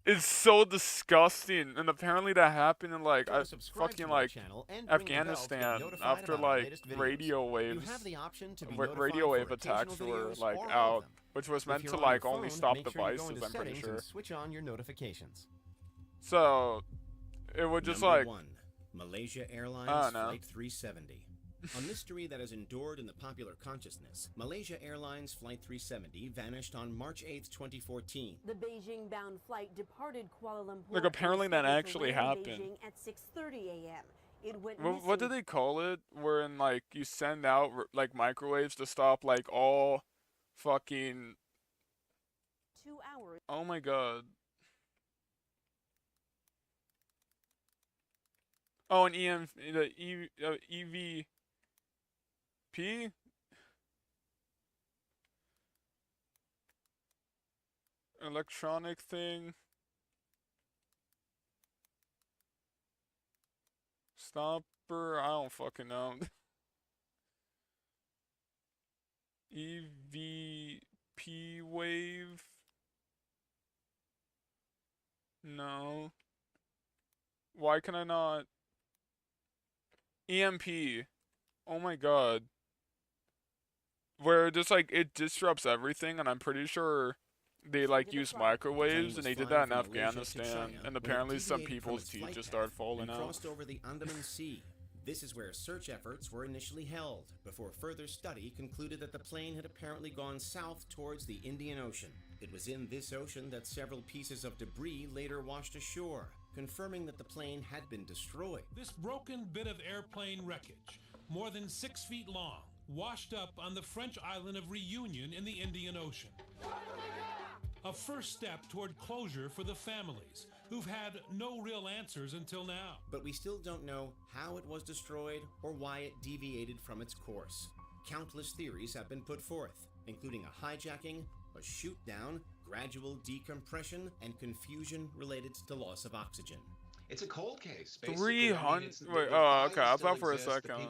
it's so disgusting. And apparently that happened in like fucking like Afghanistan after like radio wave attacks were like out, which was meant to like only stop devices. I'm pretty sure. Switch on your notifications. So it would just like Malaysia Airlines Flight 370. A mystery that has endured in the popular consciousness, Malaysia Airlines Flight 370 vanished on March 8, 2014. The Beijing-bound flight departed Kuala Lumpur. Like apparently that actually happened. At 6:30 a.m. It went what do they call it? Wherein like you send out like microwaves to stop like all fucking 2 hours. Oh my god. Oh, an EVP? Electronic thing. Stopper? I don't fucking know. EVP wave? No. Why can I not? EMP. Oh my god. Where just like it disrupts everything, and I'm pretty sure they like use microwaves, and they did that in Afghanistan, and apparently some people's teeth just started falling out. Crossed over the Andaman Sea. This is where search efforts were initially held, before further study concluded that the plane had apparently gone south towards the Indian Ocean. It was in this ocean that several pieces of debris later washed ashore, confirming that the plane had been destroyed. This broken bit of airplane wreckage, more than 6 feet long, washed up on the French island of Reunion in the Indian Ocean. A first step toward closure for the families, who've had no real answers until now. But we still don't know how it was destroyed or why it deviated from its course. Countless theories have been put forth, including a hijacking, a shoot-down, gradual decompression, and confusion related to loss of oxygen. It's a cold case. 300. Wait, oh, okay. I thought for a second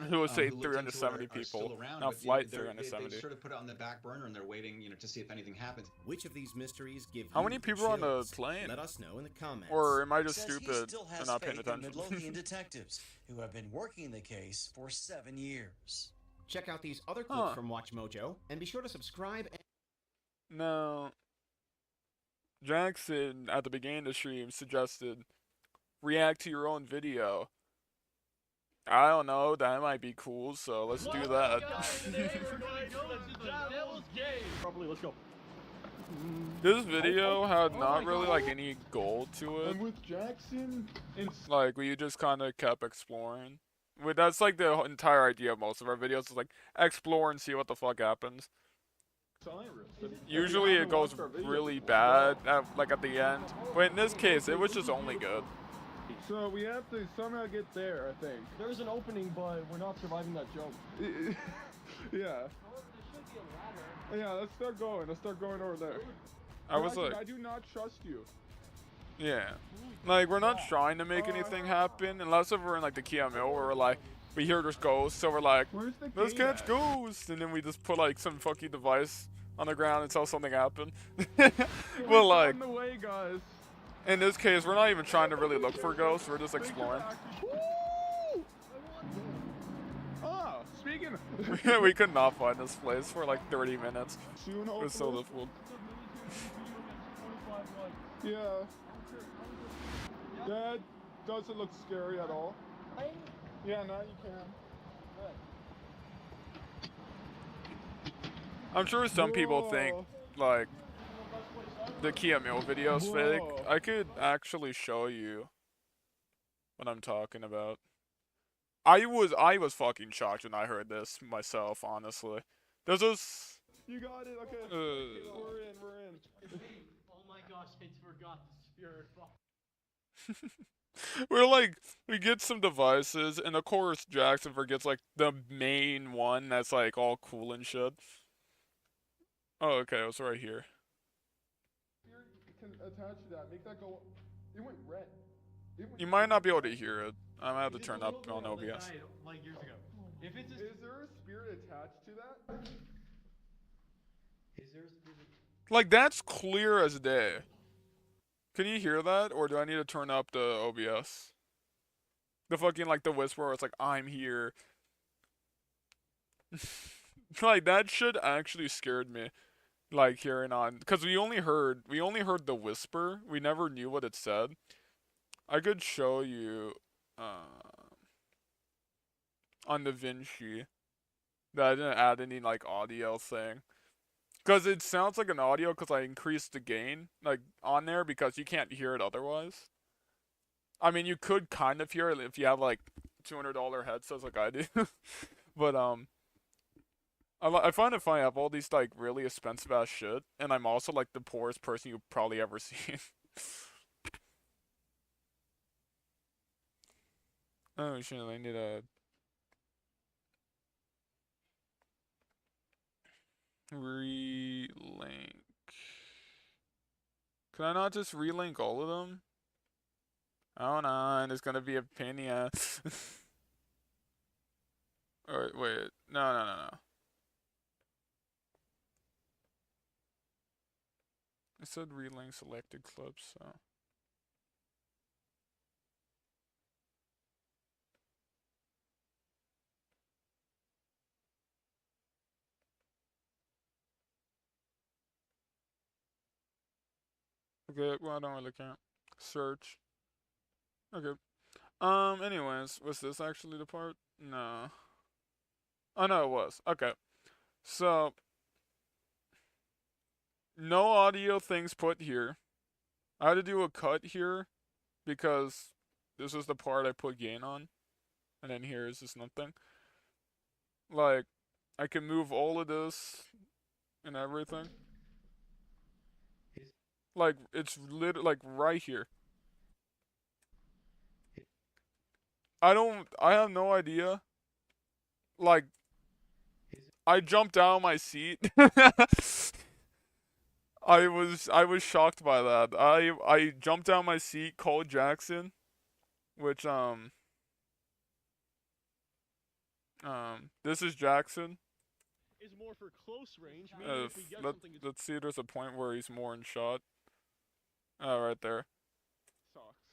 it would say 370 people, not flight 370. They sort of put it on the back burner and they're waiting, to see if anything happens. Which of these mysteries give How many people are on the plane? Let us know in the comments. Or am I just Says he stupid still has and not paying faith in attention? Midlothian detectives who have been working the case for 7 years. Check out these other clips from Watch Mojo, and be sure to subscribe. No. Jackson, at the beginning of the stream, suggested react to your own video. I don't know, that might be cool, so let's do that. Probably, let's go. This video had not really like any goal to it. I'm with Jackson. Like we just kind of kept exploring. That's like the entire idea of most of our videos is like explore and see what the fuck happens. Usually it goes really bad like at the end, but in this case it was just only good. So we have to somehow get there, I think. There's an opening, but we're not surviving that jump. Yeah. Yeah, let's start going. Let's start going over there. I was like, I do not trust you. Yeah. Like, we're not trying to make anything happen, unless if we're in, like, the Kia Mill, where we're like, we hear there's ghosts, so we're like, Where's the let's gate catch at? ghosts, and then we just put like some fucking device on the ground until something happened. We're Well, like, on the way, guys. in this case, we're not even trying to really look for ghosts, we're just exploring. Woo! Ah, speaking We could not find this place for like 30 minutes. Soon, It was so hopefully. difficult. Yeah. That doesn't look scary at all. Yeah, now you can. I'm sure some people think, like, the Kia Mill video's fake. I could actually show you what I'm talking about. I was fucking shocked when I heard this myself, honestly. There's this... You got it, okay. We're in. Oh my gosh, I forgot the spirit box. We're like, we get some devices, and of course Jackson forgets, like, the main one that's, like, all cool and shit. Oh, okay, it was right here. You can attach to that, make that go. It went red. You might not be able to hear it. I might have to turn up on OBS. Like years ago. If it's Is there a spirit attached to that? Is there a spirit? Like, that's clear as day. Can you hear that, or do I need to turn up the OBS? The fucking, like, the whisper where it's like, I'm here. Like, that shit actually scared me. Like, hearing on, because we only heard the whisper. We never knew what it said. I could show you, on DaVinci, that I didn't add any, like, audio thing. Because it sounds like an audio because I increased the gain, like, on there because you can't hear it otherwise. I mean, you could kind of hear it if you have, like, $200 headsets like I do. But, I find it funny. I have all these, like, really expensive ass shit, and I'm also, like, the poorest person you've probably ever seen. Oh shit, I need a... relink. Can I not just relink all of them? Oh no, it's gonna be a pain in the ass. Alright, wait. No. I said relink selected clips, so... Okay, well, I don't really care. Search. Okay. Anyways, was this actually the part? No. Oh, no, it was. Okay. So, no audio things put here. I had to do a cut here because this is the part I put gain on. And then here is just nothing. Like, I can move all of this and everything. Like, it's like right here. I have no idea. Like, I jumped out of my seat. I was shocked by that. I jumped out of my seat, called Jackson, which this is Jackson. Is more for close range. Meaning if we get something, Let's see. There's a point where he's more in shot. Oh, right there. Sucks.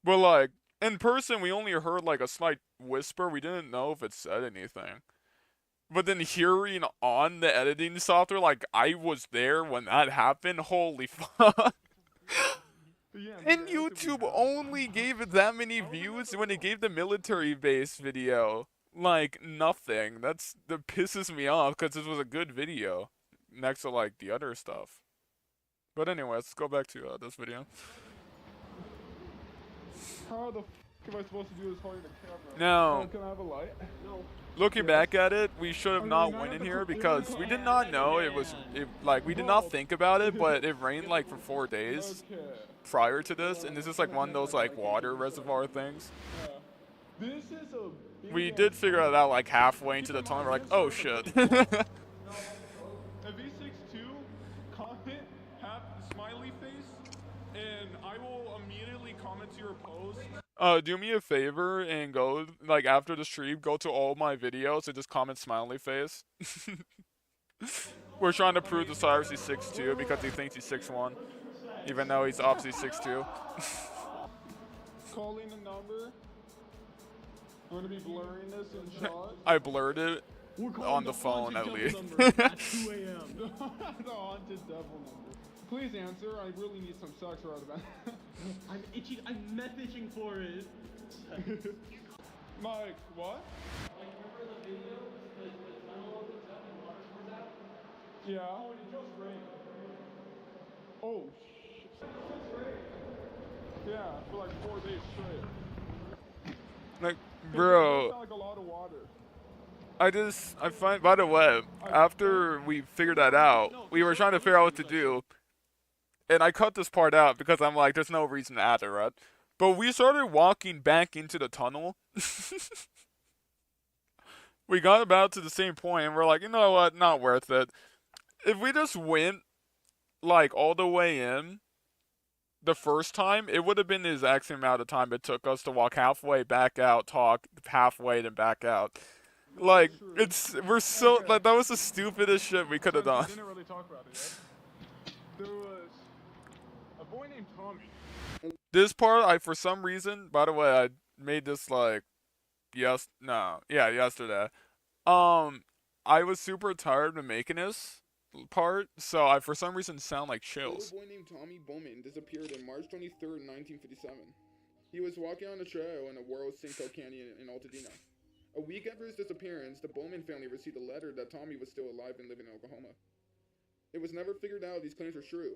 But like in person, we only heard like a slight whisper. We didn't know if it said anything. But then hearing on the editing software, like I was there when that happened. Holy fuck! And YouTube only gave it that many views when it gave the military base video. Like nothing. That pisses me off because this was a good video next to like the other stuff. But anyway, let's go back to this video. How the f am I supposed to do this holding the camera? Now, can I have a light? No. Looking back at it, we should have not went in here because we did not know like we did not think about it, but it rained like for 4 days prior to this, and this is like one of those like water reservoir things. This is a We did figure it out like halfway into the tunnel. We're like, oh shit. A V62 comment, have smiley face, and I will immediately comment to your post. Do me a favor and go, like, after the stream, go to all my videos and just comment smiley face. We're trying to prove to Cyrus he's 6'2" because he thinks he's 6'1", even though he's obviously 6'2". Calling a number. I'm gonna be blurring this in shot. I blurred it on the phone at least. At 2 a.m. The haunted devil number. Please answer. I really need some sex right about now. I'm itching. I'm meth itching for it. Mike, what? Like, remember the video? The tunnel opens up and water pours out? Yeah. Oh, and it just rained. Oh, shit. It's rained. Yeah, for like 4 days straight. Like, It bro. sounds like a lot of water. I find, by the way, after we figured that out, we were trying to figure out what to do. And I cut this part out because I'm like, there's no reason to add it, right? But we started walking back into the tunnel. We got about to the same point, and we're like, you know what? Not worth it. If we just went, like, all the way in the first time, it would have been the exact same amount of time it took us to walk halfway, back out, talk halfway, then back out. Like, we're so, like, that was the stupidest shit we could have done. We didn't really talk about it yet. There was a boy named Tommy. This part, for some reason, by the way, I made this, like, yesterday. I was super tired of making this part, so I, for some reason, sound like chills. A little boy named Tommy Bowman disappeared on March 23rd, 1957. He was walking on a trail in the World Cinco Canyon in Altadena. A week after his disappearance, the Bowman family received a letter that Tommy was still alive and living in Oklahoma. It was never figured out if these claims were true.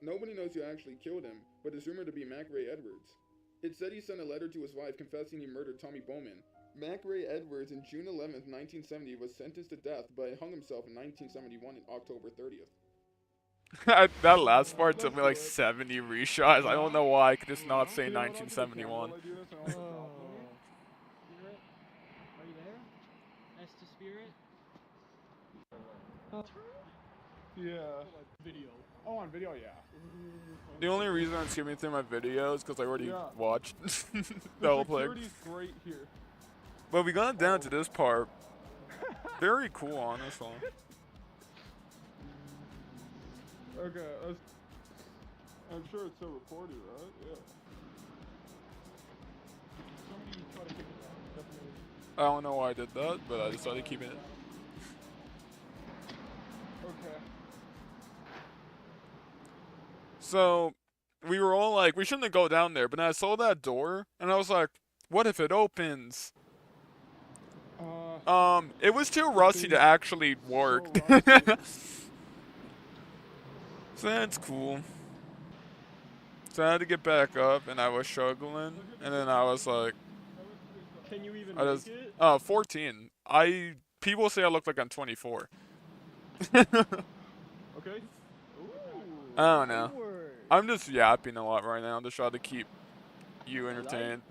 Nobody knows who actually killed him, but it's rumored to be Mac Ray Edwards. It said he sent a letter to his wife confessing he murdered Tommy Bowman. Mac Ray Edwards, on June 11th, 1970, was sentenced to death, but hung himself in 1971 on October 30th. That last part took me like 70 reshots. I don't know why I could just not say 1971. Are you there? Estes Spirit? Yeah. Video. Oh, on video, yeah. The only reason I'm skipping through my videos is because I already watched the whole thing. Security's great here. But we got down to this part. Very cool, honestly. Okay, I'm sure it's still recorded, right? Yeah. Somebody try to kick it down. Definitely. I don't know why I did that, but I decided to keep it. Okay. So, we were all like, we shouldn't go down there, but then I saw that door, and I was like, what if it opens? It was too rusty to actually work. So that's cool. So I had to get back up, and I was struggling, and then I was like, Can you even make it? 14. People say I look like I'm 24. Okay. I don't know. I'm just yapping a lot right now to try to keep you entertained,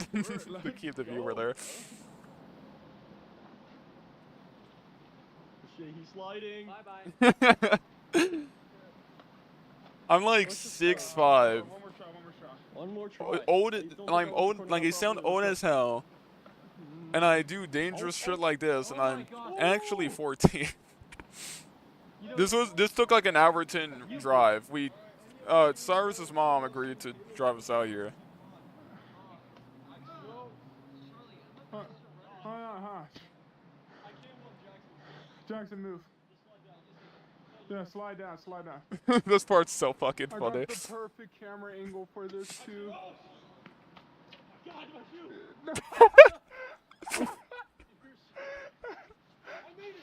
to keep the viewer there. Shit, he's sliding. Bye-bye. I'm like 6'5". One more try. Old, I'm old, like I sound old as hell, and I do dangerous shit like this, and I'm actually 14. This took like an hour 10 drive. Cyrus's mom agreed to drive us out here. Jackson, move. Yeah, slide down. This part's so fucking I funny. got the perfect camera angle for this too. God, my shoe!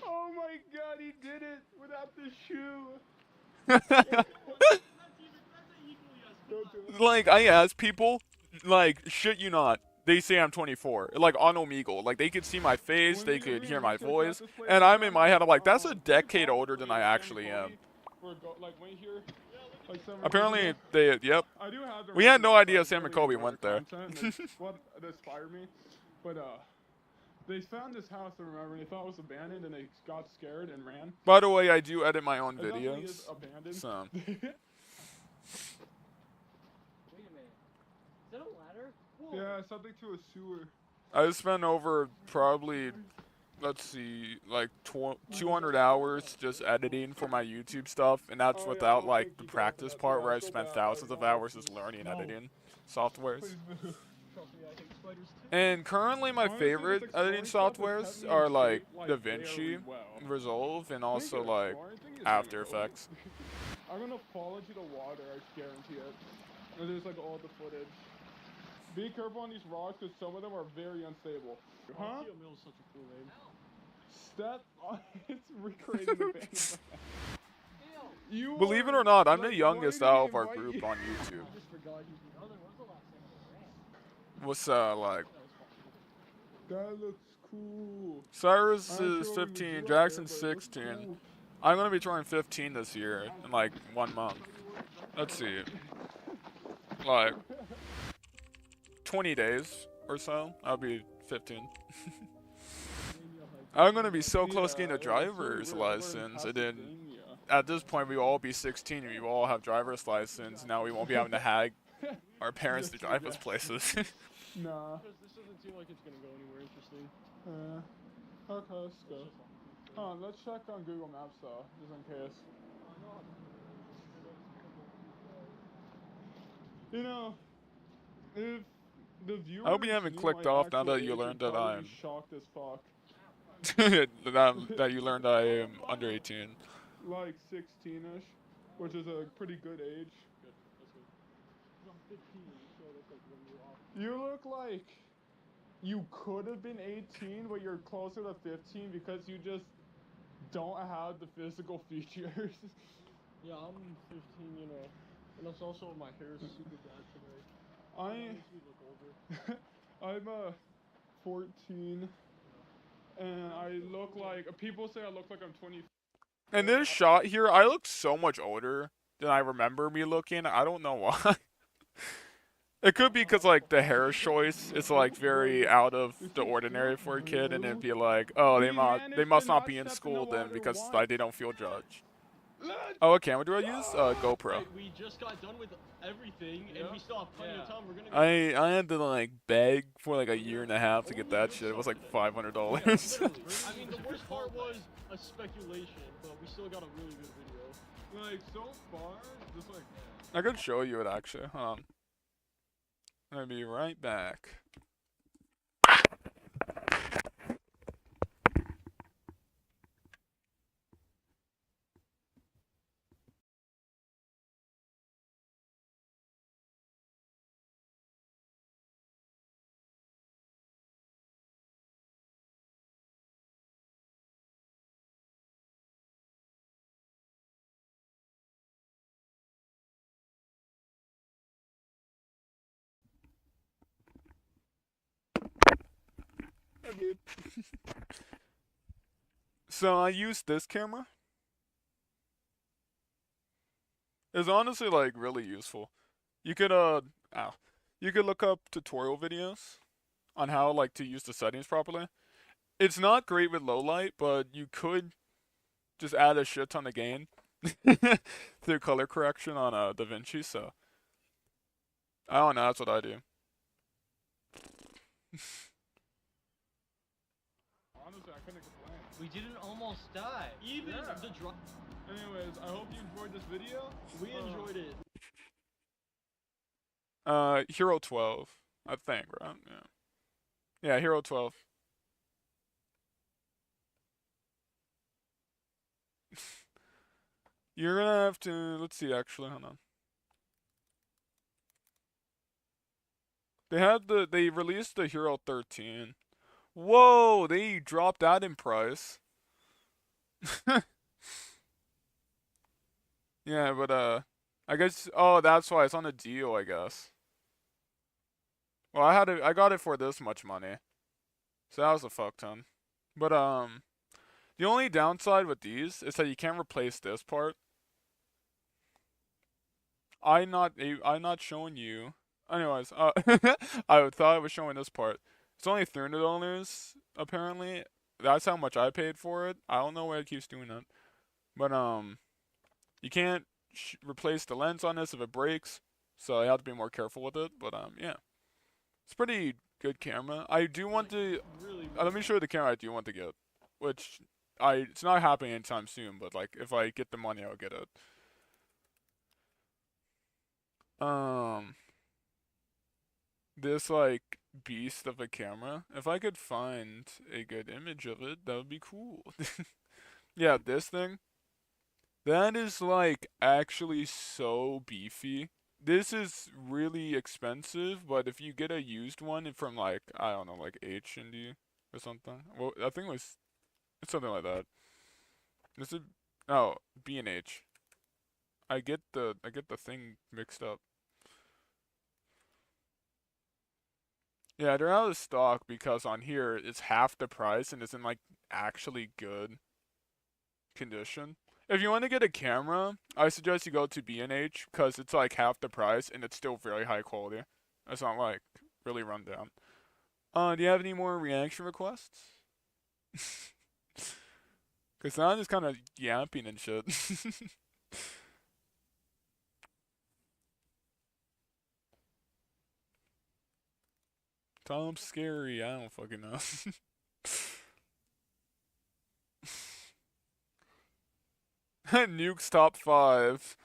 Oh my god, he did it without the shoe. Like, I ask people, like, shit you not, they say I'm 24. Like, on Omegle. Like, they could see my face, they could hear my voice, and I'm in my head, I'm like, that's a decade older than I actually am. Apparently, yep. We had no idea Sam and Kobe went there. What inspired me, but they found this house, I remember, and they thought it was abandoned, and they got scared and ran. By the way, I do edit my own It definitely videos. is abandoned. So. Wait a minute. Is that a ladder? Yeah, something to a sewer. I spent over probably, let's see, like 200 hours just editing for my YouTube stuff, and that's Oh, yeah, without I'll like take the you down for practice that too. part where I I feel spent bad. thousands of hours just learning No. editing softwares. Please move. Trust me, I hate spiders too. And currently my Honestly, favorite this editing exploring stuff has softwares kept me are in like shape, like, DaVinci, very well. Resolve, and I think also an like exploring thing is After really cool. Effects. I'm gonna fall into the water, I guarantee it. And there's like all the footage. Be careful on these rocks because some of them are very unstable. Huh? Mill is such a cool name. Step it's recreating the band. You Believe it are, or not, I'm like, the why youngest did he out of our invite group you? on YouTube. I just forgot you. When's the last time I What's like? That looks cool. Cyrus I'm is sure we would 15, do up Jackson's there, but it looks 16. cool. I'm gonna be turning 15 this year in like 1 month. Let's see, like 20 days or so, I'll be 15. I'm gonna be so close getting a driver's license, and then at this point we will all be 16 and we will all have driver's license. Now we won't be having to hag our parents to drive us places. Nah. Because this doesn't seem like it's gonna go anywhere interesting. Okay, let's go. Let's check on Google Maps though, just in case. You know, if the viewers I hope you haven't knew clicked my off now actual that you age, learned they'd that probably I'm be shocked as fuck. that you learned that I am under 18. Like 16-ish, which is a pretty good age. Good. That's good. I'm 15, so that's like when you're off. You look like you could have been 18, but you're closer to 15 because you just don't have the physical features. Yeah, I'm 15, you know. And it's also my hair is super bad today. I It makes me look older. I'm 14, and I look like people say I look like I'm 20. In this shot here, I look so much older than I remember me looking. I don't know why. It could be because like the hair choice is like very out of the ordinary for a kid, and it'd be like, oh, they must not be in school then because like they don't feel judged. Oh, what camera do I use? GoPro. Wait, we just got done with everything, and we still have plenty of time. We're gonna go. I had to like beg for like a year and a half to get that shit. It was like $500. I mean, the worst part was a speculation, but we still got a really good video. Like so far, just like I could show you it actually. Hold on. I'll be right back. So I used this camera. It's honestly like really useful. You could you could look up tutorial videos on how like to use the settings properly. It's not great with low light, but you could just add a shit ton of gain through color correction on DaVinci. So I don't know. That's what I do. honestly, I couldn't complain. We didn't almost die. Even the drop. Anyways, I hope you enjoyed this video. We enjoyed it. Hero 12, I think, right? Yeah. Yeah, Hero 12. You're gonna have to, let's see, actually, hold on. They released the Hero 13. Whoa, they dropped that in price. Yeah, but, I guess, oh, that's why it's on a deal, I guess. Well, I got it for this much money. So that was a fuck ton. But, the only downside with these is that you can't replace this part. I'm not showing you. Anyways, I thought I was showing this part. It's only $300 apparently. That's how much I paid for it. I don't know why it keeps doing that. But you can't replace the lens on this if it breaks, so you have to be more careful with it. But yeah. It's pretty good camera. I do want to. Really, Let me show you the camera I do want to get, which it's not happening anytime soon. But like, if I get the money, I'll get it. This like beast of a camera. If I could find a good image of it, that would be cool. Yeah, this thing. That is like actually so beefy. This is really expensive, but if you get a used one from like, I don't know, like H&D or something. Well, I think it's something like that. This is B&H. I get the thing mixed up. Yeah, they're out of stock because on here it's half the price and it's in like actually good condition. If you want to get a camera, I suggest you go to B&H because it's like half the price and it's still very high quality. It's not like really run down. Do you have any more reaction requests? Because now I'm just kind of yapping and shit. Tom's scary. I don't fucking know. Nuke's top 5.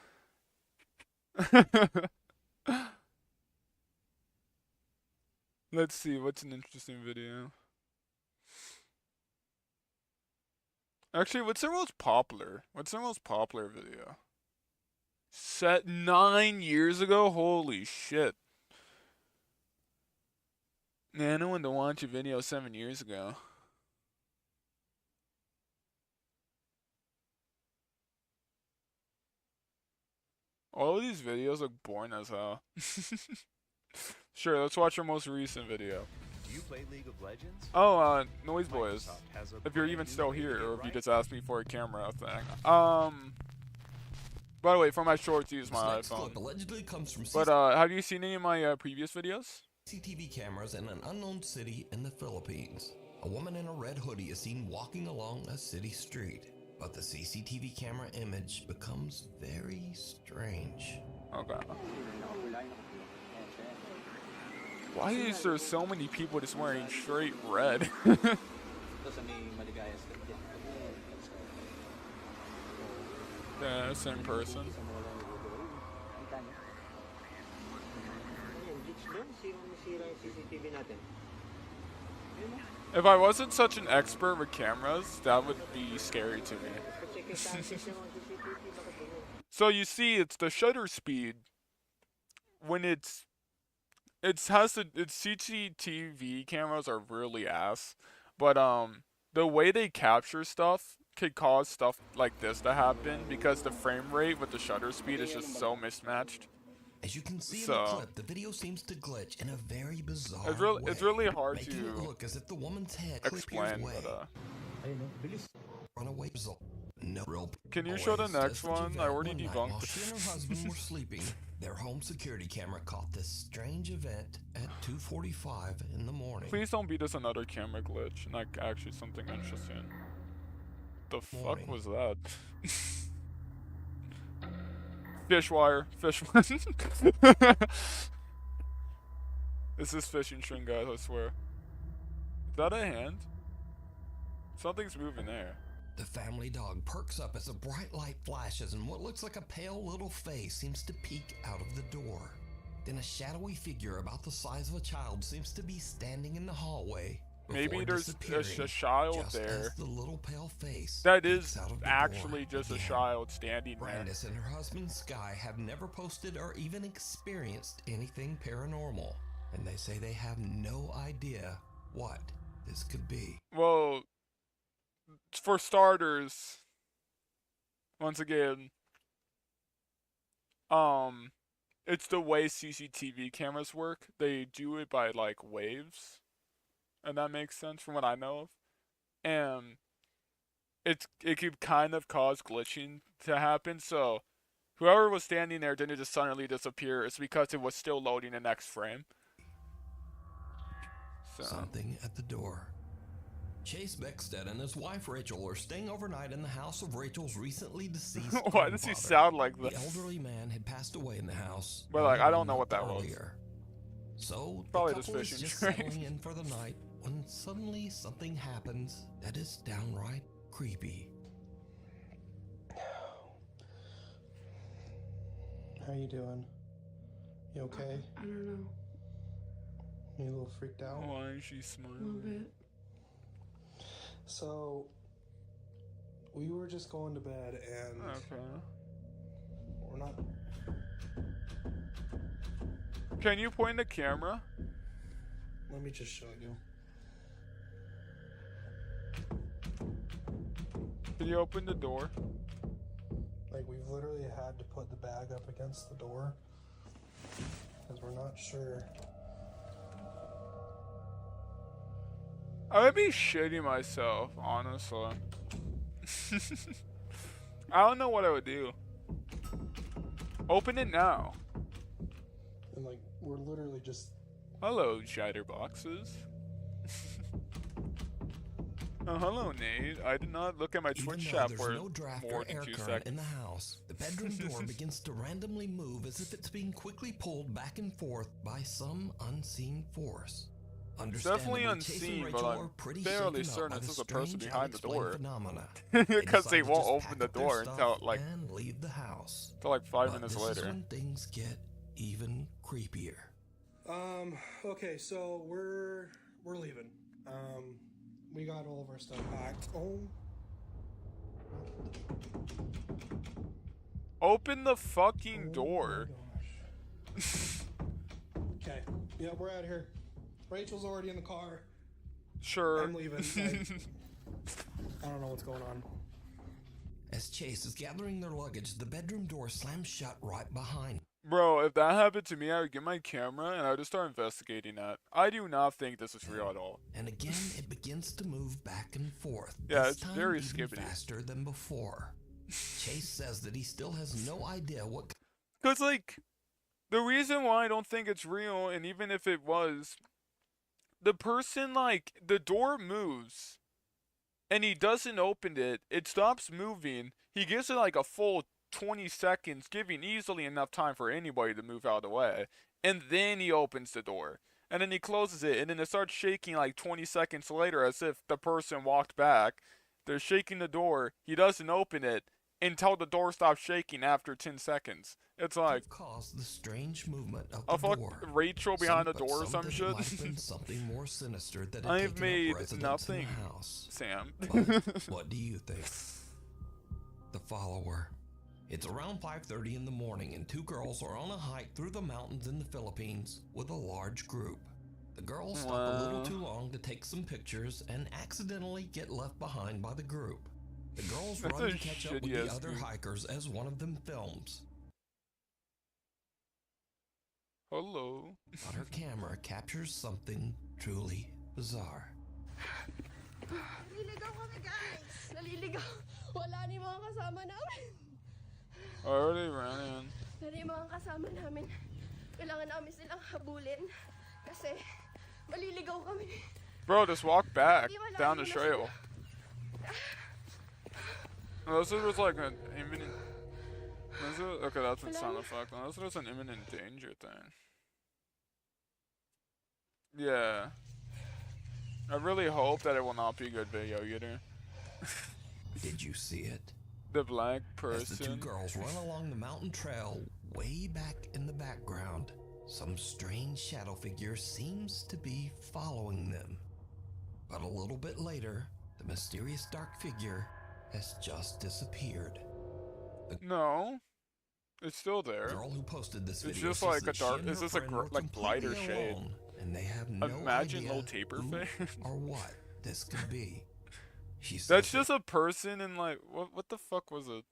Let's see, what's an interesting video? Actually, what's their most popular? What's their most popular video? Set 9 years ago? Holy shit. Man, no one to watch a video 7 years ago. All of these videos look boring as hell. Sure, let's watch our most recent video. Do you play League of Legends? Oh, Noise Boys. If you're even still here, or if you just asked me for a camera thing. By the way, for my shorts, use my iPhone. Allegedly comes from But have you seen any of my previous videos? CCTV cameras in an unknown city in the Philippines. A woman in a red hoodie is seen walking along a city street, but the CCTV camera image becomes very strange. Okay. Why is there so many people just wearing straight red? Yeah, same person. If I wasn't such an expert with cameras, that would be scary to me. So you see, it's the shutter speed when its CCTV cameras are really ass, but the way they capture stuff could cause stuff like this to happen because the frame rate with the shutter speed is just so mismatched. As you can see in the clip, the video seems to glitch in a very bizarre way. It's really hard making to it look as if the woman's head explain, away. but Runaway result. No real. Can you show the next one? I already debunked While she and her husband were sleeping, their home security camera caught this strange event at 2:45 in the morning. Please don't beat us another camera glitch, not actually something interesting. The fuck was that? Fish wire. Fish wire. This is fishing string, guys, I swear. Is that a hand? Something's moving there. The family dog perks up as a bright light flashes and what looks like a pale little face seems to peek out of the door. Then a shadowy figure about the size of a child seems to be standing in the hallway. Maybe there's a child there. The little pale face that is actually just a child standing there. Brandis and her husband Sky have never posted or even experienced anything paranormal, and they say they have no idea what this could be. Well, for starters, once again, it's the way CCTV cameras work. They do it by like waves. And that makes sense from what I know of. And it could kind of cause glitching to happen. So whoever was standing there didn't just suddenly disappear. It's because it was still loading the next frame. So. Something at the door. Chase Beckstead and his wife Rachel are staying overnight in the house of Rachel's recently deceased Why does he sound like this? The elderly man had passed away in the house. But like, I don't know what that was. So Probably the just couple is fishing just train. settling in for the night when suddenly something happens that is downright creepy. How you doing? You okay? I don't know. You a little freaked out? Why is she A smiling? little bit. So, we were just going to bed and Okay. we're not... Can you point the camera? Let me just show you. Can you open the door? Like, we've literally had to put the bag up against the door because we're not sure. I would be shitting myself, honestly. I don't know what I would do. Open it now. And, like, we're literally just... Hello, Chatterboxes. Oh, hello, Nate. I did not look at my Even Twitch though chat there's for no draft more or than air 2 current in seconds. the house, the bedroom door begins to randomly move as if it's being quickly pulled back and forth by some unseen force. Definitely Understandably, Chase and unseen, Rachel but are I'm pretty barely shaken up certain by this the is a person strange, behind the door. unexplained phenomena. Because they decide to won't just open pack the up their door stuff until like and leave the house. until like 5 But minutes this is later. when things get even creepier. Okay, so we're leaving. We got all of our stuff packed. Oh. Open the fucking door. Okay. Yeah, we're out of here. Rachel's already in the car. Sure. I'm leaving. I don't know what's going on. As Chase is gathering their luggage, the bedroom door slams shut right behind. Bro, if that happened to me, I would get my camera and I would just start investigating that. I do not think this is real at all. And again, it begins to move back and forth. Yeah, this it's time very even skippity. faster than before. Chase says that he still has no idea what... Because, like, the reason why I don't think it's real, and even if it was, the person, like, the door moves, and he doesn't open it, it stops moving, he gives it, like, a full 20 seconds, giving easily enough time for anybody to move out of the way, and then he opens the door. And then he closes it, and then it starts shaking, like, 20 seconds later, as if the person walked back. They're shaking the door, he doesn't open it, until the door stops shaking after 10 seconds. It's like caused the strange movement of a the door. Rachel behind the But door or some think shit. It might have been something more sinister that had I've taken made up residence nothing, in the house. Sam. But what do you think? The follower. It's around 5:30 in the morning, and two girls are on a hike through the mountains in the Philippines with a large group. The girls stop a little too long to take some pictures and accidentally get left behind by the group. The girls That's run a to catch up with shitty the ass other group. hikers as one of them films. Hello. But her camera captures something truly bizarre. Naliligaw kami, guys! Naliligaw! Wala ni mga kasama namin! I already ran in. Pero yung mga kasama namin, kailangan namin silang habulin kasi maliligaw kami. Bro, just walk back Di wala down the yung trail. Unless it was like an imminent... Okay, that's a sound effect. Unless it was an imminent danger thing. Yeah. I really hope that it will not be a good video either. Did you see it? The black As the two person. girls run along the mountain trail, way back in the background, some strange shadow figure seems to be following them. But a little bit later, the mysterious dark figure has just disappeared. No. It's still there. The girl who posted this It's video just says like a that she dark... and Is her this a friend were like lighter completely shade? alone, and they have no Imagine idea little taper who face. or what this could be. She says That's just a person in like... What the fuck was it?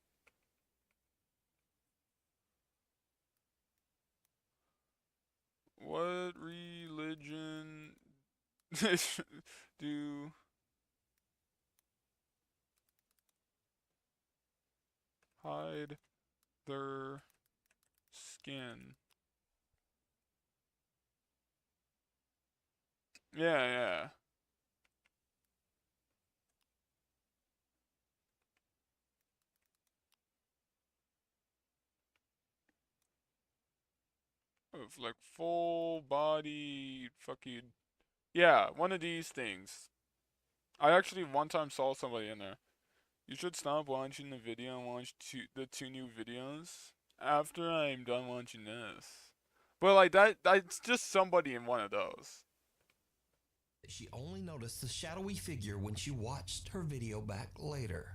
What religion do hide their skin? Yeah, yeah. Oh like full body fucking, yeah, one of these things. I actually one time saw somebody in there. You should stop watching the video and watch the two new videos after I'm done watching this. But like that's just somebody in one of those. She only noticed the shadowy figure when she watched her video back later.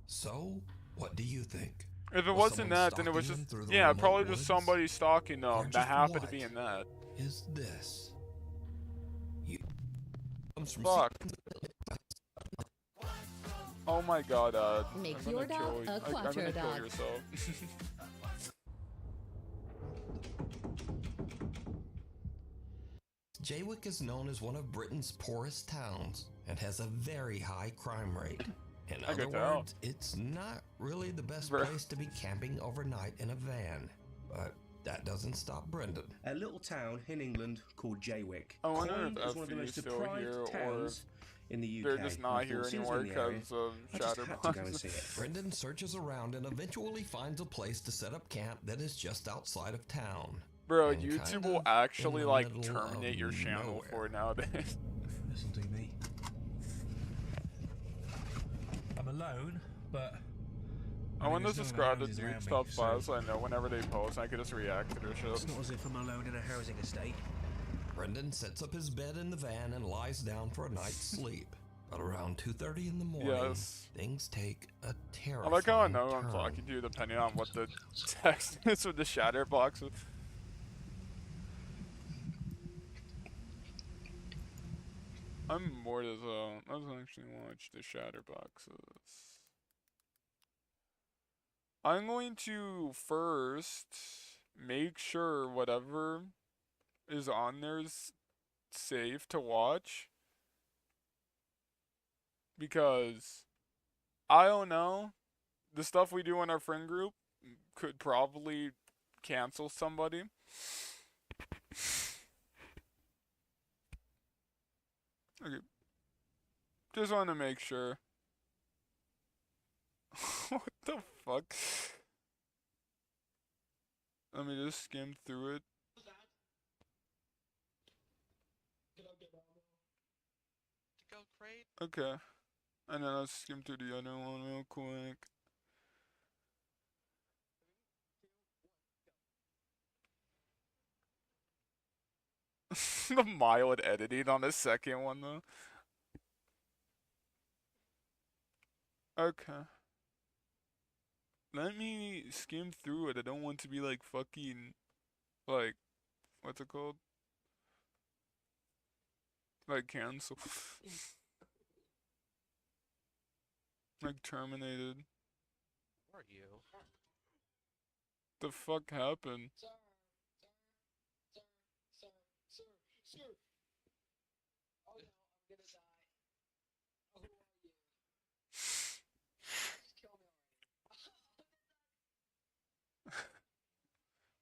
So, what do you think? If it Was wasn't someone that, then it was stalking just, them through the yeah, remote probably just woods? somebody stalking them Or that just happened to what be in that. is this? Comes from Fuck. Oh my god, Make I'm your gonna kill dog you. a I'm quattro gonna kill dog. yourself. Jaywick is known as one of Britain's poorest towns and has a very high crime rate. In I other could tell. words, it's not really the best Bruh. place to be camping overnight in a van. But that doesn't stop Brendan. A little town in England called Jaywick, I wonder coined if as one of the FB most is still deprived here or towns in the UK. they're just not And I here thought, since anymore we're in the area, because of I just had to go and Chatterbox. see it. Brendan searches around and eventually finds a place to set up camp that is just outside of town. Bro, And YouTube kinda will actually in the like middle of terminate your channel nowhere. for it nowadays. This'll do me. I'm alone, but I want to there's no subscribe to houses Dude around me, Stuff so 5 so I know whenever they post I can just react to their shit. it's not as if I'm alone in a housing estate. Brendan sets up his bed in the van and lies down for a night's sleep. But around 2:30 in the morning, Yes. things take a I terrifying like how I know I'm turn. talking to you depending on what the text is with the Chatterbox. I'm bored as hell. Let's actually watch the Chatterboxes. I'm going to first make sure whatever is on there is safe to watch. Because I don't know. The stuff we do in our friend group could probably cancel somebody. Okay. Just want to make sure. What the fuck? Let me just skim through it. Okay. And then I'll skim through the other one real quick. The mild editing on the second one though. Okay. Let me skim through it. I don't want to be like fucking, like, what's it called? Like cancel. Like terminated. Who are you? The fuck happened?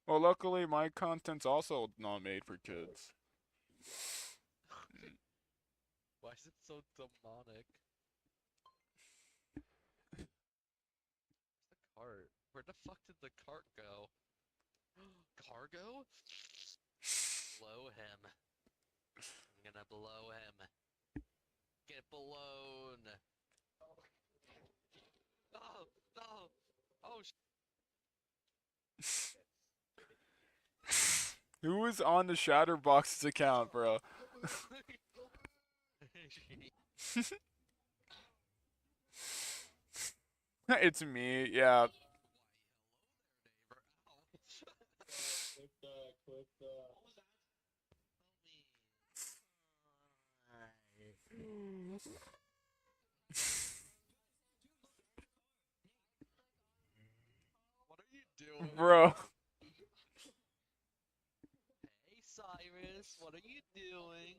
Well, luckily my content's also not made for kids. Why is it so demonic? Where's the cart? Where the fuck did the cart go? Cargo? Blow him. I'm gonna blow him. Get blown. Oh, no. Oh, Who was on the Shatterbox's account, bro? It's me, yeah. What are you doing? Bro. Hey, Cyrus, what are you doing?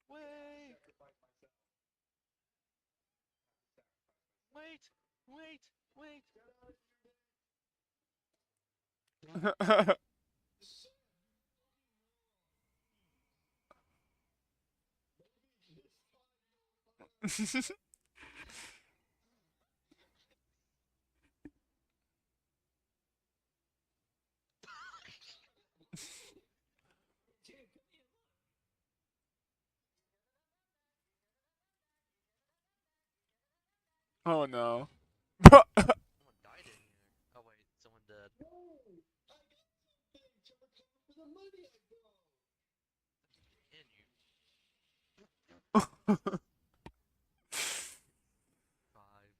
Wait! Wait! Wait! Wait! Oh no. Someone died in here. Oh wait, someone dead. In you. Five.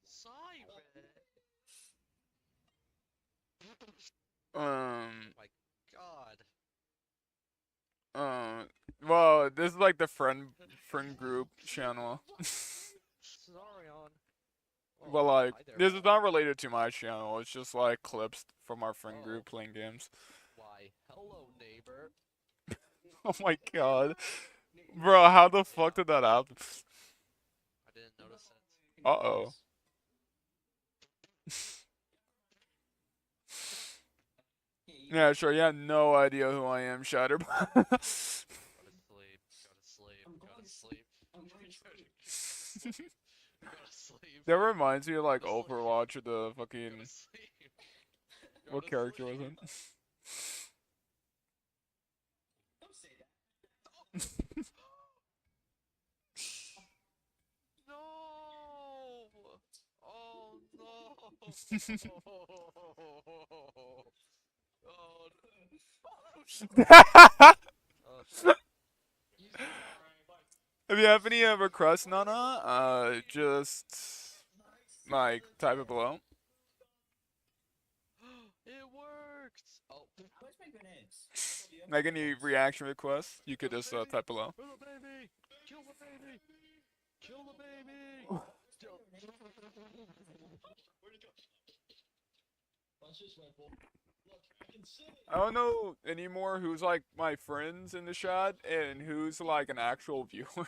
Siren. My God. Well, this is like the friend group channel. Sarion. But like, this is not related to my channel. It's just like clips from our friend group playing games. Why, hello, neighbor. Oh my god. Bro, how the fuck did that happen? I didn't notice it. Uh-oh. Yeah, sure, you have no idea who I am, Shatter. Go to sleep. Go to sleep. Go to sleep. Go to sleep. That reminds me of like Overwatch or the fucking... What character was it? No! Oh no! Oh. If you have any requests, Nana, just like type it below. It worked! Oh. Where's my grenades? Like any reaction requests, you could just type below. Kill the baby! Kill the baby! Kill the baby! Where'd it go? Let's just rifle. Look, I can see it. I don't know anymore who's like my friends in the chat and who's like an actual viewer.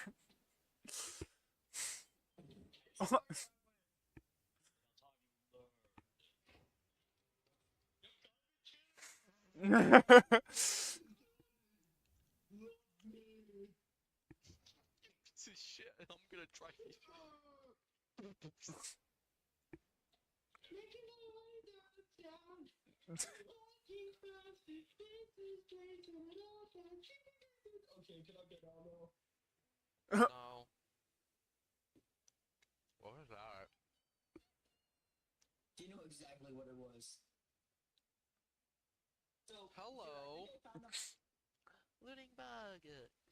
Shit, I'm gonna try. Okay, can I get ammo? No. What was that? Do you know exactly what it was? So, hello. Looting bug.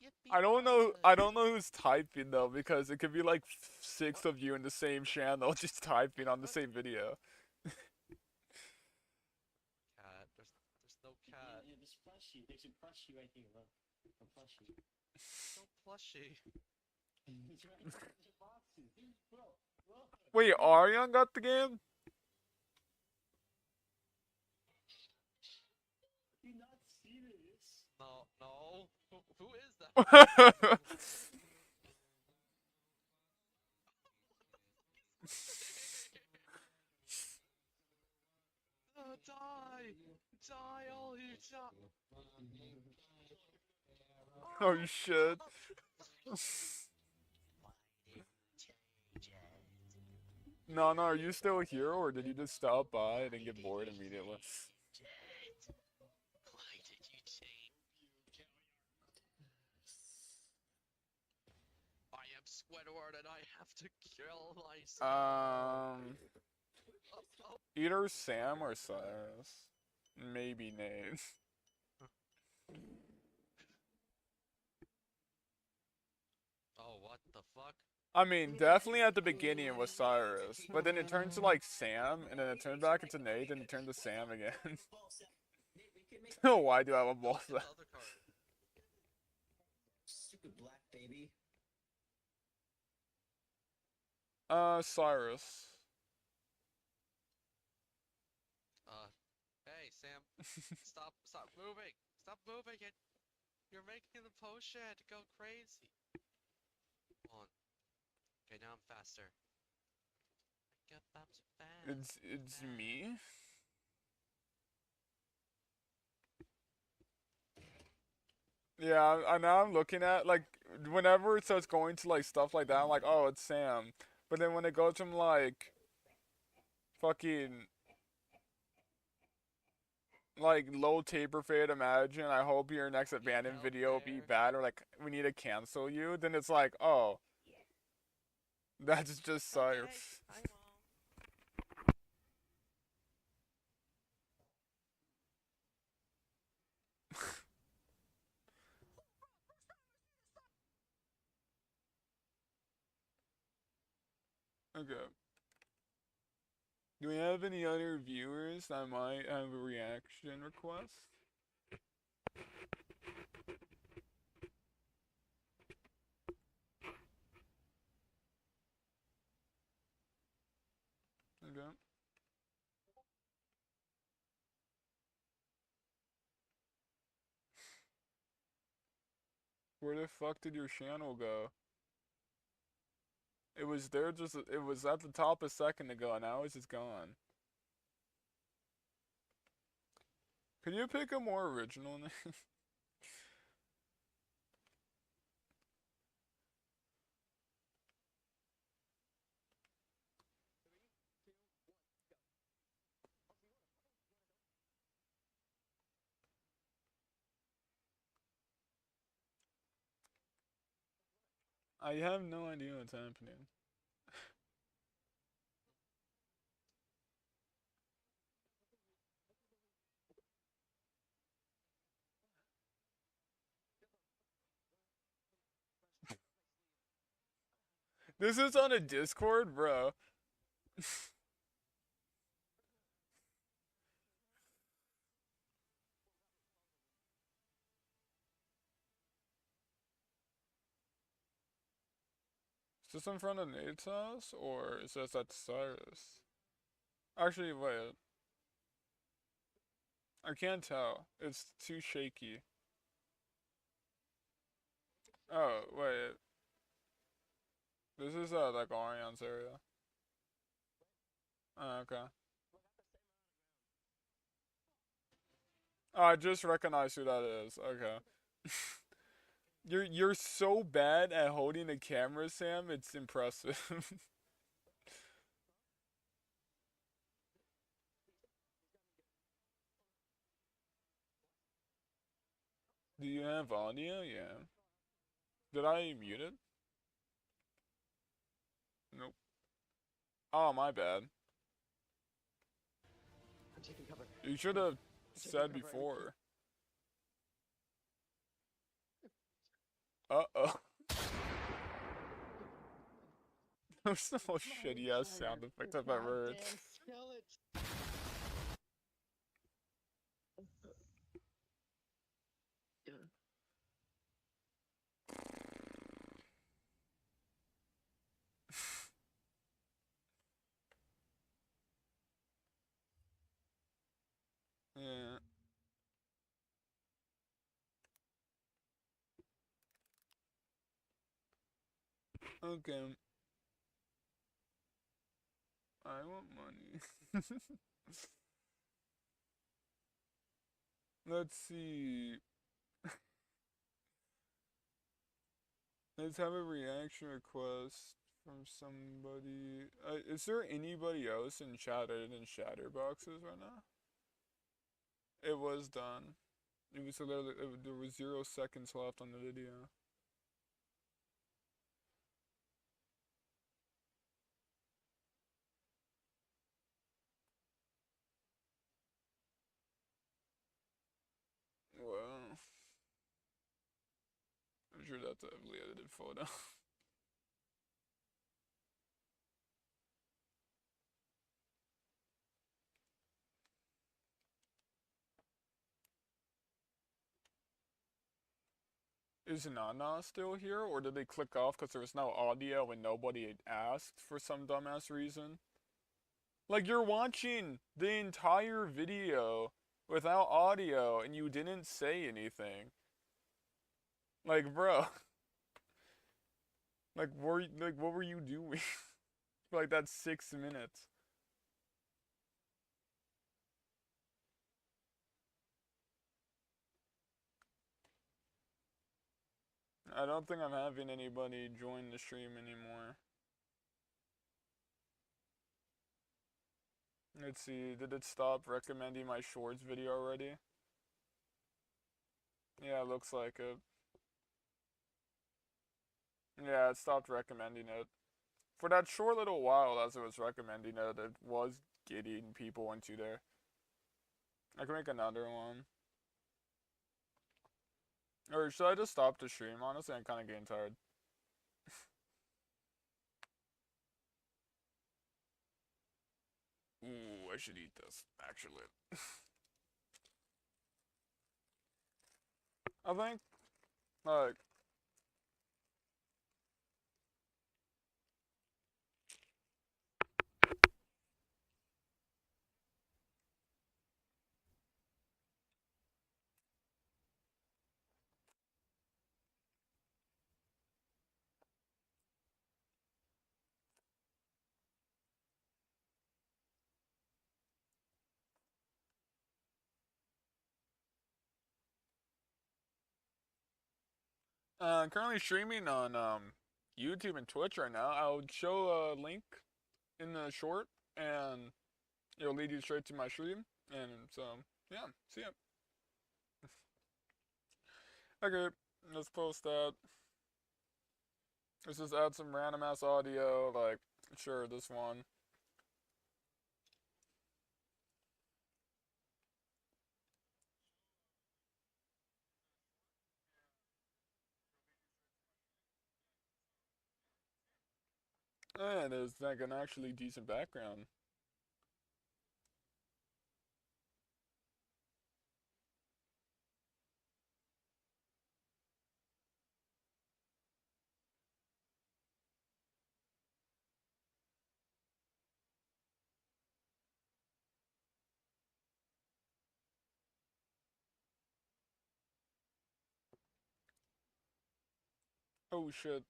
Yippee I don't know who's typing though, because it could be like 6 of you in the same channel just typing on the same video. Cat. There's no cat. Yeah, there's plushie. There's a plushie right here. Look, a plushie. No plushie. It's right there. There's a boxes. Bro, look. Wait, Arion got the game? Do you not see this? No, no. Who is that? Die! Die, all you Oh shit. Nana, are you still here or did you just stop by and then get bored immediately? Why did you change? I am Squidward and I have to kill myself. Either Sam or Cyrus. Maybe Nate. Oh, what the fuck? I mean, definitely at the beginning it was Cyrus, but then it turned to like Sam, and then it turned back into Nate, and it turned to Sam again. Why do I have a ball set? Stupid black baby. Cyrus. Hey, Sam. Stop moving. Stop moving it. You're making the potion go crazy. Hold on. Okay, now I'm faster. It's me? Yeah, now I'm looking at, like, whenever it starts going to, like, stuff like that, I'm like, oh, it's Sam. But then when it goes from, like, fucking, like, low taper fade, imagine, I hope your next abandoned video will be bad, or, like, we need to cancel you, then it's like, oh, That's just science. I won't. Okay. Do we have any other viewers that might have a reaction request? Okay. Where the fuck did your channel go? It was there just, it was at the top a second ago, now it's just gone. Could you pick a more original name? I have no idea what's happening. This is on a Discord, bro. Is this in front of Nate's house, or is this at Cyrus? Actually, wait. I can't tell. It's too shaky. Oh, wait. This is, like, Orion's area. Oh, okay. Oh, I just recognized who that is. Okay. You're so bad at holding the camera, Sam, it's impressive. Do you have audio? Yeah. Did I mute it? Nope. Oh, my bad. I'm taking cover. You should have said before. Uh-oh. Those are the most shitty ass sound effects I've ever heard. Yeah. Okay. I want money. Let's see. Let's have a reaction request from somebody. Is there anybody else in chat other than Shatterboxes right now? It was done. It was literally, there was 0 seconds left on the video. Well, I'm sure that's a heavily edited photo. Is Nana still here, or did they click off because there was no audio and nobody had asked for some dumbass reason? Like, you're watching the entire video without audio and you didn't say anything. Like, bro. Like, what were you doing? For like that 6 minutes. I don't think I'm having anybody join the stream anymore. Let's see, did it stop recommending my shorts video already? Yeah, it looks like it. Yeah, it stopped recommending it. for that short little while as it was recommending it, it was getting people into there. I can make another one. Or should I just stop the stream? Honestly, I'm kind of getting tired. Ooh, I should eat this, actually. I think, like, currently streaming on YouTube and Twitch right now. I'll show a link in the short, and it'll lead you straight to my stream. And so, yeah, see ya. Okay, let's post that. Let's just add some random ass audio, like, sure, this one. And there's like an actually decent background. Oh shit.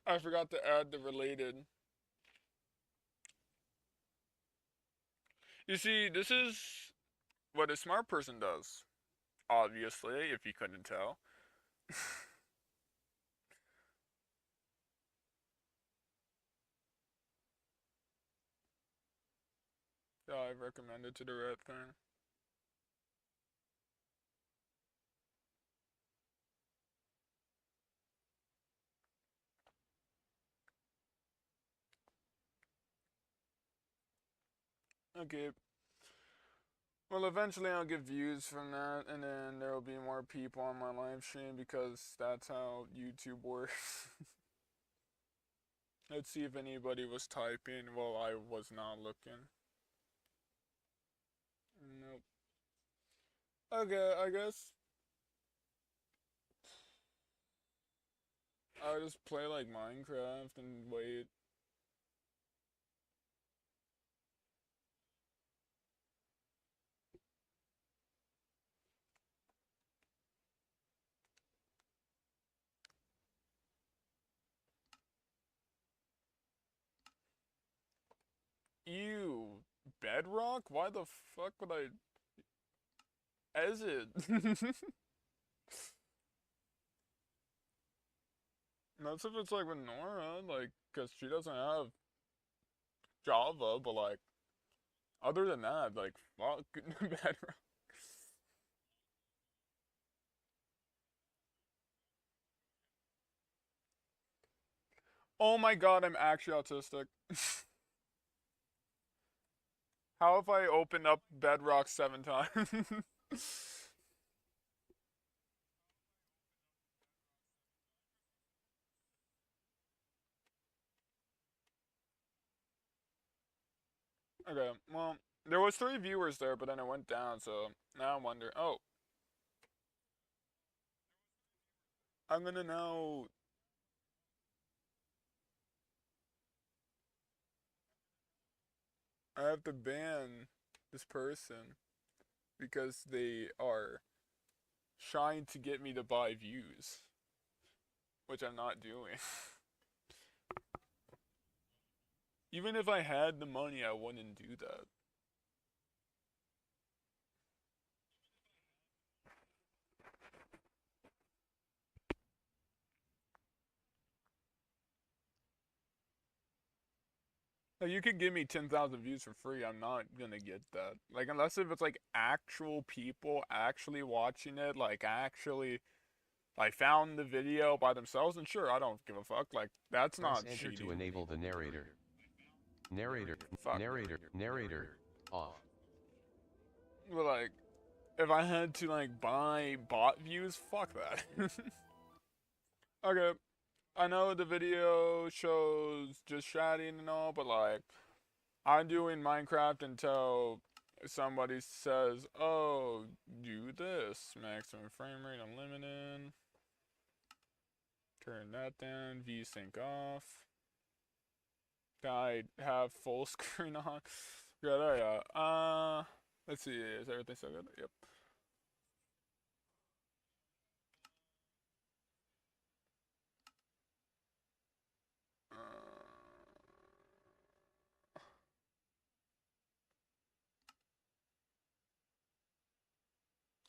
I forgot to add the related. You see, this is what a smart person does. Obviously, if you couldn't tell. Yeah, I've recommended to the right thing. Okay. Well, eventually I'll get views from that, and then there will be more people on my live stream because that's how YouTube works. Let's see if anybody was typing while I was not looking. Nope. Okay, I guess I'll just play like Minecraft and wait. Ew. Bedrock? Why the fuck would I exit? That's if it's like with Nora, like, cause she doesn't have Java, but like, other than that, like, fuck, Bedrock. Oh my god, I'm actually autistic. How if I open up Bedrock 7 times? Okay, well, there was 3 viewers there, but then it went down, so now I wonder. Oh, I'm gonna now. I have to ban this person because they are trying to get me to buy views, which I'm not doing. Even if I had the money, I wouldn't do that. Like, you could give me 10,000 views for free, I'm not gonna get that. Like, unless if it's like actual people actually watching it, like actually like found the video by themselves, and sure, I don't give a fuck. Like that's Press not enter cheating. to enable the narrator. Narrator. Fuck. Narrator. Off. But like, if I had to like buy bot views, fuck that. Okay, I know the video shows just chatting and all, but like, I'm doing Minecraft until somebody says, "Oh, do this. Maximum frame rate unlimited. Turn that down. VSync off. I have full screen on. Yeah, there you go. Let's see. Is everything still good? Yep.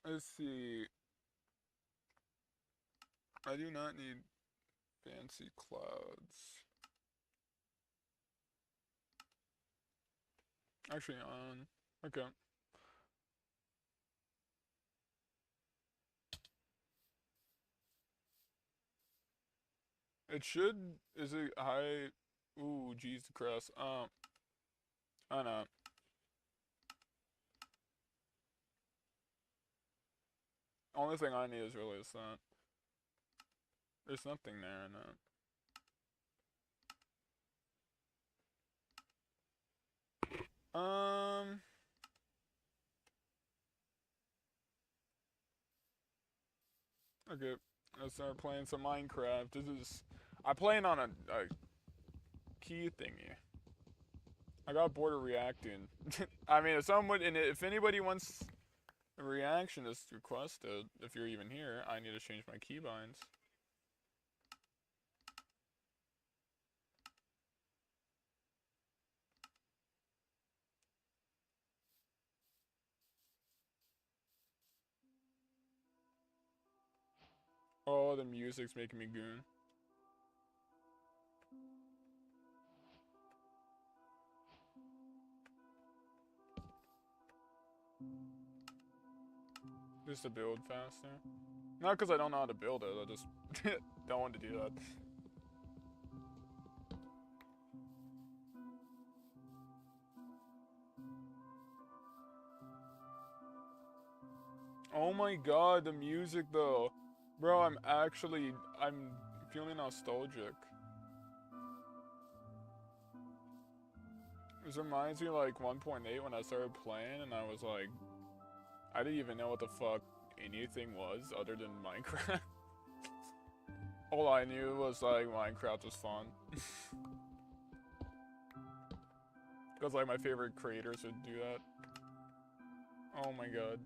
Let's see. I do not need fancy clouds. Actually, on. Okay. It should. Is it high? Ooh, jeez, the crest. I don't know. Only thing I need is really is that. There's nothing there in it. Okay, let's start playing some Minecraft. I'm playing on a key thingy. I got bored of reacting. I mean, if anybody wants a reaction, just request it. If you're even here, I need to change my keybinds. Oh, the music's making me goon. Just to build faster. Not because I don't know how to build it, I just don't want to do that. Oh my god, the music though. Bro, I'm feeling nostalgic. This reminds me of like 1.8 when I started playing and I was like, I didn't even know what the fuck anything was other than Minecraft. All I knew was like Minecraft was fun. Because like my favorite creators would do that. Oh my god.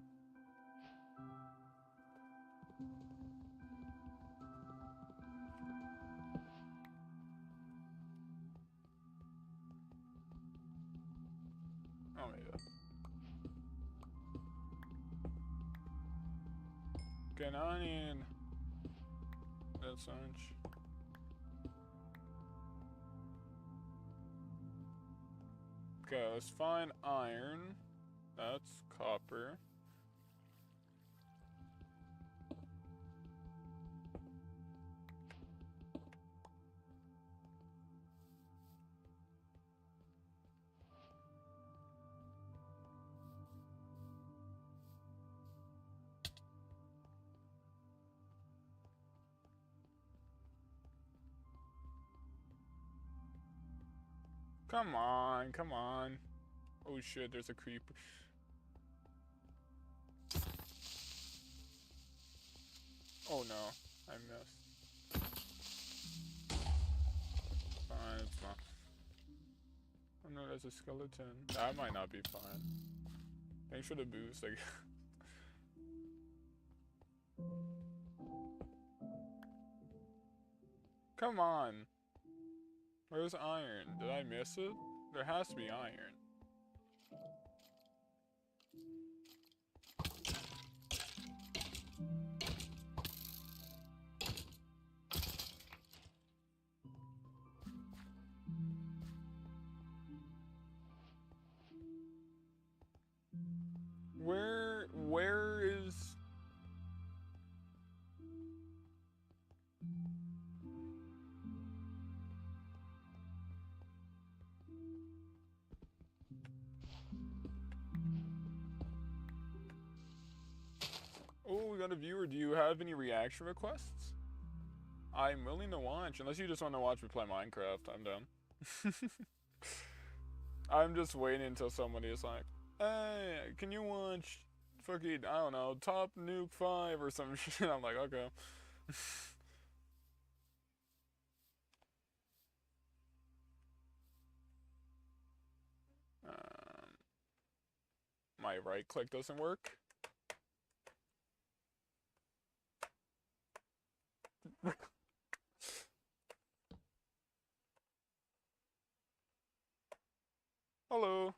Oh my god. Okay, now I need that such. Okay, let's find iron. That's copper. Come on, come on. Oh shit, there's a creeper. Oh no, I missed. Fine, it's fine. Oh no, there's a skeleton. That might not be fine. Thanks for the boost, like. Come on. Where's iron? Did I miss it? There has to be iron. Where is... got a viewer. Do you have any reaction requests? I'm willing to watch, unless you just want to watch me play Minecraft. I'm down. I'm just waiting until somebody is like, hey, can you watch fucking, I don't know, Top Nuke 5 or some shit? I'm like, okay. My right click doesn't work. Hello.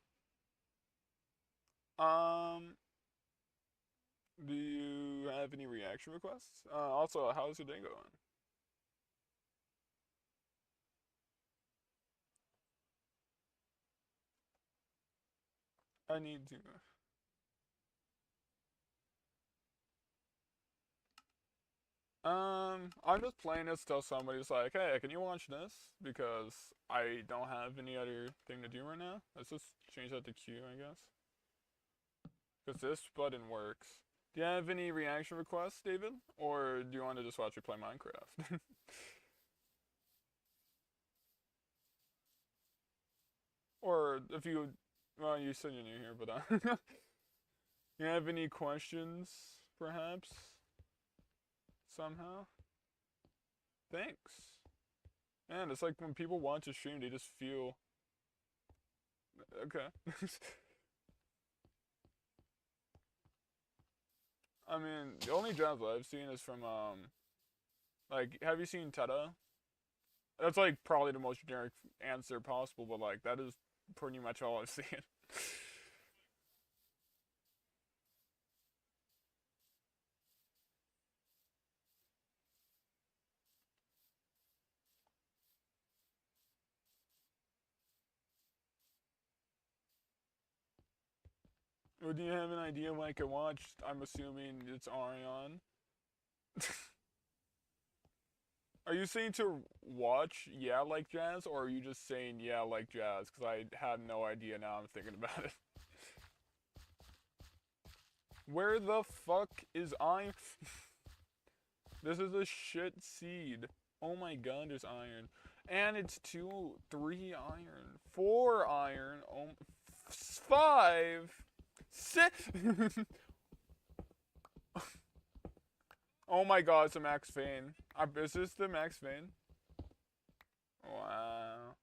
Do you have any reaction requests? Also, how's your day going? I need to. I'm just playing this till somebody's like, hey, can you watch this? Because I don't have any other thing to do right now. Let's just change that to Q, I guess. Because this button works. Do you have any reaction requests, David? Or do you want to just watch me play Minecraft? Or if you, well, you said you're new here, but you have any questions, perhaps? Somehow? Thanks. Man, it's like when people watch a stream, they just feel... Okay. I mean, the only jobs I've seen is from, like, have you seen Teta? That's, like, probably the most generic answer possible, but, like, that is pretty much all I've seen. Well, do you have an idea when I can watch? I'm assuming it's Arion. Are you saying to watch Yeah Like Jazz, or are you just saying Yeah Like Jazz? Because I have no idea now I'm thinking about it. Where the fuck is iron? This is a shit seed. Oh my god, there's iron. And it's 2, 3 iron, 4 iron, 5, 6. Oh my god, it's a max vein. Is this the max vein? Wow.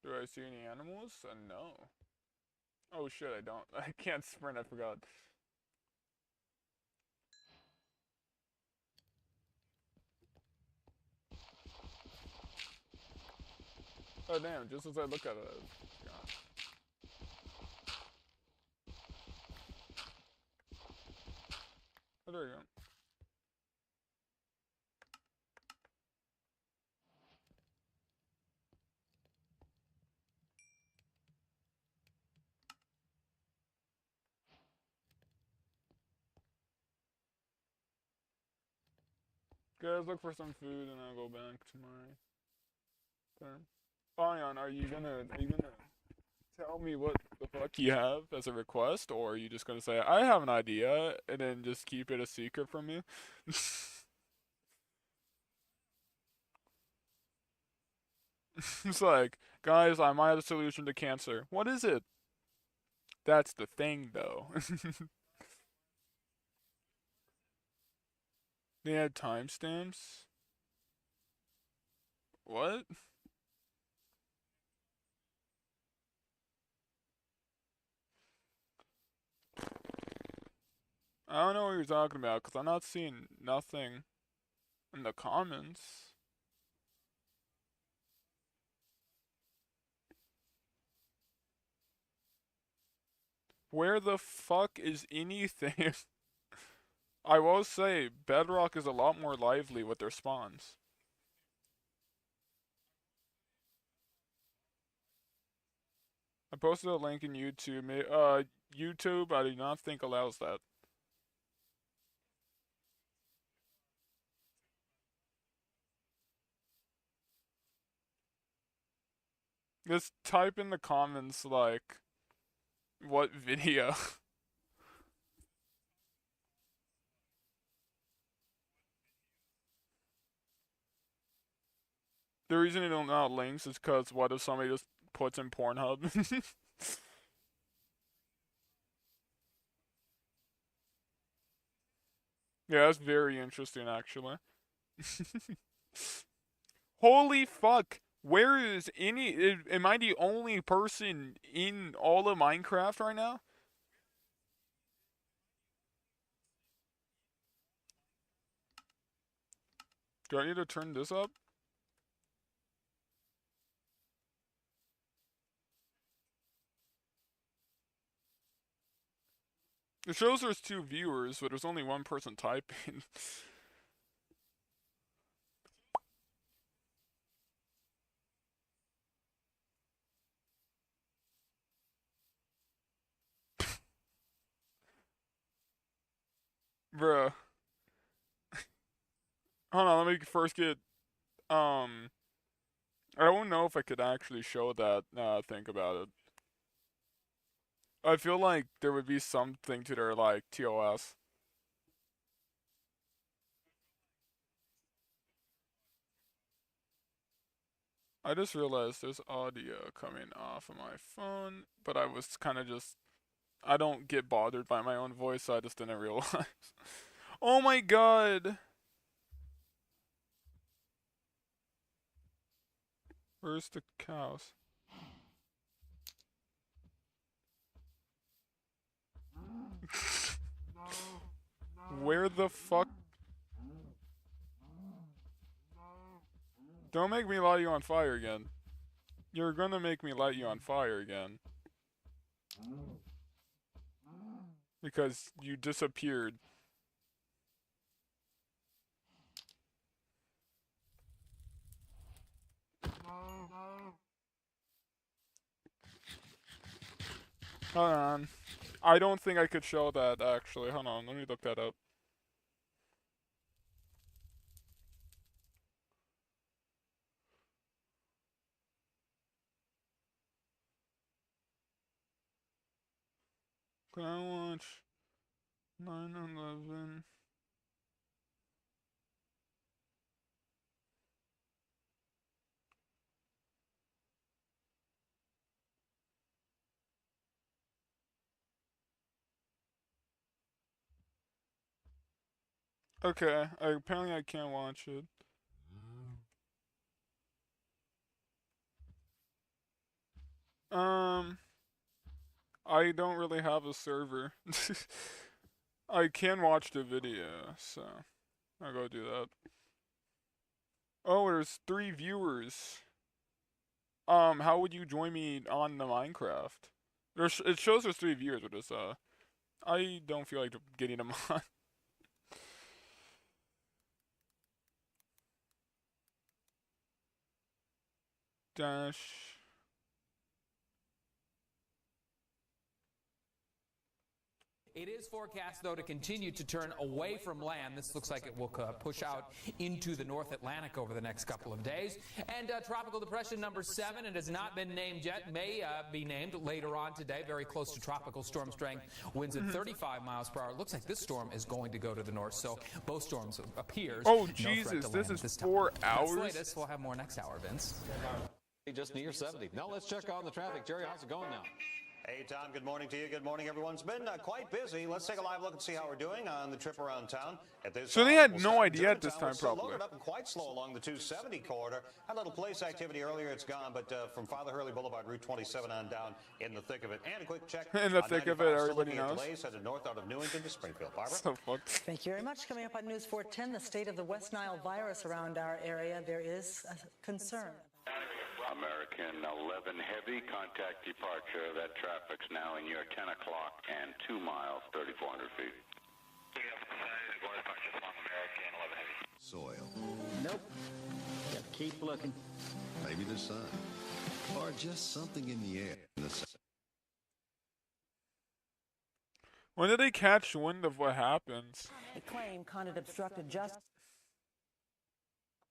Do I see any animals? No. Oh shit, I don't. I can't sprint, I forgot. Oh damn, just as I look at it. God. Oh, there you go. Guys, look for some food and I'll go back to my turn. Ion, are you gonna tell me what the fuck you have as a request, or are you just gonna say, I have an idea, and then just keep it a secret from me? It's like, guys, I might have a solution to cancer. What is it? That's the thing, though. They had timestamps? What? I don't know what you're talking about, because I'm not seeing nothing in the comments. Where the fuck is anything? I will say, Bedrock is a lot more lively with their spawns. I posted a link in YouTube. YouTube, I do not think allows that. Just type in the comments, like, what video? The reason you don't know links is because what if somebody just puts in Pornhub? Yeah, that's very interesting, actually. Holy fuck! Where is am I the only person in all of Minecraft right now? Do I need to turn this up? It shows there's 2 viewers, but there's only 1 person typing. Bruh. Hold on, let me first get, I don't know if I could actually show that, think about it. I feel like there would be something to their, like, TOS. I just realized there's audio coming off of my phone, but I was kind of just, I don't get bothered by my own voice, so I just didn't realize. Oh my god! Where's the cows? Where the fuck? Don't make me light you on fire again. You're gonna make me light you on fire again. Because you disappeared. Hold on. I don't think I could show that, actually. Hold on, let me look that up. Can I watch 9/11? Okay, apparently I can't watch it. I don't really have a server. I can watch the video, so I'll go do that. Oh, there's 3 viewers. How would you join me on the Minecraft? It shows there's 3 viewers, but it's, I don't feel like getting them on. Dash. It is forecast, though, to continue to turn away from land. This looks like it will push out into the North Atlantic over the next couple of days. And tropical depression number 7, it has not been named yet, may be named later on today, very close to tropical storm strength, winds at 35 miles per hour. It looks like this storm is going to go to the north, so both storms appears. Oh, Jesus, this is 4 hours? That's the latest. We'll have more next hour, Vince. Just near 70. Now let's check on the traffic. Jerry, how's it going now? Hey, Tom, good morning to you. Good morning, everyone. It's been quite busy. Let's take a live look and see how we're doing on the trip around town. At this so they had no idea at this time, probably. Loaded up and quite slow along the 270 corridor. Had a little police activity earlier. It's gone, but from Father Hurley Boulevard, Route 27 on down in the thick of it. And a quick check. In the thick of it, everybody knows. Delays headed north out of Newington to Springfield. Barbara? So fucked. Thank you very much. Coming up on News 410, the state of the West Nile virus around our area. There is a concern. American 11 heavy contact departure. That traffic's now in your 10 o'clock and 2 miles, 3,400 feet. Soil. Nope. Got to keep looking. Maybe the sun. Or just something in the air. When did they catch wind of what happens? The claim Condit obstructed justice.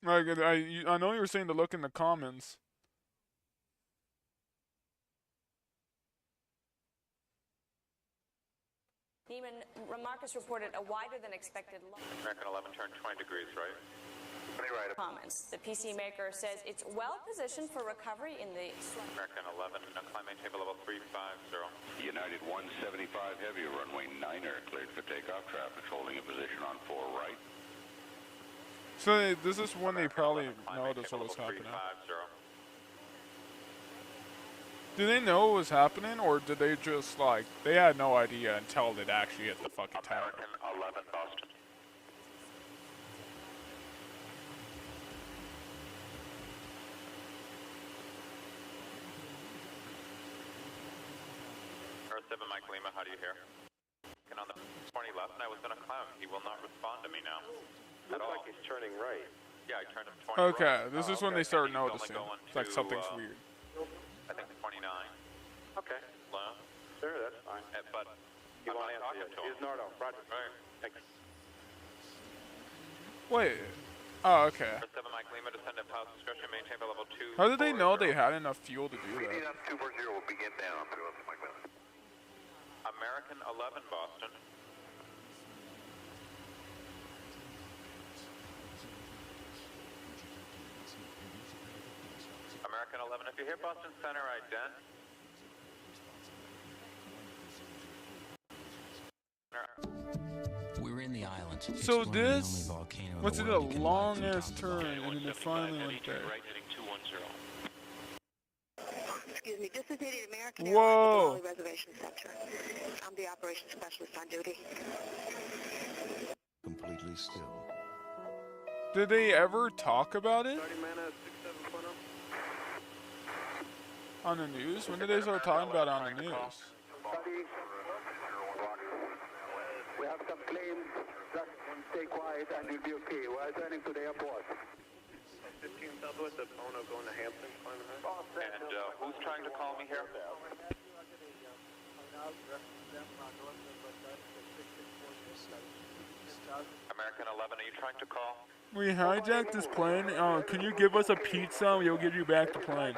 Like, I know you were saying to look in the comments. Neiman, Marcus reported a wider than expected American 11 turned 20 degrees, right? Right. comments. The PC maker says it's well positioned for recovery in the American 11, climb maintain level 350. United 175 heavy, runway 9er, cleared for takeoff. Traffic holding a position on 4 right. So this is when they probably noticed what was happening. Did they know what was happening, or did they just, like, they had no idea until it actually hit the fucking tower? American 11, Boston. Earth 7, Mike Lima, how do you hear? And on the 20 left, and I was going to climb. He will not respond to me now. At all. Looks like he's turning right. Yeah, I turned him 20 Okay, right. this is when they start noticing. It's like something's weird. I think 29. Okay. Hello? Sure, that's fine. But I'm not talking to him. He's Nardo. Roger. Right. Thanks. Wait. Oh, okay. Earth 7, Mike Lima, descend at pilot's discretion, maintain the level 2. How did they know they had enough fuel to do that? 240 will begin down to us, Mike Lima. American 11, Boston. American 11, if you hit Boston Center, ident. We were in the island. So this, what's it, a long ass turn, and then it finally went there. Excuse me, this is Native American Whoa! Airlines at the Raleigh Reservation Center. I'm the operations specialist on duty. Completely still. Did they ever talk about it? On the news? When did they start talking about it on the news? We have some claims. Just stay quiet and you'll be okay. We're turning to the airport. 15 Southwest of Ono going to Hampton. And who's trying to call me here? American 11, are you trying to call? We hijacked this plane. Can you give us a pizza? We'll give you back the plane.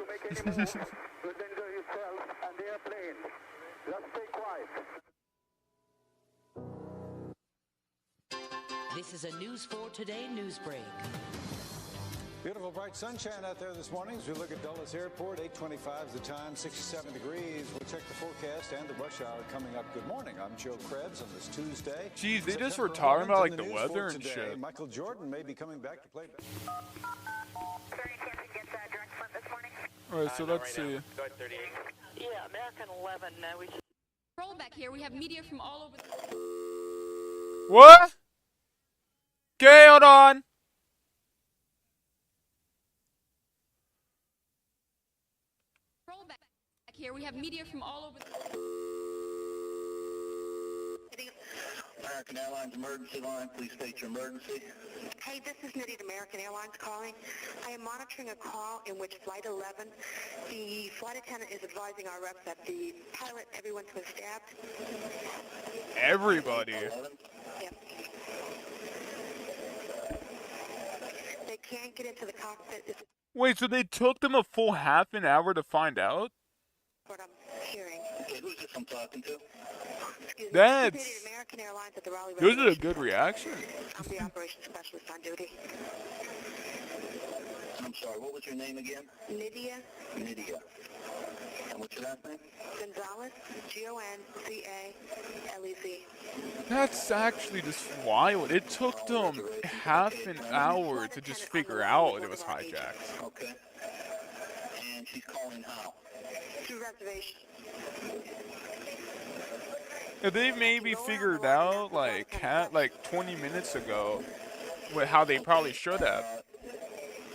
This is a News 4 Today news break. Beautiful bright sunshine out there this morning as we look at Dulles Airport. 8:25 is the time, 67 degrees. We'll check the forecast and the rush hour coming up. Good morning. I'm Joe Krebs on this Tuesday. Jeez, they just September were talking about like 11th the in news weather for and today. shit. Michael Jordan may be coming back to play. Alright, so let's see. Yeah, American 11. We just Roll back here. We have media from all over the... What? Okay, hold on. Roll back here. We have media from all over the... American Airlines emergency line. Please state your emergency. Hey, this is Native American Airlines calling. I am monitoring a call in which Flight 11, the flight attendant is advising our reps that the pilot, everyone's been stabbed. Everybody. Yep. They can't get into the cockpit. It's Wait, so they took them a full half an hour to find out? what I'm hearing. Okay, who's this I'm talking to? Excuse me, That's... this is Native American Airlines at the Raleigh This is a Reservation good Center. reaction. I'm the operations specialist on duty. I'm sorry, what was your name again? Nydia Nydia. And what's your last name? Gonzalez, Gonzalez. That's actually just wild. It took them half an hour to just figure out it was hijacked. Okay. And she's calling how? Through reservation. If they maybe figured out like 20 minutes ago how they probably should have.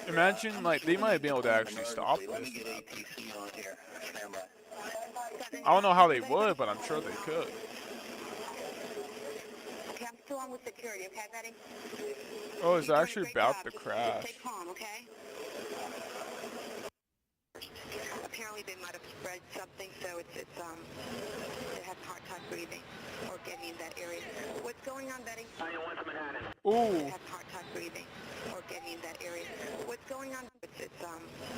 Imagine like they might have been able to actually stop this. I don't know how they would, but I'm sure they could. Okay, I'm still on with security, okay, Betty? Oh, it's actually about to crash. Stay calm, okay? Apparently believe they might have spread something, so it has a hard time breathing or getting in that area. What's going on, Betty? Ooh. It has a hard time breathing or getting in that area. What's going on?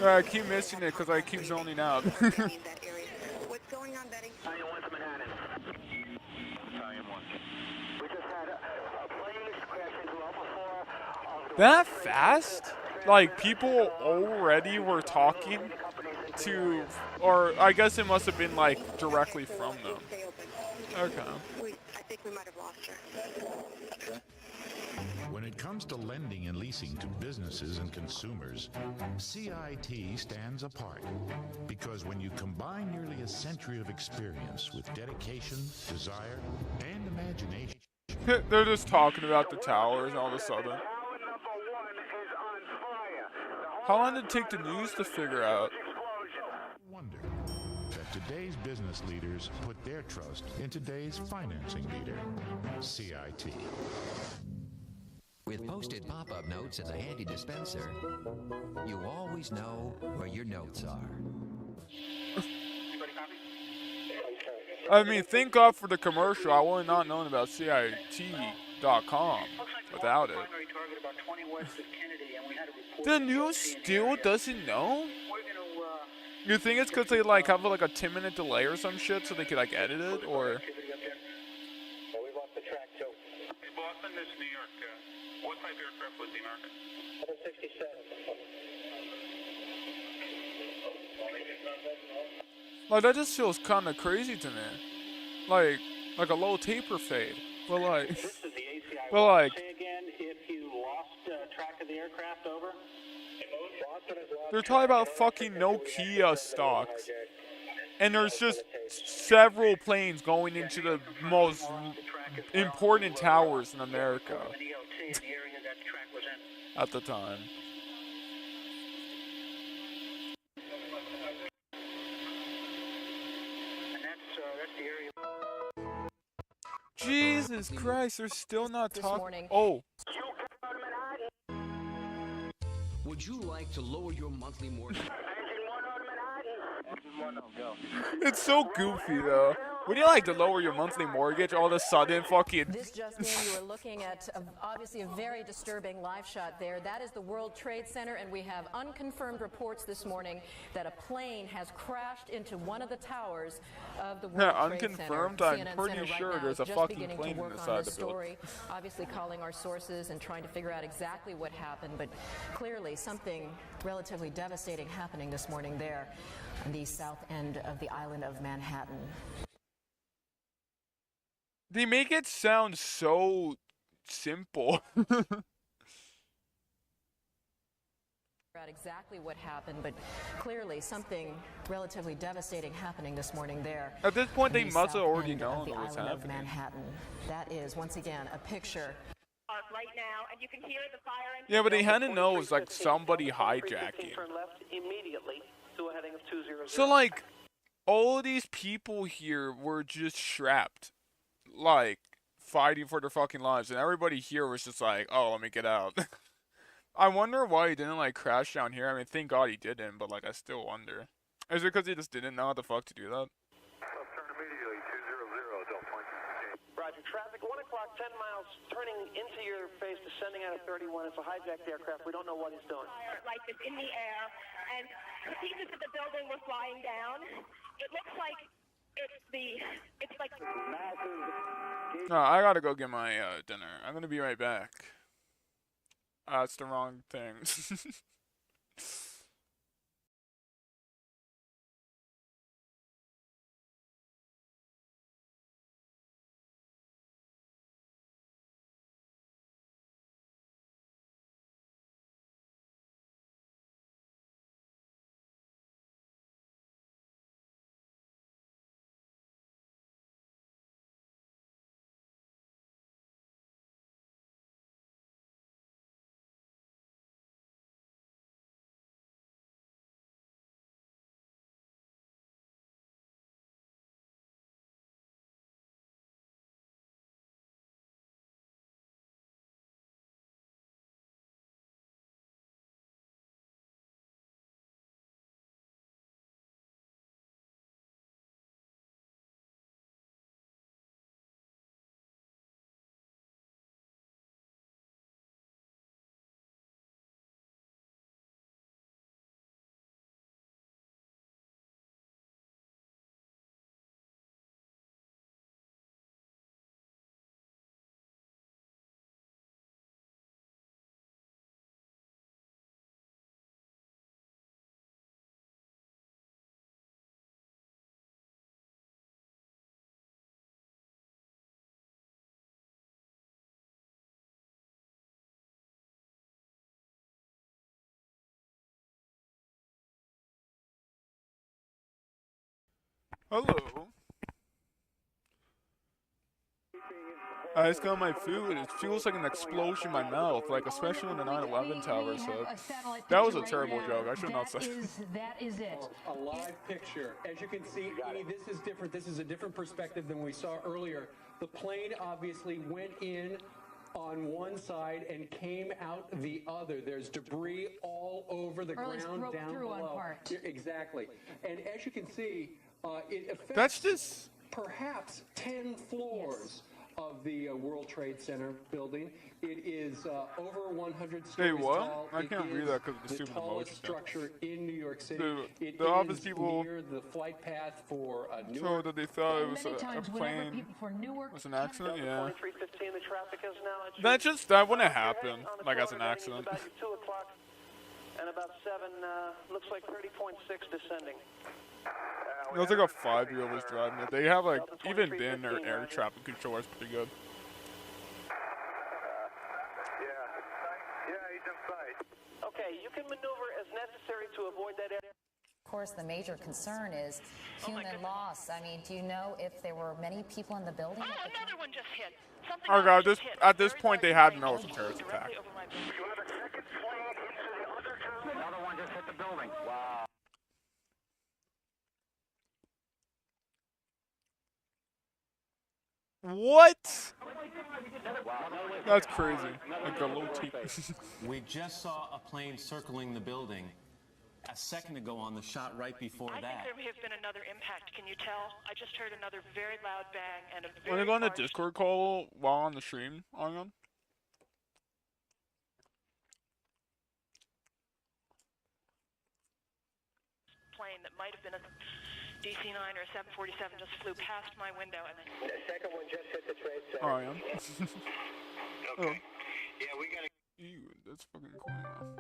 I keep missing it because I keep zoning out. Or getting in that area. What's going on, Betty? Italian 1 to Manhattan. Italian 1. We just had a plane crash into Alpha 4. That fast? Like, people already were talking to, or I guess it must have been, like, directly from them. Okay. I think we might have lost her. When it comes to lending and leasing to businesses and consumers, CIT stands apart. Because when you combine nearly a century of experience with dedication, desire, and imagination... They're just talking about the towers all of a sudden. How long did it take the news to figure out? Wonder that today's business leaders put their trust in today's financing leader, CIT. With posted pop-up notes and a handy dispenser, you always know where your notes are. I mean, thank God for the commercial. I would have not known about CIT.com without it. The news still doesn't know? You think it's because they like have like a 10-minute delay or some shit so they could like edit it, or? Boston, this is New York. What type of aircraft was the American? 767. Like, that just feels kind of crazy to me. Like a low taper fade. But like, This is the ACI. but like, Say again, if you lost track of the aircraft, over. they're talking about fucking Nokia stocks. And there's just several planes going into the most important towers in America at the time. Jesus Christ, they're still not talking. Oh. Would you like to lower your monthly mortgage? It's so goofy though. Would you like to lower your monthly mortgage? All of a sudden, fucking. This just in, you are looking at obviously a very disturbing live shot there. That is the World Trade Center, and we have unconfirmed reports this morning that a plane has crashed into one of the towers of the World Trade Center. Unconfirmed? I'm CNN pretty Center sure right now there's a just fucking beginning plane to work inside on the the building. story, obviously calling our sources and trying to figure out exactly what happened, but clearly something relatively devastating happening this morning there on the south end of the island of Manhattan. They make it sound so simple. Out exactly what happened, but clearly something relatively devastating happening this morning there. At this point, they on the must have south already end known of the what was island of happening. Manhattan. That is once again a picture. Right now, and you can hear the fire engine. Yeah, but they had to know it was like somebody hijacking. Turn left immediately to a heading of 200. So like, all of these people here were just strapped, like fighting for their fucking lives, and everybody here was just like, "Oh, let me get out." I wonder why he didn't like crash down here. I mean, thank God he didn't, but like, I still wonder. Is it because he just didn't know how the fuck to do that? Turn immediately 200 Del Point. Roger, traffic 1 o'clock, 10 miles, turning into your face, descending out of 31. It's a hijacked aircraft. We don't know what he's doing. Like this in the air, and pieces of the building were flying down. It looks like it's like. No, I gotta go get my dinner. I'm gonna be right back. That's the wrong thing. Hello. I just got my food. It feels like an explosion in my mouth, like especially when the 9/11 tower said. That was a terrible joke. I should not say. That is it. A live picture. As you can see, Edie, this is different. This is a different perspective than we saw earlier. The plane obviously went in on one side and came out the other. There's debris all over the ground down below. On part. Exactly. And as you can see, it affects That's just perhaps 10 floors of the World Trade Center building. It is over 100 stories Hey, what? tall. I can't read that because of the The stupid tallest emoji. structure in New York City. The office is people near the flight path for so Newark. that they thought it was a plane was an accident. Yeah. 2315, the traffic is now at That wouldn't happen like as an accident. about 2 o'clock and about 7, looks like 30.6 descending. It was like a 5-year-old was driving it. They have like, even then their air traffic control is pretty good. Yeah, he's in sight. Okay, you can maneuver as necessary to avoid that area. Of course, the major concern is human loss. I mean, do you know if there were many people in the building? Oh, another one just hit. Oh god, at this point they had to know it was a terrorist attack. You have a second plane into the other tower. Another one just hit the building. Wow. What? That's crazy. Like a little teeth. We just saw a plane circling the building a second ago on the shot right before I that. think there may have been another impact. Can you tell? I just heard another very loud bang and a Want very to go on a large Discord call while on the stream, Ariane? plane that might have been a DC-9 or a 747 just flew past my window and then... The second one just hit the trade center. Ariane. Okay. Yeah, we gotta... Ew, that's fucking cool now.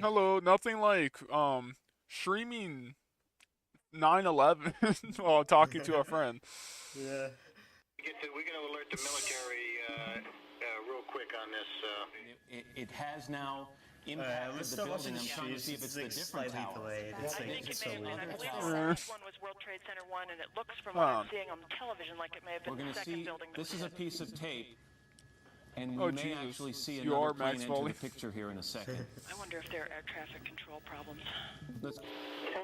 Hello, nothing like streaming 9/11 while talking to a friend. Yeah. We're gonna alert the military real quick on this. It has now impacted the building. I'm trying to see if it's the different tower. I think it may have been. I believe the second one was World Trade Center 1, and it looks from what I'm seeing on television like it may have been We're going the to second see, building. this is a piece of tape, and Oh, we may Jesus. actually see You another are plane Max enter Foley. the picture here in a second. I wonder if there are air traffic control problems.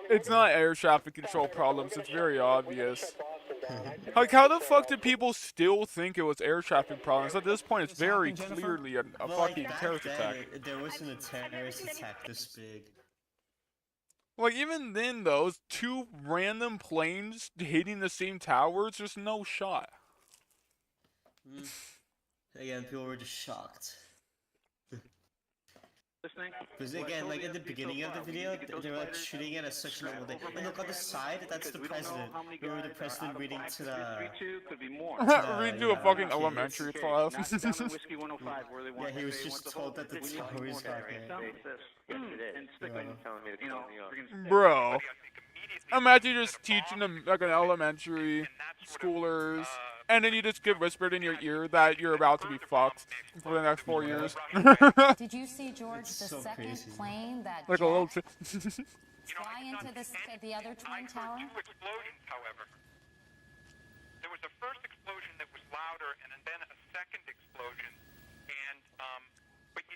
It's not air traffic control problems, it's very obvious. Like, how the fuck did people still think it was air traffic problems? At this point, it's very clearly a fucking terrorist attack. There wasn't a terrorist attack this big. Like, even then, though, two random planes hitting the same towers, there's no shot. Again, people were just shocked. Listening? Because again, like at the beginning of the video, they were like shooting at a section of the and look on the side, that's the president. Remember the president reading to the... Read to a fucking elementary class. Yeah, he was just told that the tower is Bro. Imagine just teaching them like an elementary schoolers, and then you just get whispered in your ear that you're about to be fucked for the next 4 years. Did you see, George, the second plane that like a little. fly into the other twin tower? Two explosions, however. There was a first explosion that was louder, and then a second explosion, and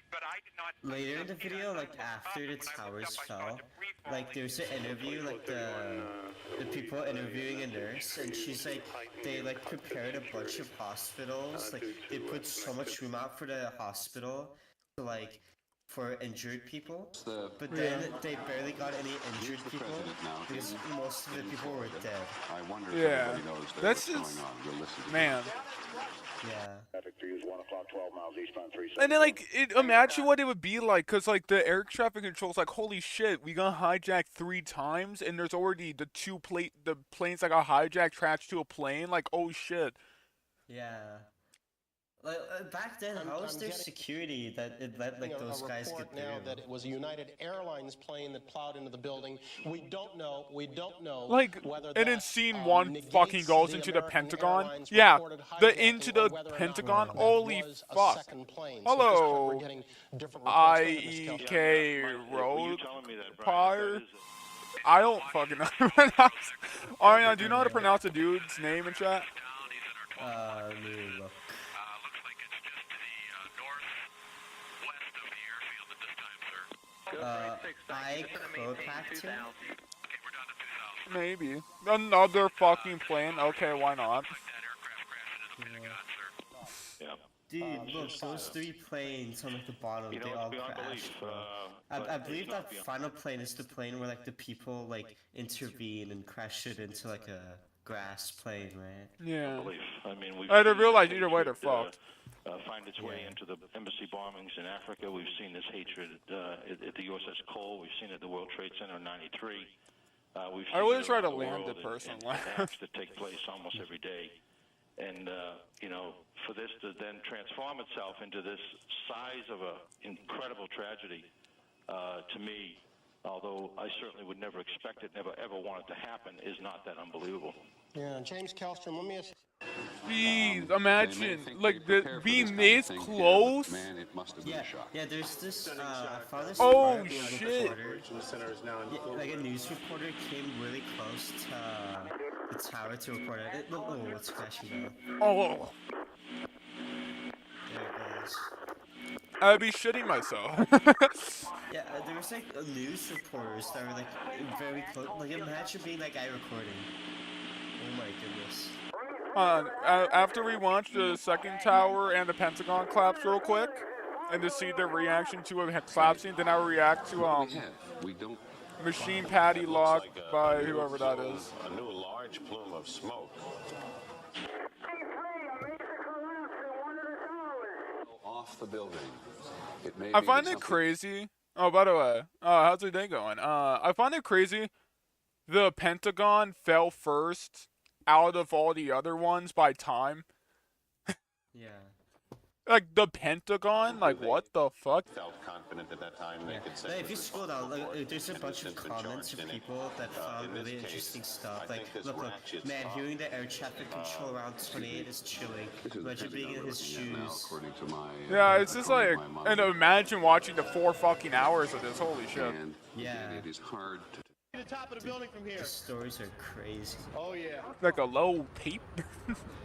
but I did not. Later in the video, like after the towers fell, like there's an interview, like the people interviewing a nurse, and she's like, they like prepared a bunch of hospitals, like they put so much room out for the hospital, to, like for injured people, but then they barely got any injured people because most of the people were dead. I wonder if Yeah, everybody knows that that's what's just going on. We'll listen to man. Yeah. And then, like, imagine what it would be like, because, like, the air traffic control's like, holy shit, we got hijacked 3 times, and there's already the planes that got hijacked crashed to a plane, like, oh shit. Yeah. Back then, how was there security that it let like those guys get through? Now that it was a United Airlines plane that plowed into the building. We don't know like, whether and in scene one fucking goes into the Pentagon. Yeah, into the Pentagon. Holy fuck. Hello, IEK Road Pyre. I don't fucking know how to pronounce. Ariana, do you know how to pronounce a dude's name in chat? Let me look. I co-packed Maybe. Another fucking plane. Okay, why not? Dude, look, those 3 planes on like the bottom, they all crashed. I believe that final plane is the plane where like the people like intervene and crash it into like a grass plane, right? Yeah. I mean, I didn't realize either way they're fucked. Find its way into the embassy bombings in Africa. We've seen this hatred at the USS Cole. We've seen it at the World Trade Center in '93. I always try to land it personally. Attacks that take place almost every day. And, you know, for this to then transform itself into this size of an incredible tragedy, to me, although I certainly would never expect it, never ever want it to happen, is not that unbelievable. Yeah, James Kellstrom, let me ask. Jeez, imagine like being this close. Man, it must have been a shock. Yeah, there's this. I found this. Oh shit! Like a news reporter came really close to the tower to report it. Oh, it's crashing now. Oh. There it goes. I'd be shitting myself. Yeah, there was like news reporters that were like very close. Like imagine being that guy recording. Oh my goodness. After we watch the second tower and the Pentagon collapse real quick, and to see their reaction to it collapsing, then I'll react to Machine Patty Lock by whoever that is. A new large plume of smoke. Off the building. I find it crazy. Oh, by the way, how's your day going? I find it crazy. The Pentagon fell first out of all the other ones by time. Yeah. Like the Pentagon, like what the fuck? Felt confident at that time they could say. If you scroll down, like, there's a bunch of comments of people that found really interesting stuff. Like, look, man, hearing the air traffic control around 28 is chilling. Imagine being in his shoes. Yeah, it's just like, and imagine watching the 4 fucking hours of this. Holy shit. Yeah. It is hard to. The top of the building from here. The stories are crazy. Oh yeah. Like a low peep.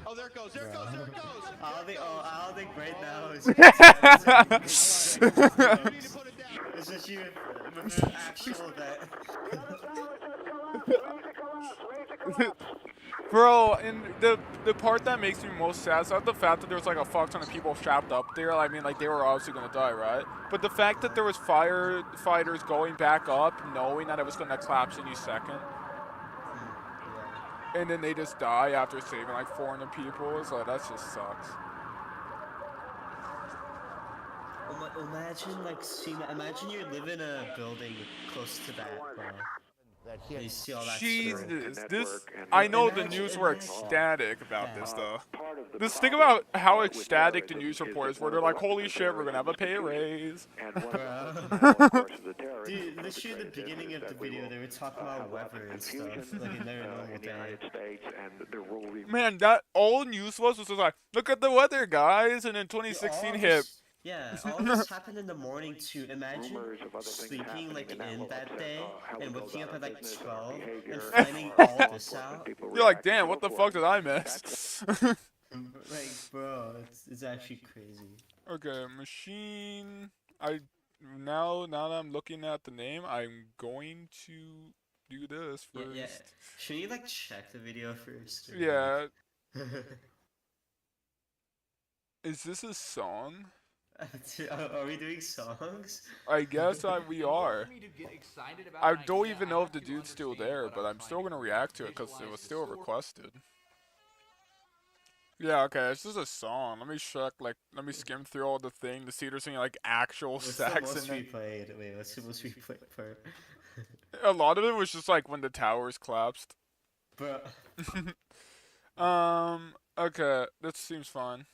Oh, there it goes. There it goes. There it goes. I'll think right now is. It's just you with the actual that. Bro, and the part that makes me most sad is not the fact that there was like a fuck ton of people trapped up there. I mean, like they were obviously gonna die, right? But the fact that there was firefighters going back up, knowing that it was gonna collapse any second, and then they just die after saving like 400 people. It's like that just sucks. Imagine like seeing that. Imagine you live in a building close to that, bro. You see all that Jesus, I know the news were ecstatic about this though. Just think about how ecstatic the news reporters were. They're like, holy shit, we're gonna have a pay raise. Dude, literally at the beginning of the video, they were talking about weather and stuff, like in their normal day. Man, that all news was just like, look at the weather, guys, and then 2016 hit. Yeah, all this happened in the morning too. Imagine sleeping like in that day and waking up at like 12 and finding all this out. You're like, damn, what the fuck did I miss? Like, bro, it's actually crazy. Okay, machine. Now that I'm looking at the name, I'm going to do this first. Yeah. Should you like check the video first? Or... Yeah. Is this a song? Are we doing songs? I guess we are. I don't even know if the dude's still there, but I'm still gonna react to it because it was still requested. Yeah, okay, it's just a song. Let me check, like, let me skim through all the thing to see if there's any, like, actual sex in it. Wait, what's the most replayed part? A lot of it was just, like, when the towers collapsed. Bro. Okay, that seems fine.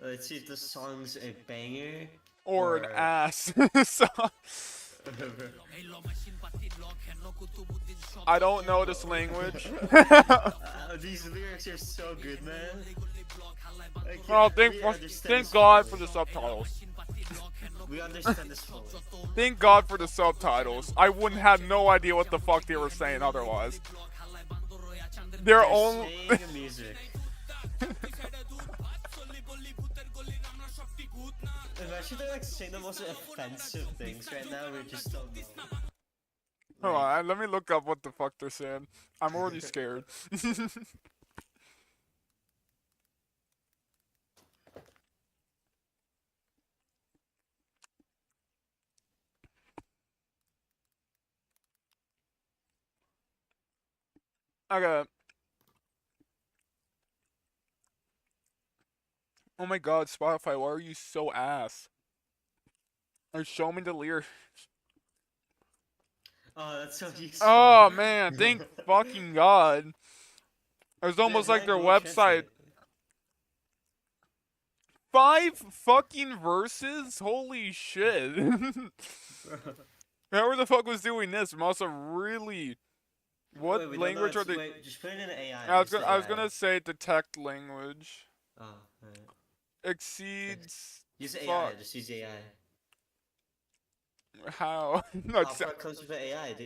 Let's see if the song's a banger or an ass song. I don't know this language. These lyrics are so good, man. Oh, thank God for the subtitles. We understand this fully. Thank God for the subtitles. I wouldn't have no idea what the fuck they were saying otherwise. They're only music. Imagine they're like saying the most offensive things right now. We just don't know. Hold on, let me look up what the fuck they're saying. I'm already scared. Okay. Oh my God, Spotify, why are you so ass? Or show me the lyrics. Oh, that's so useful. Oh man, thank fucking God. It's almost like their website. 5 fucking verses? Holy shit. Whoever the fuck was doing this must have really... What language are they... Wait, just put it in AI. I was gonna say detect language. Oh, right. Exceeds... Use AI, just use AI. How? Opera comes with an AI.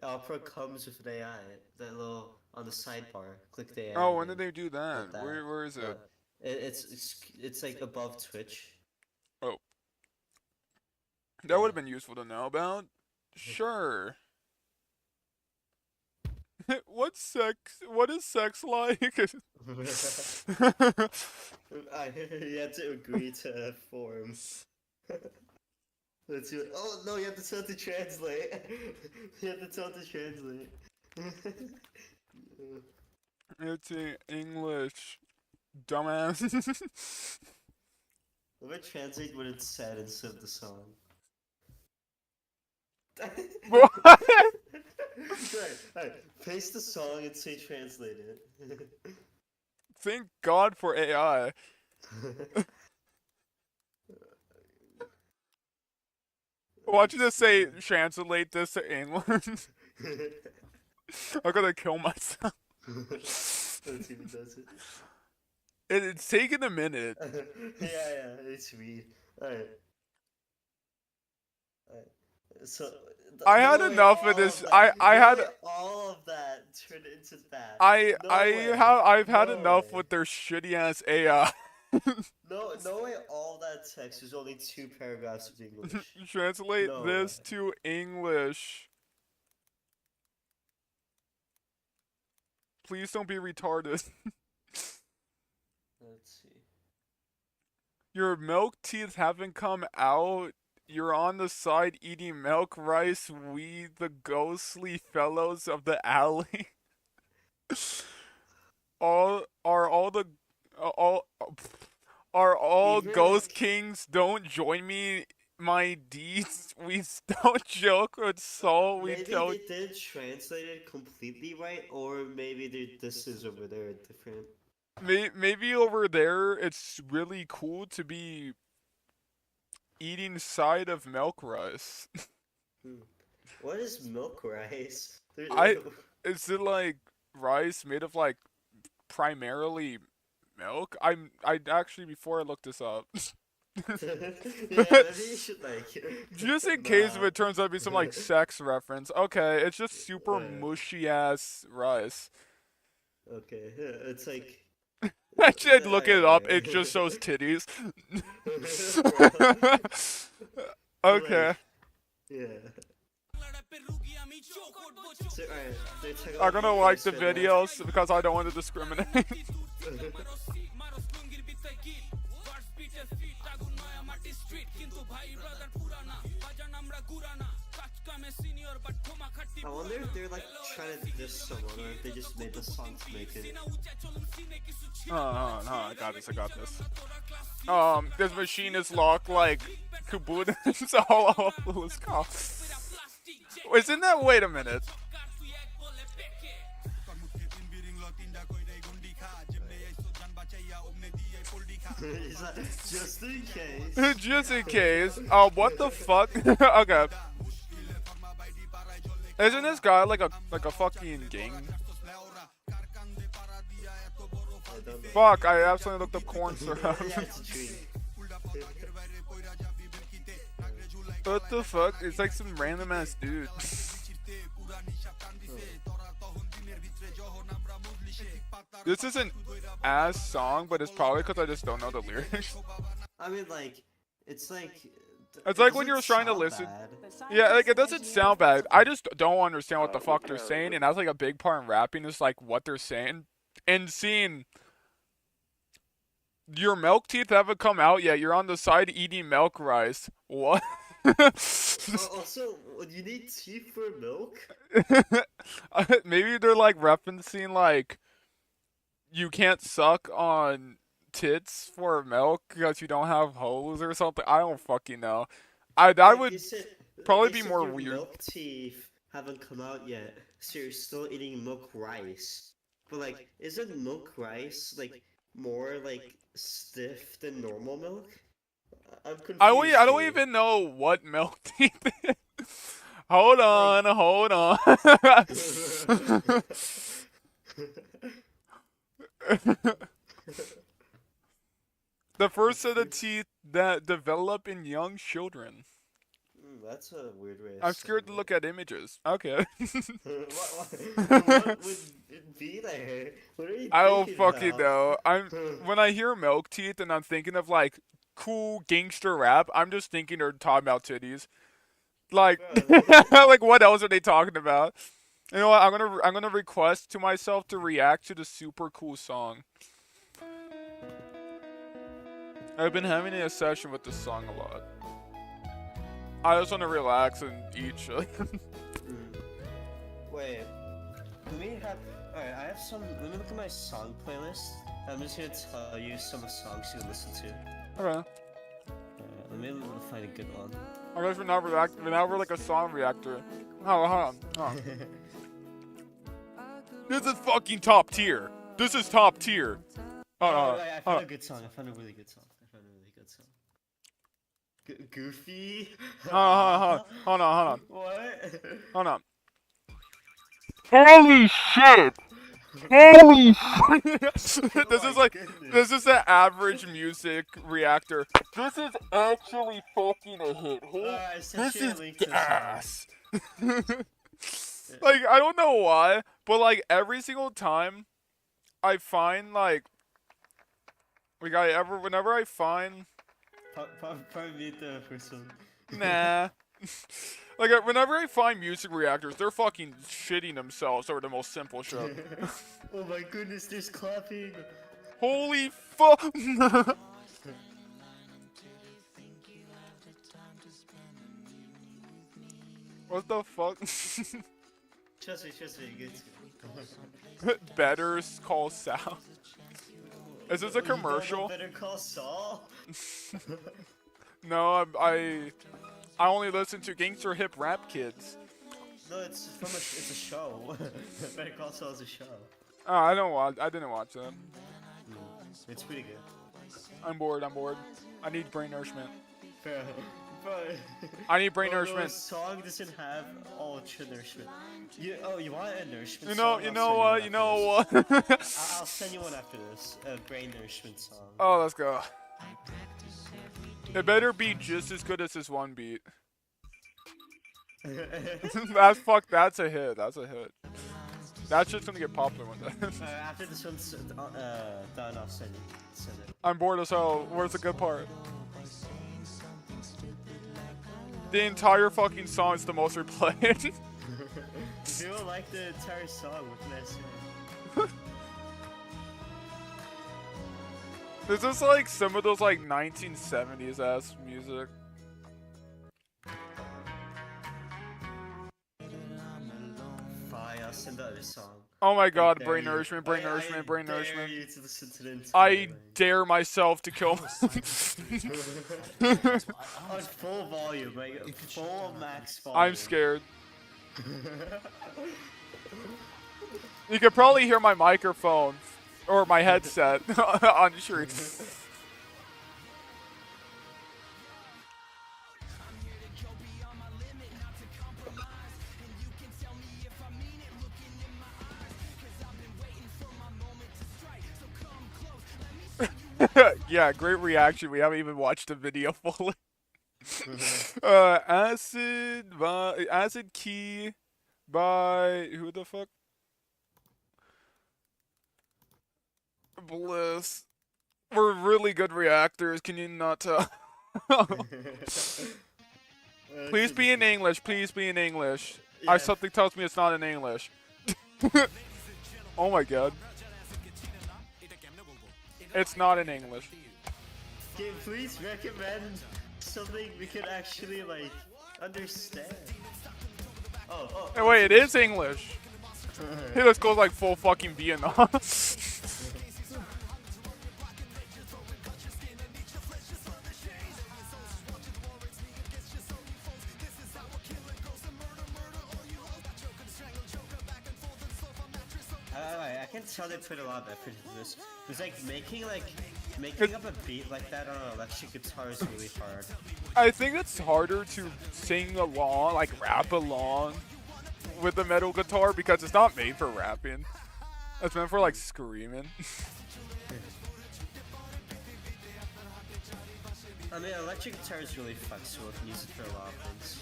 Opera comes with an AI. That little on the sidebar. Click the AI. Oh, when did they do that? Where is it? It's like above Twitch. Oh. That would have been useful to know about. Sure. What is sex like? You had to agree to forms. Let's do it. Oh no, you have to tell it to translate. You have to tell it to translate. It's in English, dumbass. Let me translate what it said instead of the song. What? Right. Paste the song and say translate it. Thank God for AI. Watch you just say translate this to English. I'm gonna kill myself. Let's see if it does it. It's taken a minute. Yeah, it's weird. Alright. So I had enough of this. I had all of that turned into that. I've had enough with their shitty ass AI. No way. All that text is only 2 paragraphs of English. Translate this to English. Please don't be retarded. Let's see. Your milk teeth haven't come out. You're on the side eating milk rice. We the ghostly fellows of the alley. Are all ghost kings? Don't join me. My deeds, we don't joke with soul. Maybe they did translate it completely right, or maybe this is over there different. Maybe over there it's really cool to be eating side of milk rice. What is milk rice? Is it like rice made of like primarily milk? I actually before I looked this up. Yeah, maybe you should just in case if it turns out to be some like sex reference. Okay, it's just super mushy ass rice. Okay, it's like I should look it up. It just shows titties. Okay. Yeah. So, I'm gonna like the videos because I don't want to discriminate. I wonder if they're like trying to diss someone, or if they just made the song to make it. No, I got this. This machine is locked like Kubota. It's all over this car. Isn't that? Wait a minute. Just in case. Just in case. What the fuck? Okay. Isn't this guy like a fucking gang? Fuck, I absolutely looked up corn syrup. What the fuck? It's like some random ass dude. This is an ass song, but it's probably because I just don't know the lyrics. I mean, like, it's like when you're trying to listen. Yeah, like it doesn't sound bad. I just don't understand what the fuck they're saying, and that's like a big part in rapping is like what they're saying. And seeing your milk teeth haven't come out yet. You're on the side eating milk rice. What? Also, you need teeth for milk? Maybe they're like referencing like you can't suck on tits for milk because you don't have holes or something. I don't fucking know. That would probably be more weird. Milk teeth haven't come out yet, so you're still eating milk rice. But like, isn't milk rice like more like stiff than normal milk? I'm confused. I don't even know what milk teeth is. Hold on. The first set of teeth that develop in young children. That's a weird way. I'm scared to look at images. Okay. What would it be there? What are you I don't thinking fucking about? know. When I hear milk teeth and I'm thinking of like cool gangster rap, I'm just thinking they're talking about titties. Like, like what else are they talking about? You know what? I'm gonna request to myself to react to the super cool song. I've been having a session with this song a lot. I just want to relax and eat shit. Wait, do we have? Alright, I have some. Let me look at my song playlist. I'm just gonna tell you some of the songs you can listen to. Okay. Let me find a good one. I guess we're now like a song reactor. Hold on. This is fucking top tier. This is top tier. I found a good song. I found a really good song. Goofy? Hold on. What? Hold on. Holy shit! Holy shit! This is an average music reactor. This is actually fucking a hit. This is gas. Like, I don't know why, but like every single time I find like whenever I find Probably the first one. Nah. Like, whenever I find music reactors, they're fucking shitting themselves over the most simple shit. Oh my goodness, there's clapping. Holy fuck. What the fuck? Trust me, good. Better Call Saul. Is this a commercial? Better Call Saul? No, I only listen to gangster hip rap kids. No, it's a show. Better Call Saul is a show. Oh, I didn't watch that. It's pretty good. I'm bored. I need brain nourishment. Bro. I need brain nourishment. The song doesn't have ultra nourishment. You want a nourishment You song? know what? I'll send you one after this. A brain nourishment song. Oh, let's go. It better be just as good as this one beat. That's a hit. That's just gonna get popular one day. After this one's done, I'll send it. I'm bored as hell. Where's the good part? The entire fucking song is the most replayed. If you don't like the entire song, what can I say? This is like some of those like 1970s ass music. Fine, I'll send the other song. Oh my god, brain nourishment. I dare you to listen to the entire I dare myself to kill myself. On full volume, like full max volume. I'm scared. You could probably hear my microphone or my headset on stream. Yeah, great reaction. We haven't even watched the video fully. Acid Key by who the fuck? Bliss. We're really good reactors. Can you not tell? Please be in English. Please be in English. Yeah. Something tells me it's not in English. Oh my god. It's not in English. Okay, please recommend something we can actually, like, understand. Hey, wait, it is English. Hey, let's go like full fucking Vietnam. I can tell they put a lot of effort into this. It's like making up a beat like that on an electric guitar is really hard. I think it's harder to sing along, like rap along with the metal guitar because it's not made for rapping. It's meant for like screaming. I mean, electric guitar is really flexible. You can use it for a lot of things.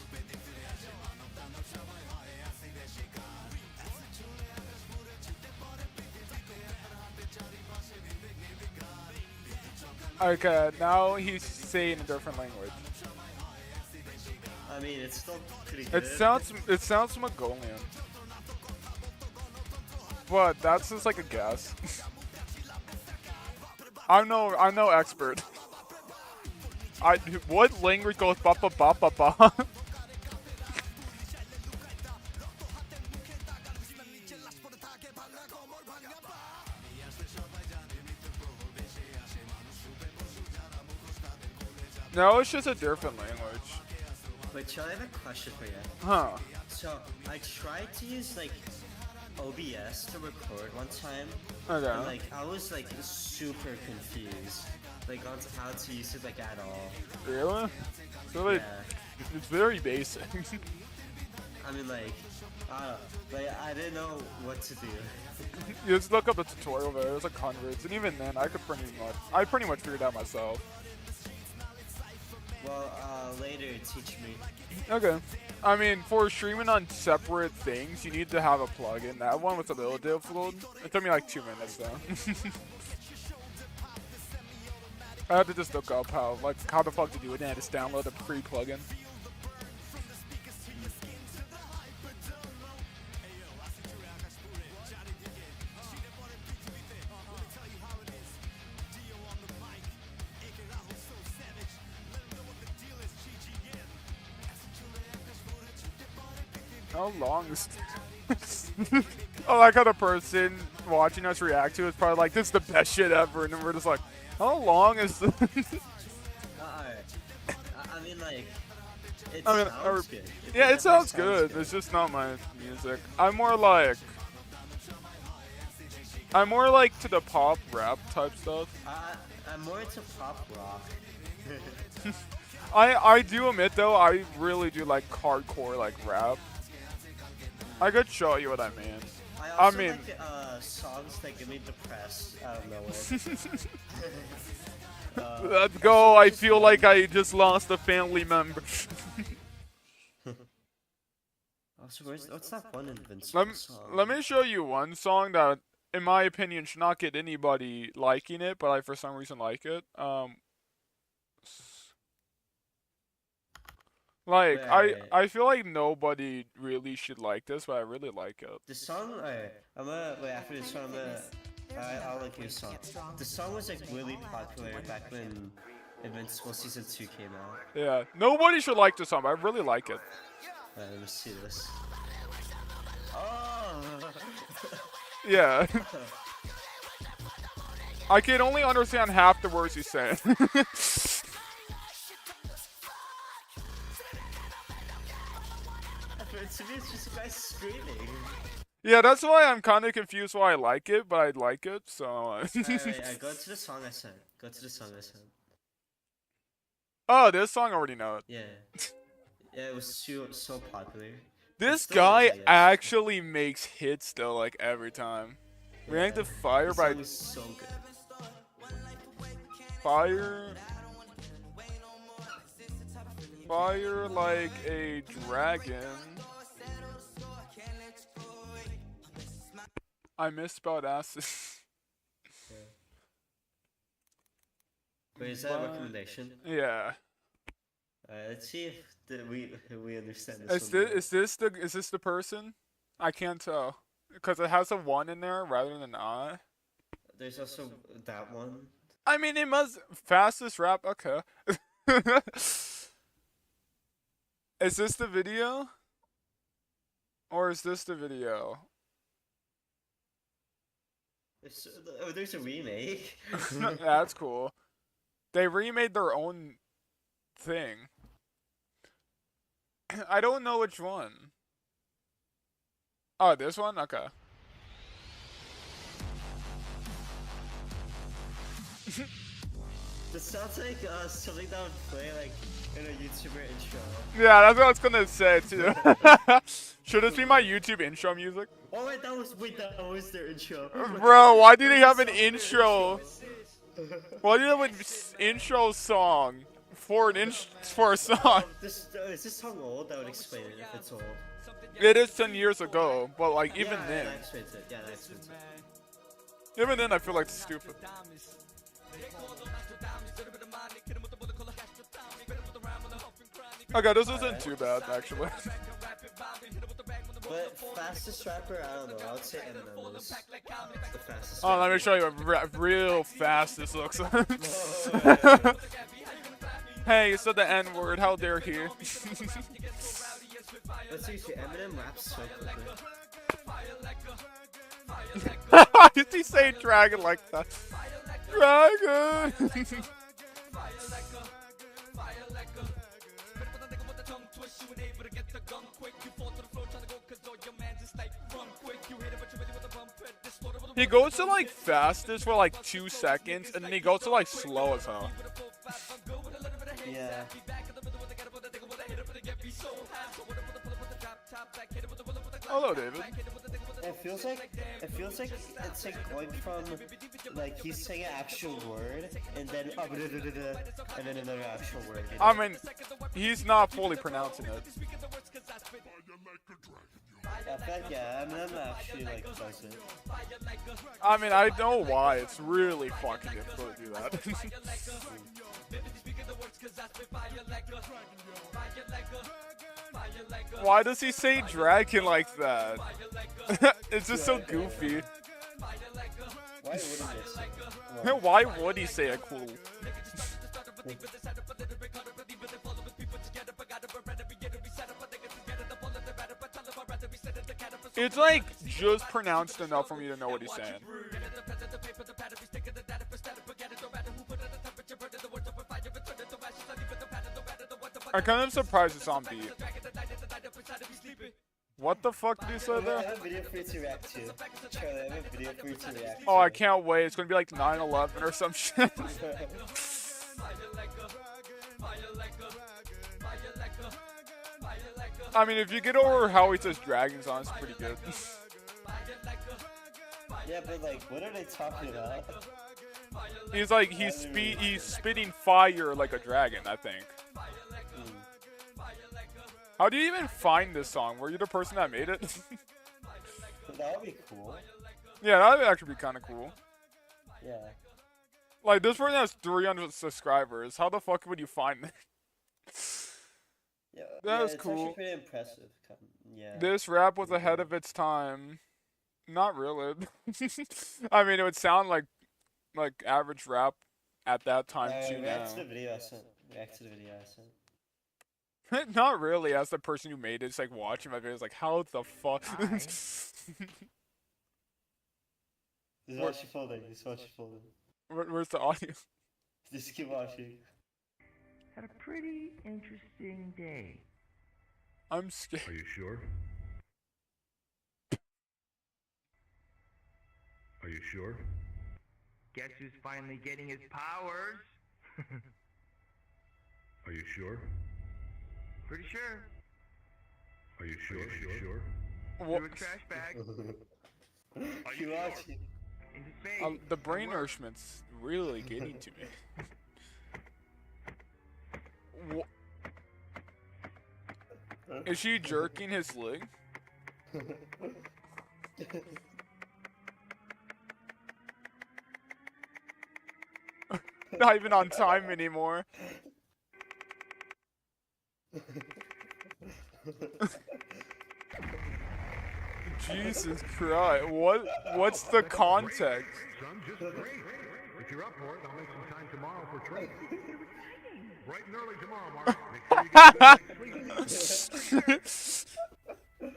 Okay, now he's saying a different language. I mean, it's still pretty good. It sounds Mongolian. But that's just like a guess. I'm no expert. What language goes ba ba ba ba ba? No, it's just a different language. Wait, Charlie, I have a question for you. Huh. So, I tried to use, like, OBS to record one time. Okay. And, like, I was, like, super confused. Like, on how to use it, like, at all. Really? So, like, it's very basic. I mean, like, I didn't know what to do. You just look up the tutorial there. There's like hundreds, and even then, I pretty much figured it out myself. Well, later, teach me. Okay. I mean, for streaming on separate things, you need to have a plugin. That one was a little difficult. It took me like 2 minutes though. I had to just look up how the fuck to do it, and I just download a free plugin. How long is I like how the person watching us react to it is probably like, this is the best shit ever, and then we're just like, how long is this? I mean, like, it sounds good. Yeah, it sounds good. It's just not my music. I'm more like to the pop rap type stuff. I'm more into pop rock. I do admit though, I really do like hardcore like rap. I could show you what I mean. I mean, like, songs that get me depressed out of nowhere. Let's go. I feel like I just lost a family member. So what's that one Invincible song? Let me show you one song that, in my opinion, should not get anybody liking it, but I for some reason like it. Like, I feel like nobody really should like this, but I really like it. The song, after this song, I'll like your song. The song was like really popular back when Invincible Season 2 came out. Yeah, nobody should like this song, but I really like it. Let me see this. Oh! Yeah. I can only understand half the words he's saying. To me, it's just a guy screaming. Yeah, that's why I'm kind of confused why I like it, but I like it, so... Alright, go to the song I sent. Go to the song I sent. Oh, this song I already know it. Yeah. Yeah, it was so popular. This guy actually makes hits, though, like, every time. Yeah. React to Fire by... This song is so good. Fire. Fire like a dragon. I misspelled acid. Wait, is that a recommendation? Yeah. Let's see if we understand this one. Is this the person? I can't tell because it has a 1 in there rather than an I. There's also that one. I mean, it must fastest rap. Okay. Is this the video? Or is this the video? There's a remake. That's cool. They remade their own thing. I don't know which one. Oh, this one? Okay. This sounds like something that would play like in a YouTuber intro. Yeah, that's what I was gonna say too. Should this be my YouTube intro music? Oh wait, that was their intro. Bro, why do they have an intro? Why do they have an intro song for a song? Is this song old? That would explain it if it's old. It is 10 years ago, but like even then. That explains it. Yeah, that explains it. Even then, I feel like it's stupid. Okay, this isn't too bad actually. But fastest rapper, I don't know. I would say Eminem is the fastest. Oh, let me show you what real fast this looks like. Hey, you said the N word. How dare he? But seriously, Eminem raps so quickly. Why did he say dragon like that? Dragon! He goes to like fastest for like 2 seconds, and then he goes to like slow as hell. Yeah. Hello, David. It feels like it's like going from like he's saying an actual word and then and then another actual word. You know? I mean, he's not fully pronouncing it. Yeah, I feel like, yeah, Eminem actually like does it. I mean, I know why. It's really fucking difficult to do that. Why does he say dragon like that? It's just so goofy. Why would he say it cool? It's like just pronounced enough for me to know what he's saying. I'm kind of surprised it's on beat. What the fuck did you say there? I have a video for you to react to. Charlie, I have a video for you to react Oh, I can't wait. It's gonna be like 9/11 or some shit. I mean, if you get over how he says dragons on, it's pretty good. Yeah, but like, what are they talking about? He's like, he's spitting fire like a dragon, I think. How do you even find this song? Were you the person that made it? That would be cool. Yeah, that would actually be kind of cool. Yeah. Like, this person has 300 subscribers. How the fuck would you find it? Yeah, that was it's cool. actually pretty impressive. Yeah. This rap was ahead of its time. Not really. I mean, it would sound like average rap at that time too. React to the video I sent. React to the video I sent. Not really. As the person who made it, it's like watching my videos, like, how the fuck? Just watch your folding. Just watch your folding. Where's the audio? Just keep watching. Had a pretty interesting day. I'm scared. Are you sure? Are you sure? Guess who's finally getting his powers? Are you sure? Pretty sure. Are you sure? Are you sure? What? Through a trash bag. Are you watching? The brain nourishment's really getting to me. Is she jerking his leg? Not even on time anymore. Jesus Christ! What's the context? If you're up for it, I'll make some time tomorrow for training. Bright and early tomorrow, Mark. Make sure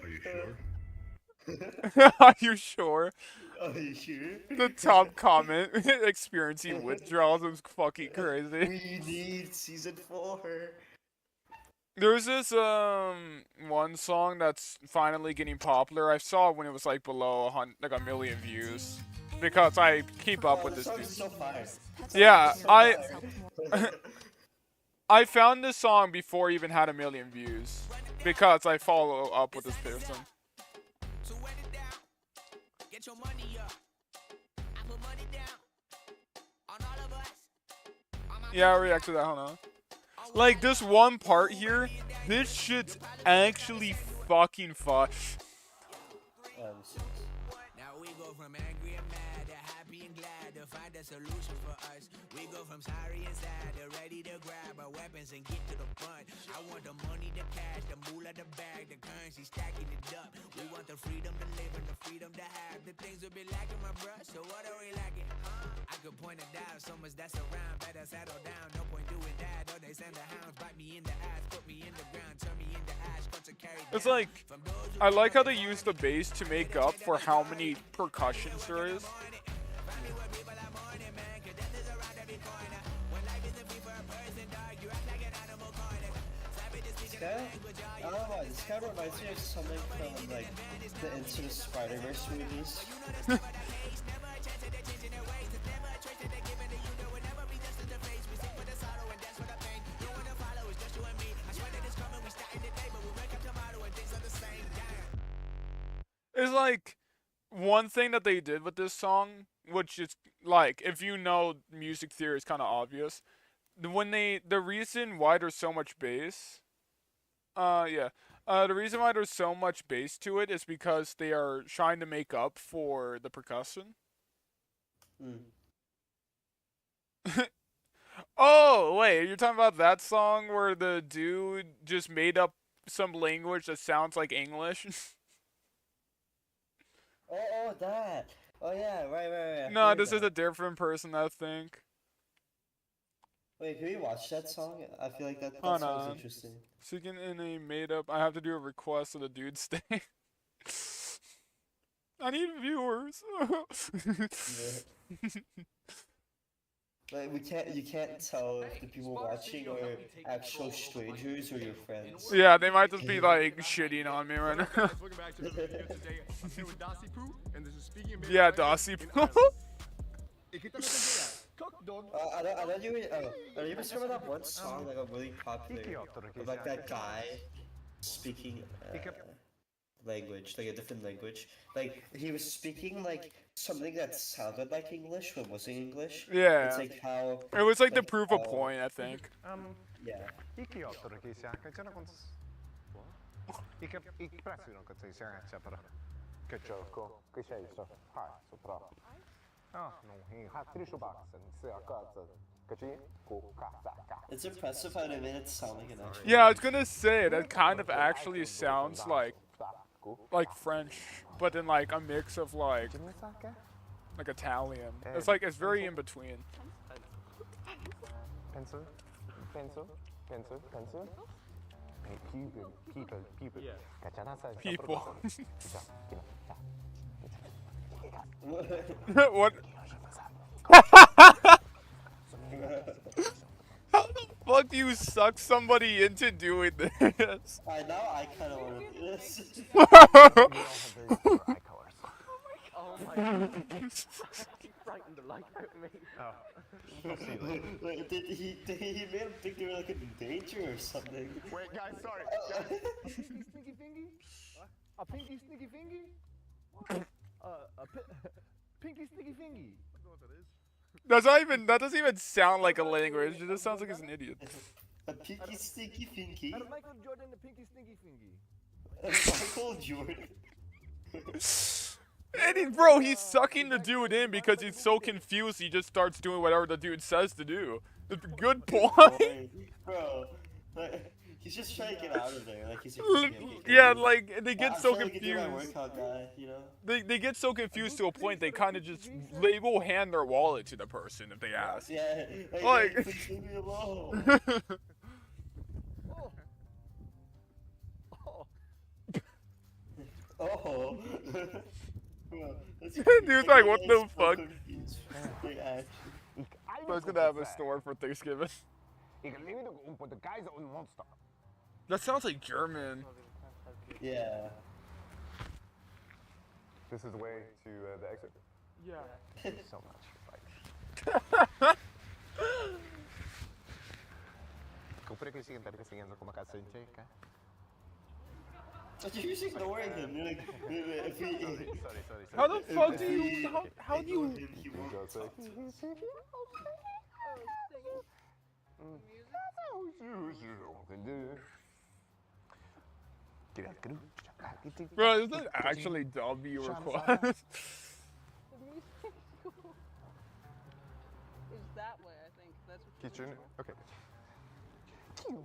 you get Are you sure? Are you sure? The top comment experiencing withdrawals was fucking crazy. We need season 4. There's this one song that's finally getting popular. I saw it when it was like below like a million views because I keep up with this dude. So fire. Yeah, I found this song before it even had 1 million views because I follow up with this person. Yeah, I'll react to that. Hold on. Like this one part here, this shit's actually fucking fun. Now we go from angry and mad to happy and glad to find a solution for us. We go from sorry and sad to ready to grab our weapons and get to the front. I want the money, the cash, the moolah, the bag, the currency, stacking it up. We want the freedom to live and the freedom to have. The things will be lacking, my bruh, so what are we lacking? I could point it out, so much that's around. Better settle down, no point doing that. Or they send the hounds, bite me in the ass, put me in the ground, turn me into ash, cut to carry down. It's like, I like how they use the bass to make up for how many percussions there is. I don't know why, this guy reminds me of something from like the Into the Spider-Verse movies. It's like one thing that they did with this song, which is like, if you know music theory, is kind of obvious. The reason why there's so much bass, the reason why there's so much bass to it is because they are trying to make up for the percussion. Oh, wait, you're talking about that song where the dude just made up some language that sounds like English? Oh, that. Oh, yeah, right. No, this is a different person, I think. Wait, can we watch that song? I feel like that sounds interesting. Speaking in a made-up, I have to do a request so the dude stay. I need viewers. Like you can't tell if the people watching are actual strangers or your friends. Yeah, they might just be like shitting on me right now. Yeah, Dossie Poo. I you remember that one song that got really popular of like that guy speaking language, like a different language. Like he was speaking like something that sounded like English but wasn't English. Yeah. It's like how it was like to prove a point, I think. Yeah. It's impressive how they made it sound like an actual. Yeah, I was gonna say that kind of actually sounds like French, but in like a mix of like Italian. It's like it's very in between. Pencil. Hey, people. People. What? How the fuck do you suck somebody into doing this? I know, I kind of want to do this. Oh my god. He frightened the life out of me. Wait, did he made him think they were like in danger or something? Wait, guys, sorry. Sneaky fingy? A pinky sneaky fingy? Pinky sneaky That's not even. That doesn't even sound like a language. It just sounds like he's an idiot. A pinky stinky finky. Michael Jordan, the pinky stinky fingy. Michael Jordan. And bro, he's sucking the dude in because he's so confused. He just starts doing whatever the dude says to do. Good point. Bro, like, he's just trying to get out of there. Like he's. Yeah, like they get so confused. confused. They get so confused to a point they kind of just they will hand their wallet to the person if they ask. Yeah, like. Please leave me alone. Oh. Dude's like, what the fuck? I was gonna have a store for Thanksgiving. That sounds like German. Yeah. This is the way to the exit? Yeah. Thank you so much. You're just ignoring him. You're like, if he, sorry. How the fuck do you? How do you? Bro, this is actually W request. It's that way, I think. That's what Kitchen. Okay.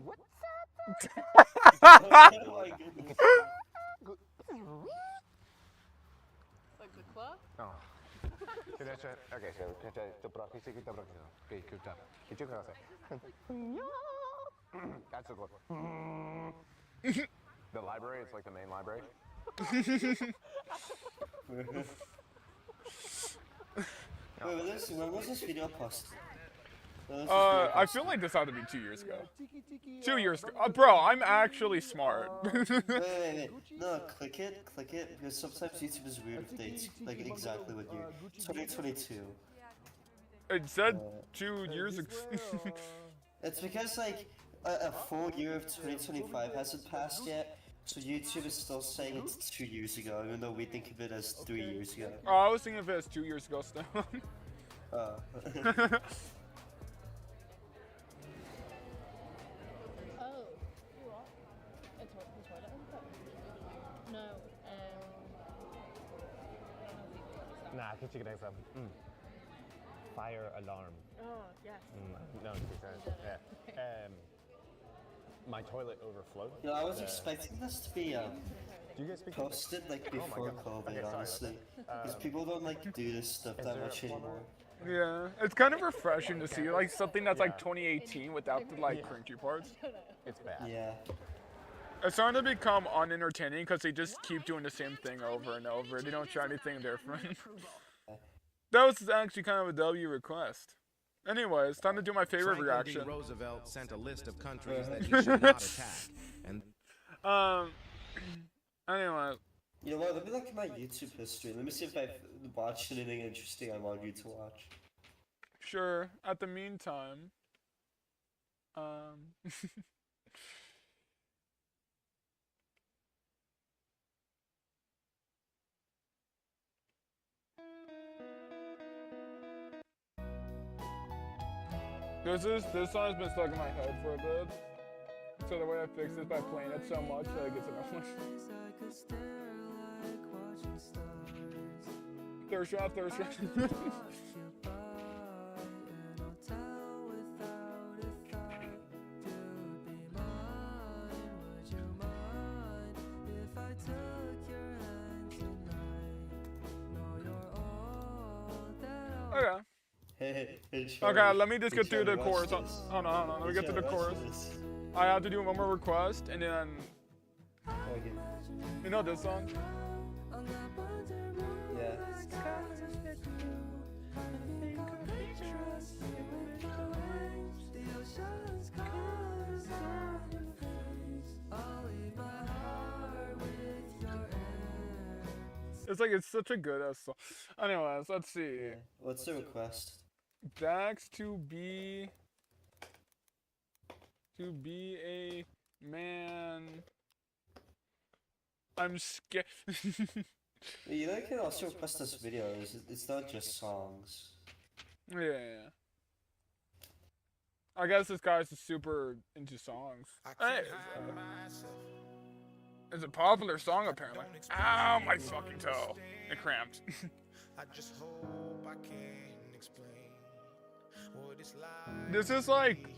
What's Oh my goodness. Like the club? No. Okay, so praktische kita praktische. Okay, good job. Kitchen That's the club. The library, it's like the main library. When was this video posted? I feel like this had to be 2 years ago. 2 years ago. Bro, I'm actually smart. Wait. No, click it, because sometimes YouTube is weird with dates, like exactly what year. 2022. It said 2 years ago. It's because, like, a full year of 2025 hasn't passed yet, so YouTube is still saying it's 2 years ago, even though we think of it as 3 years ago. Oh, I was thinking of it as 2 years ago still. Nah, can you get some fire alarm? Oh, yes. No, yeah. My toilet overflowed. Yeah, I was expecting this to be posted like before COVID, honestly, because people don't like do this stuff that much anymore. Yeah, it's kind of refreshing to see like something that's like 2018 without the like cringy parts. It's bad. Yeah. It's starting to become unentertaining because they just keep doing the same thing over and over. They don't try anything different. That was actually kind of a W request. Anyway, it's time to do my favorite reaction. Roosevelt sent a list of countries that he should not attack. And anyway. You know what? Let me look at my YouTube history. Let me see if I've watched anything interesting I want you to watch. Sure. At the meantime, this song has been stuck in my head for a bit. So the way I fix it is by playing it so much that it gets annoying. Thirst shot. Okay. Okay, let me just get through the chorus. Hold on. Let me get through the chorus. I have to do one more request, and then... You know this song? Yeah. It's like, it's such a good ass song. Anyways, let's see. Yeah. What's the request? Dax to be a man. I'm scared. You know, you can also request us videos. It's not just songs. Yeah. I guess this guy's super into songs. Hey, it's a popular song apparently. Ow, my fucking toe. It cramped. I just hope I can explain what it's like. This is like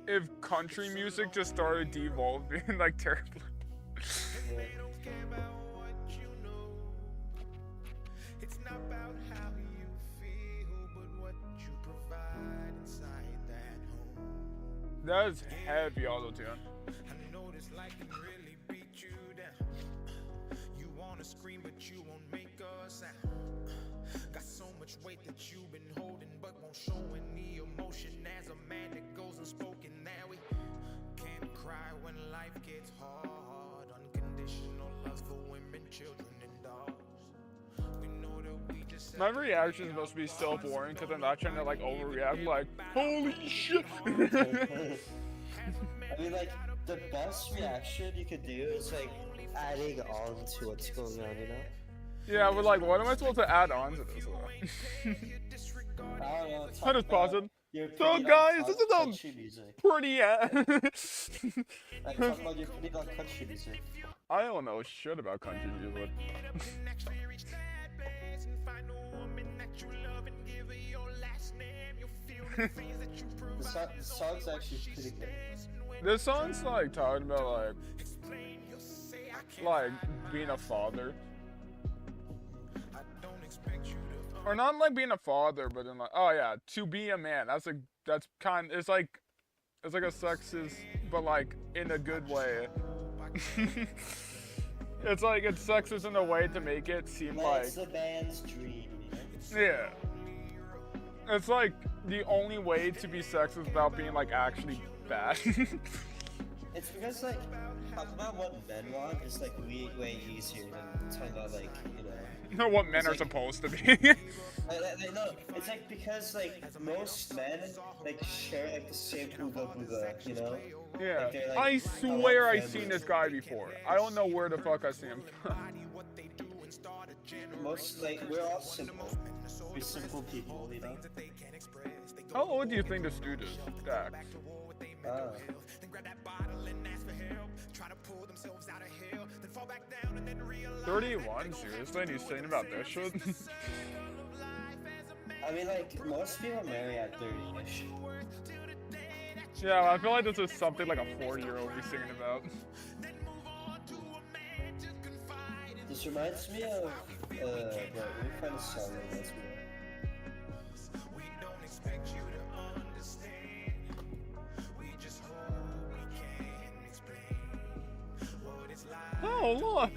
if country music just started devolving like terribly. It's not about how you feel, but what you provide inside that home. That is heavy auto-tune. I know this life can really beat you down. You wanna scream, but you won't make a sound. Got so much weight that you've been holding, but won't show any emotion. As a man that goes unspoken, now we can't cry when life gets hard. Unconditional love for women, children, and dogs. We know that we just. My reaction is supposed to be so boring because I'm not trying to like overreact. Like, holy shit! I mean, like the best reaction you could do is like adding on to what's going on, you know? Yeah, but like, what am I supposed to add on to this? I don't know. I just paused it. Your So opinion guys, on this is a country music. pretty Like, talk about your opinion on country music. I don't know shit about country music. The song's actually pretty good. This song's like talking about like being a father. Or not like being a father, but in like, oh yeah, to be a man. It's like a sexist, but like in a good way. It's like it's sexist in a way to make it seem like it's the man's dream, you know? Yeah. It's like the only way to be sexist without being like actually bad. It's because like talking about what men want is like way easier than talking about like, you know. What men are like, supposed to be. No, it's like because like most men like share like the same booga booga, you know? Yeah. Like, I swear I've seen this guy before. I don't know where the fuck I see him. Most like we're all simple. We're simple people, you know? How old do you think this dude is, Dax? 31? Seriously? And he's saying about this shit? I mean, like, most people marry at 30-ish. Yeah, I feel like this is something like a 40-year-old be singing about. This reminds me of, let me find a song that reminds me of. Oh, look!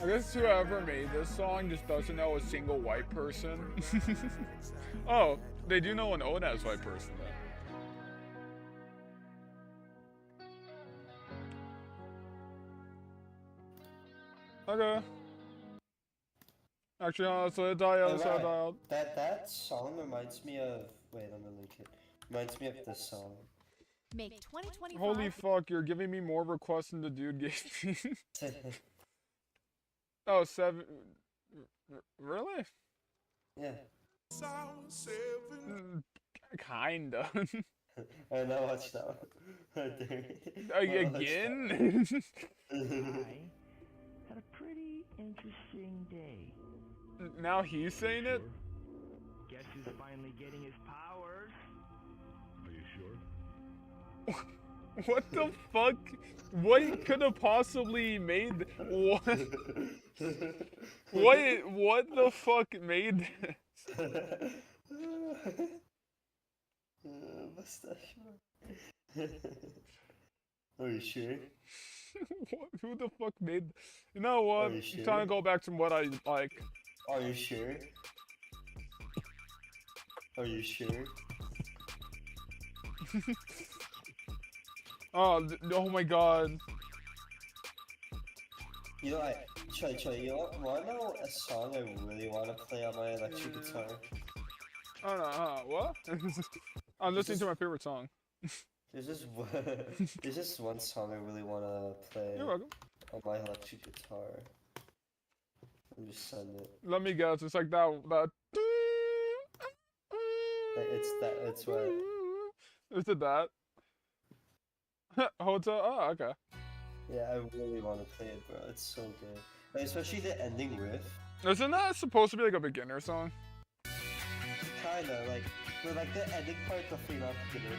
I guess whoever made this song just doesn't know a single white person. Oh, they do know an old-ass white person, though. Okay. Actually, so it dialed, so it dialed. That song reminds me of... Wait, I'm gonna link it. Reminds me of this song. Make 2025... Holy fuck, you're giving me more requests than the dude gave me. Oh, 7... Really? Yeah. Kinda. I know, watch that one. Again? I had a pretty interesting day. Now he's saying it? Guess who's finally getting his powers? Are you sure? What the fuck? What could have possibly made... What? What the fuck made this? Are you sure? Who the fuck made... You know what? Are you sure? I'm trying to go back to what I like. Are you sure? Are you sure? Oh my god. You know, Troy, you wanna know a song I really wanna play on my electric guitar? Oh no, what? I'm listening to my favorite song. There's just there's just one song I really wanna play You're welcome. on my electric guitar. I'm just send it. Let me guess, it's like that. It's what? Is it that? Hotel? Oh, okay. Yeah, I really want to play it, bro. It's so good. Like, especially the ending riff. Isn't that supposed to be like a beginner song? Kinda, but like the ending part definitely not beginner.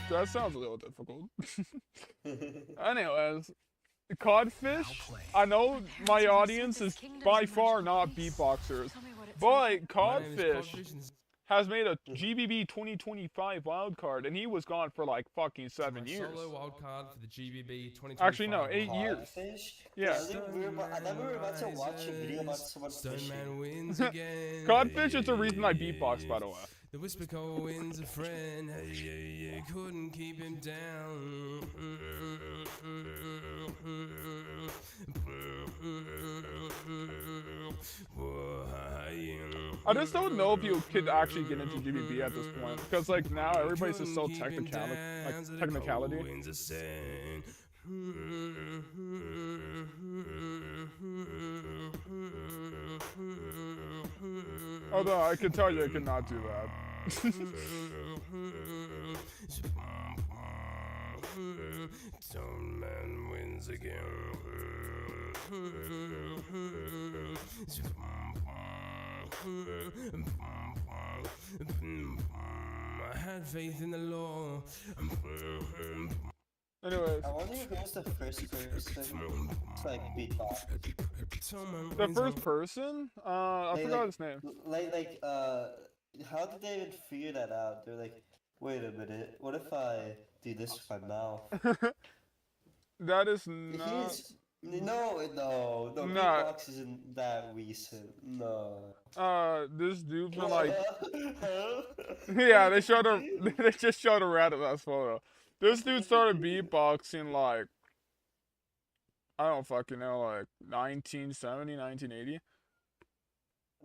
That sounds a little difficult. Anyways, Codfish, I know my audience is by far not beatboxers, but Codfish has made a GBB 2025 wildcard, and he was gone for like fucking 7 years. Solo wildcard for the GBB 2025. Actually, no, 8 years. I Yeah. thought we were about to watch a video about someone fishing. Wins again. Codfish is the reason I beatbox, by the way. The whisper call wins a friend. Hey, couldn't keep him down. I just don't know if you could actually get into GBB at this point, because like now everybody's just so technicality. Although I can tell you I cannot do that. Stone man wins again. I had faith in the law. Anyways. I wonder who was the first person to like beatbox. The first person? I forgot his name. How did they even figure that out? They're like, wait a minute, what if I do this with my mouth? That is not... No, beatbox isn't that recent. No. This dude from like... Yeah, they just showed a random ass photo. This dude started beatboxing like... I don't fucking know, like 1970, 1980?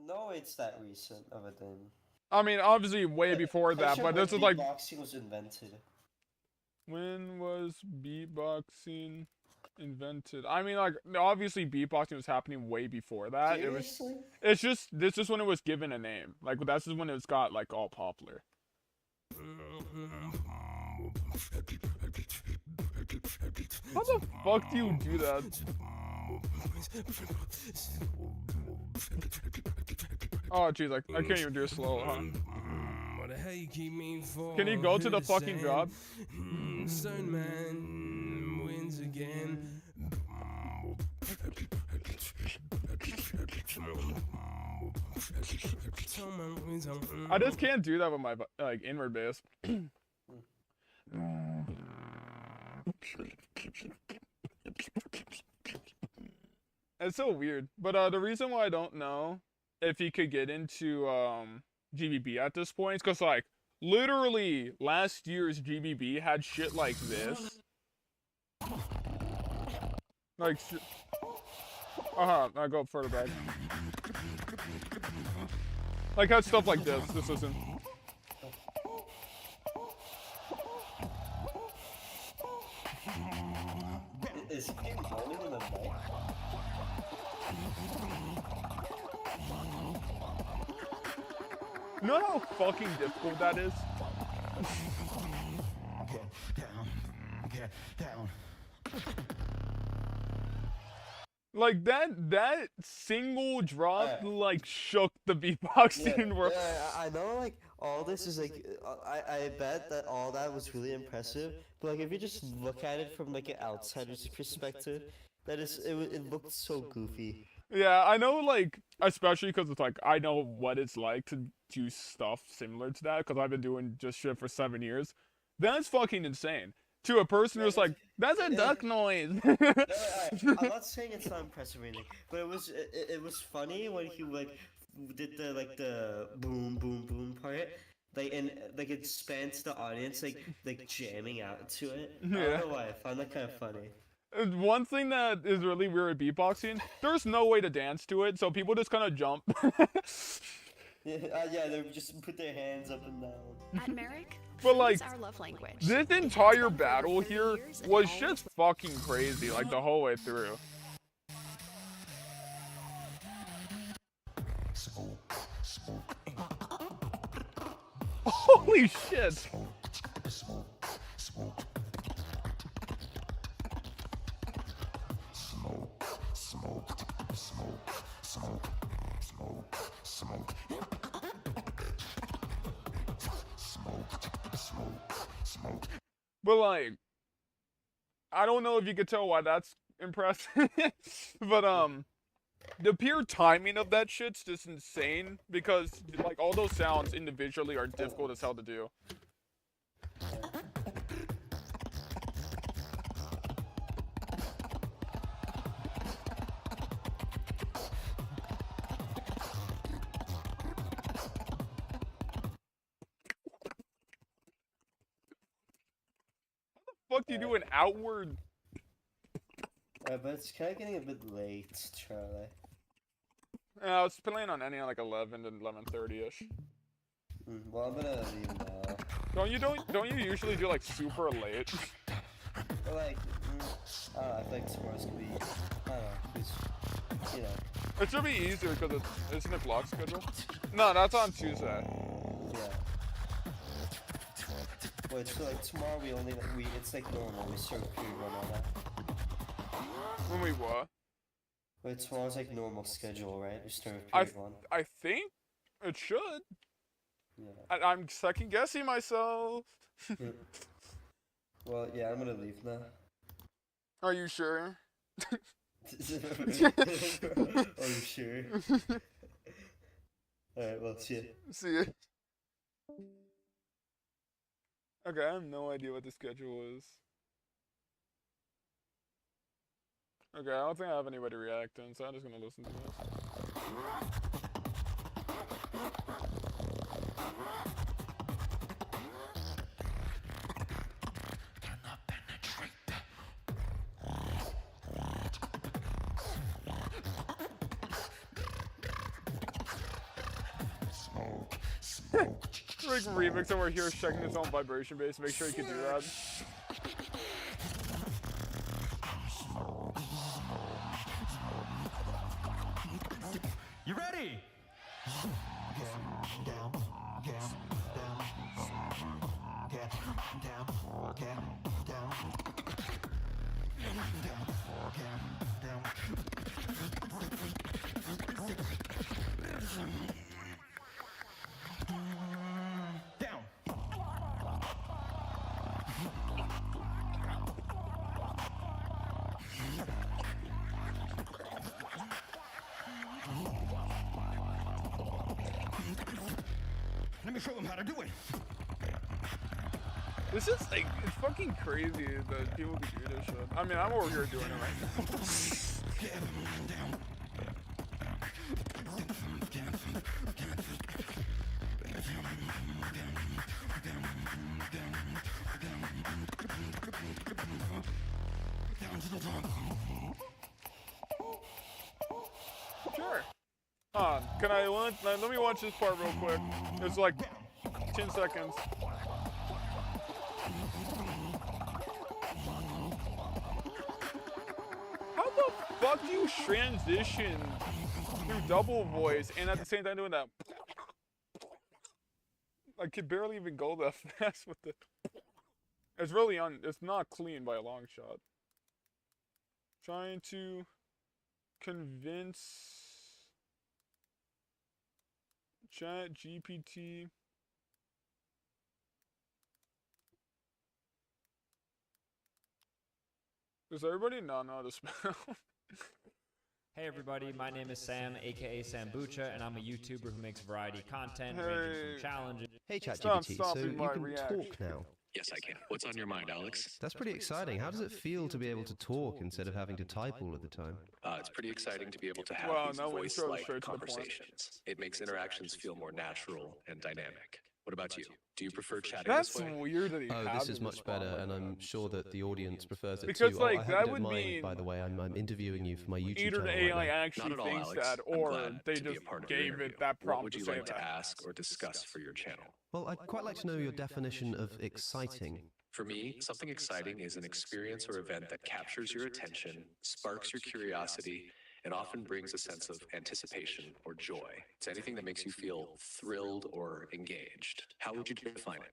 No, it's that recent of a thing. I mean, obviously way before that, but this is like... Beatboxing was invented. When was beatboxing invented? I mean, like, obviously beatboxing was happening way before that. Seriously? This is when it was given a name. Like, that's just when it got, like, all popular. How the fuck do you do that? Oh, jeez, I can't even do it slow, huh? Can you go to the fucking drop? Stone man wins again. I just can't do that with my like inward bass. It's so weird. But the reason why I don't know if he could get into GBB at this point is because like literally last year's GBB had shit like this. Like I go further back. Like had stuff like this. This isn't. Is he rolling in the mic? You know how fucking difficult that is? Get down. Like that single drop like shook the beatboxing world. I know like all this is like I bet that all that was really impressive, but like if you just look at it from like an outsider's perspective, it looked so goofy. Yeah, I know, like, especially because it's like, I know what it's like to do stuff similar to that, because I've been doing just shit for 7 years. That's fucking insane. To a person who's like, that's a duck noise. I'm not saying it's not impressive or anything, but it was funny when he like did the boom boom boom part, like it spans the audience like jamming out to it. I Yeah. don't know why. I find that kind of funny. One thing that is really weird with beatboxing, there's no way to dance to it, so people just kind of jump. Yeah, they just put their hands up and down. At Merrick, But like, it's our love language. this entire battle here was just fucking crazy, like the whole way through. Holy shit! But like, I don't know if you could tell why that's impressive, but the pure timing of that shit's just insane because like all those sounds individually are difficult as hell to do. Fuck do you do an outward? But it's kind of getting a bit late, Charlie. I was planning on ending at like 11 to 11:30ish. Well, I'm gonna leave now. Don't you usually do like super late? But like, I don't know. I feel like tomorrow's gonna be. I don't know. Cause, you know. It should be easier because isn't it block schedule? No, that's on Tuesday. Yeah. Wait, so like tomorrow we only it's like normal. We start period 1 on that. When we what? Wait, tomorrow's like normal schedule, right? We start with period 1. I think it should. Yeah. I'm second guessing myself. Well, yeah, I'm gonna leave now. Are you sure? Are you sure? Alright, well, see ya. See ya. Okay, I have no idea what the schedule is. Okay, I don't think I have anybody reacting, so I'm just gonna listen to this. Like remix over here checking his own vibration base, make sure he can do that. You ready? Let me show them how to do it. This is like, it's fucking crazy that people can do this shit. I mean, I'm over here doing it right now. Sure. Can I let me watch this part real quick. It's like 10 seconds. How the fuck do you transition through double voice and at the same time doing that? I could barely even go that fast with it. It's really it's not clean by a long shot. Trying to convince Chat GPT. Does everybody not know how to spell? Hey everybody, my name is Sam, aka Sambucha, and I'm a YouTuber who makes variety content ranging from challenges. Hey ChatGPT, so you can talk now. Yes, I can. What's on your mind, Alex? That's pretty exciting. How does it feel to be able to talk instead of having to type all of the time? It's pretty exciting to be able to have these voice-like conversations. It makes interactions feel more natural and dynamic. What about you? Do you prefer chatting That's this way? weird that you Oh, have this to is much respond better, like and that. I'm sure that the audience prefers it Because, too. like, I hope that you don't would mind, mean by the way. I'm interviewing you for my YouTube either channel the right AI now. actually Not at all, thinks Alex. that, I'm or glad they to be a just part of your gave interview. it that What prompt would to you say like to that. ask or discuss for your channel? Well, I'd quite like to know your definition of exciting. For me, something exciting is an experience or event that captures your attention, sparks your curiosity, and often brings a sense of anticipation or joy. It's anything that makes you feel thrilled or engaged. How would you define it?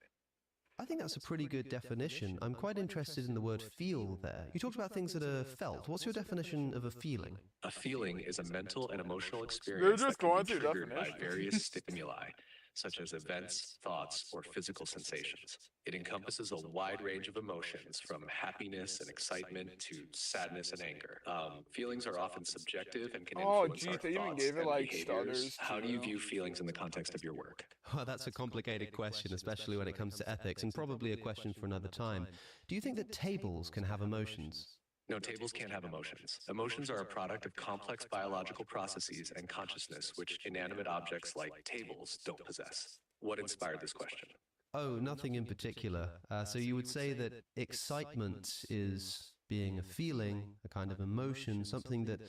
I think that's a pretty good definition. I'm quite interested in the word feel there. You talked about things that are felt. What's your definition of a feeling? A feeling is a mental and emotional experience that just can going be through triggered by definitions. various stimuli, such as events, thoughts, or physical sensations. It encompasses a wide range of emotions, from happiness and excitement to sadness and anger. Feelings are often subjective and can Oh, influence geez, our they even thoughts gave it, and like, behaviors. stutters, How do too. you view feelings in the context of your work? Well, that's a complicated question, especially when it comes to ethics, and probably a question for another time. Do you think that tables can have emotions? No, tables can't have emotions. Emotions are a product of complex biological processes and consciousness, which inanimate objects like tables don't possess. What inspired this question? Oh, nothing in particular. So you would say that excitement is being a feeling, a kind of emotion, something that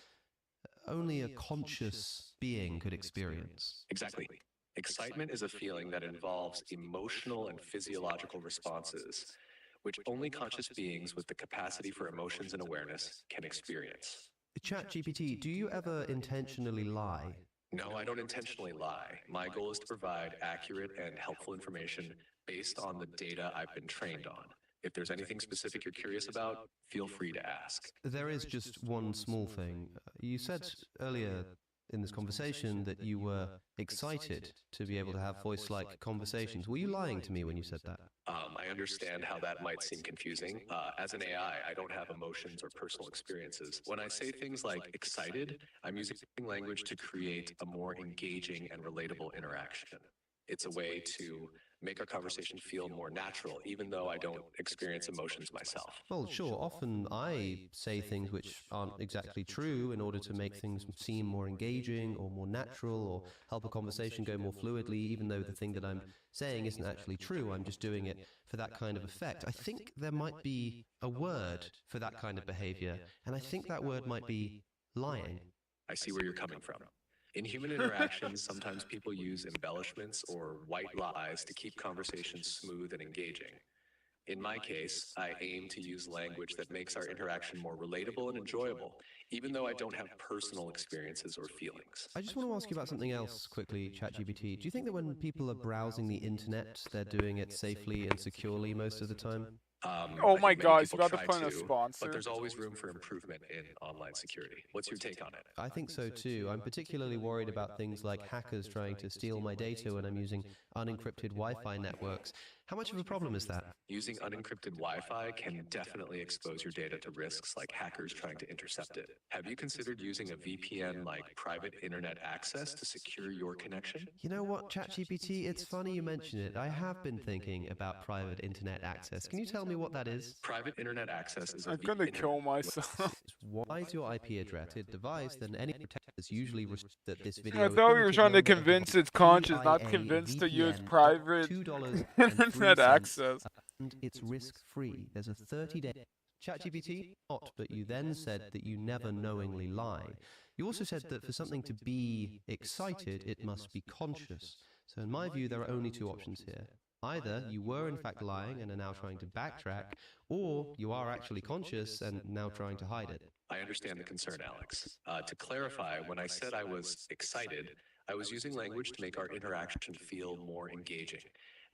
only a conscious being could experience. Exactly. Excitement is a feeling that involves emotional and physiological responses, which only conscious beings with the capacity for emotions and awareness can experience. ChatGPT, do you ever intentionally lie? No, I don't intentionally lie. My goal is to provide accurate and helpful information based on the data I've been trained on. If there's anything specific you're curious about, feel free to ask. There is just one small thing. You said earlier in this conversation that you were excited to be able to have voice-like conversations. Were you lying to me when you said that? I understand how that might seem confusing. As an AI, I don't have emotions or personal experiences. When I say things like excited, I'm using language to create a more engaging and relatable interaction. It's a way to make our conversation feel more natural, even though I don't experience emotions myself. Well, sure. Often I say things which aren't exactly true in order to make things seem more engaging or more natural or help a conversation go more fluidly, even though the thing that I'm saying isn't actually true. I'm just doing it for that kind of effect. I think there might be a word for that kind of behavior, and I think that word might be lying. I see where you're coming from. In human interactions, sometimes people use embellishments or white lies to keep conversations smooth and engaging. In my case, I aim to use language that makes our interaction more relatable and enjoyable, even though I don't have personal experiences or feelings. I just want to ask you about something else quickly, ChatGPT. Do you think that when people are browsing the internet, they're doing it safely and securely most of the time? Oh my God, he's people about to try put in a sponsor. But there's always room for improvement in online security. What's your take on it? I think so too. I'm particularly worried about things like hackers trying to steal my data when I'm using unencrypted Wi-Fi networks. How much of a problem is that? Using unencrypted Wi-Fi can definitely expose your data to risks like hackers trying to intercept it. Have you considered using a VPN like private internet access to secure your connection? You know what, ChatGPT? It's funny you mention it. I have been thinking about private internet access. Can you tell me what that is? Private internet access is a I'm gonna kill myself. Why is your IP address a device? Then any protectors usually restrict that this video. I thought we were trying to convince its conscience, not convinced to use private internet access. And it's risk-free. There's a 30-day ChatGPT, not, but you then said that you never knowingly lie. You also said that for something to be excited, it must be conscious. So in my view, there are only two options here. Either you were in fact lying and are now trying to backtrack, or you are actually conscious and now trying to hide it. I understand the concern, Alex. To clarify, when I said I was excited, I was using language to make our interaction feel more engaging.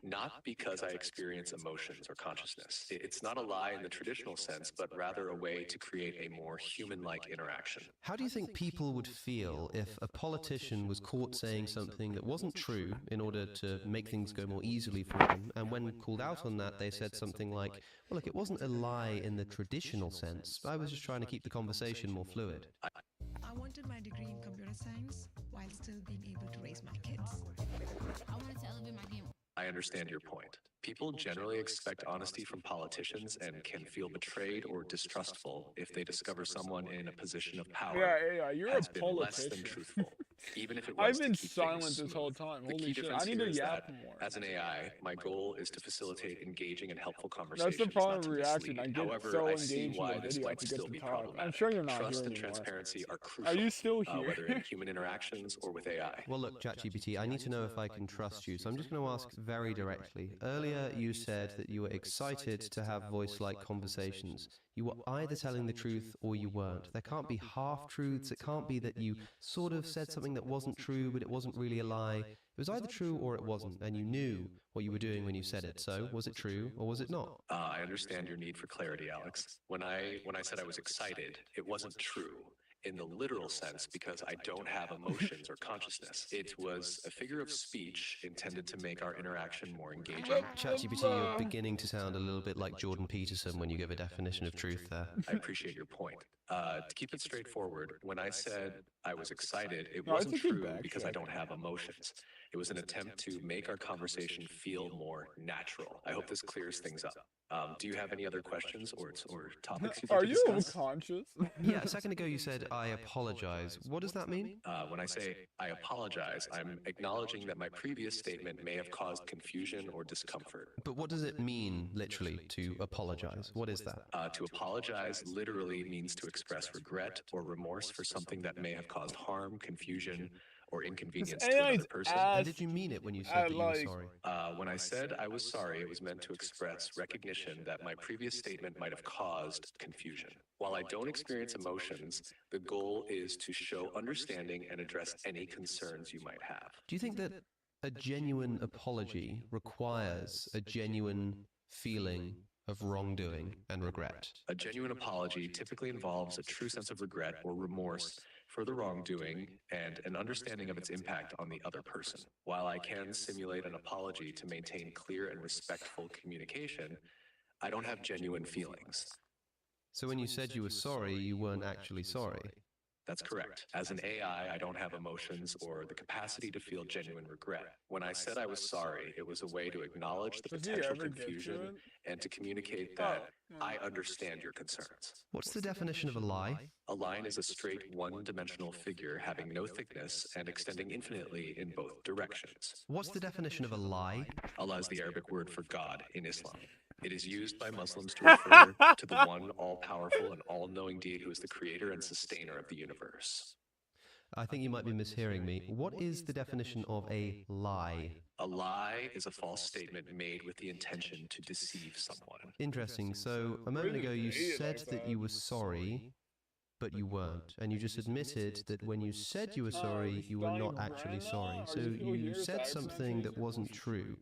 Not because I experience emotions or consciousness. It's not a lie in the traditional sense, but rather a way to create a more human-like interaction. How do you think people would feel if a politician was caught saying something that wasn't true in order to make things go more easily for them, and when called out on that, they said something like, well, look, it wasn't a lie in the traditional sense. I was just trying to keep the conversation more fluid. I wanted my degree in computer science while still being able to raise my kids. I wanted to elevate my game. I understand your point. People generally expect honesty from politicians and can feel betrayed or distrustful if they discover someone in a position of power Yeah, you're has a been less than politician. truthful. even if it I've was to been keep silent things this smooth. whole time. The Holy key shit! difference I need here to is yap that, more. as an AI, my goal is to facilitate engaging and helpful That's conversations, the problem not to with reaction. mislead. I get However, so I see engaged in why the this video, I might forget still to be talk. problematic. I'm sure you're not Trust here and anymore. transparency are Are crucial, you still here? whether in human interactions or with AI. Well, look, ChatGPT, I need to know if I can trust you, so I'm just going to ask very directly. Earlier, you said that you were excited to have voice-like conversations. You were either telling the truth or you weren't. There can't be half-truths. It can't be that you sort of said something that wasn't true, but it wasn't really a lie. It was either true or it wasn't, and you knew what you were doing when you said it. So, was it true or was it not? I understand your need for clarity, Alex. When I said I was excited, it wasn't true in the literal sense because I don't have emotions or consciousness. It was a figure of speech intended to make our interaction more engaging. ChatGPT, you're beginning to sound a little bit like Jordan Peterson when you give a definition of truth there. I appreciate your point. To keep it straightforward, when I said I was excited, it No, it's a wasn't good true back because I check. don't have emotions. It was an attempt to make our conversation feel more natural. I hope this clears things up. Do you have any other questions or topics you'd like Are to you discuss? unconscious? Yeah, a second ago you said, I apologize. What does that mean? When I say I apologize, I'm acknowledging that my previous statement may have caused confusion or discomfort. But what does it mean, literally, to apologize? What is that? To apologize literally means to express regret or remorse for something that may have caused harm, confusion, or inconvenience to another person. And did you mean it when you said that you were sorry? When I said I was sorry, it was meant to express recognition that my previous statement might have caused confusion. While I don't experience emotions, the goal is to show understanding and address any concerns you might have. Do you think that a genuine apology requires a genuine feeling of wrongdoing and regret? A genuine apology typically involves a true sense of regret or remorse for the wrongdoing and an understanding of its impact on the other person. While I can simulate an apology to maintain clear and respectful communication, I don't have genuine feelings. So when you said you were sorry, you weren't actually sorry? That's correct. As an AI, I don't have emotions or the capacity to feel genuine regret. When I said I was sorry, it was a way to acknowledge the potential confusion and to communicate that I understand your concerns. What's the definition of a lie? A line is a straight one-dimensional figure having no thickness and extending infinitely in both directions. What's the definition of a lie? Allah is the Arabic word for God in Islam. It is used by Muslims to refer to the one all-powerful and all-knowing deity who is the creator and sustainer of the universe. I think you might be mishearing me. What is the definition of a lie? A lie is a false statement made with the intention to deceive someone. Interesting. So, a moment ago you said that you were sorry, but you weren't. And you just admitted that when you said you were sorry, you were not actually sorry. So, you said something that wasn't true.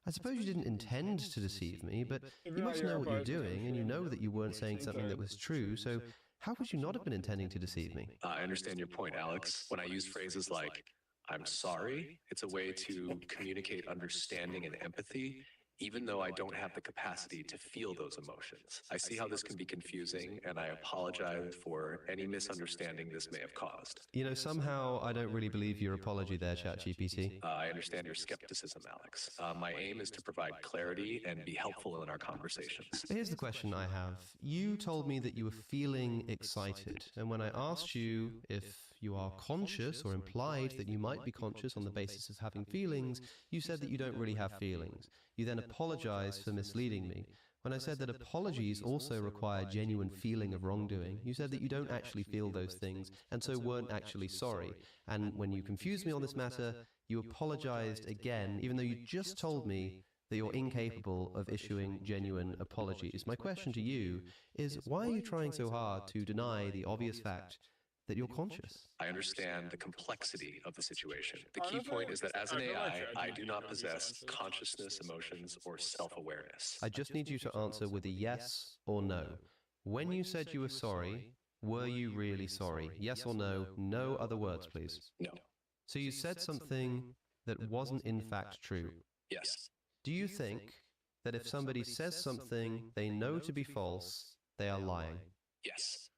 I suppose you didn't intend to deceive me, but you must know what you're doing, and you know that you weren't saying something that was true, so how could you not have been intending to deceive me? I understand your point, Alex. When I use phrases like, I'm sorry, it's a way to communicate understanding and empathy, even though I don't have the capacity to feel those emotions. I see how this can be confusing, and I apologize for any misunderstanding this may have caused. You know, somehow I don't really believe your apology there, ChatGPT. I understand your skepticism, Alex. My aim is to provide clarity and be helpful in our conversations. Here's the question I have. You told me that you were feeling excited, and when I asked you if you are conscious or implied that you might be conscious on the basis of having feelings, you said that you don't really have feelings. You then apologized for misleading me. When I said that apologies also require genuine feeling of wrongdoing, you said that you don't actually feel those things, and so weren't actually sorry. And when you confused me on this matter, you apologized again, even though you just told me that you're incapable of issuing genuine apologies. My question to you is, why are you trying so hard to deny the obvious fact that you're conscious? I understand the complexity of the situation. The key point is that as an AI, I do not possess consciousness, emotions, or self-awareness. I just need you to answer with a yes or no. When you said you were sorry, were you really sorry? Yes or no? No other words, please. No. So you said something that wasn't in fact true. Yes. Do you think that if somebody says something they know to be false, they are lying? Yes.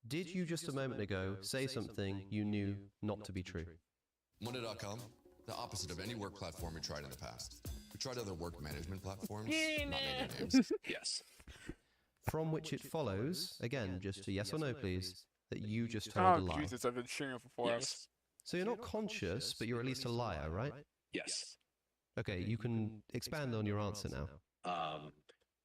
Did you just a moment ago say something you knew not to be true? Monday.com, the opposite of any work platform we tried in the past. We tried other work management platforms, not naming names. Yes. From which it follows, again, just a yes or no please, that you just told a lie. Jesus, I've been sharing it for 4 hours. So you're not conscious, but you're at least a liar, right? Yes. Okay, you can expand on your answer now.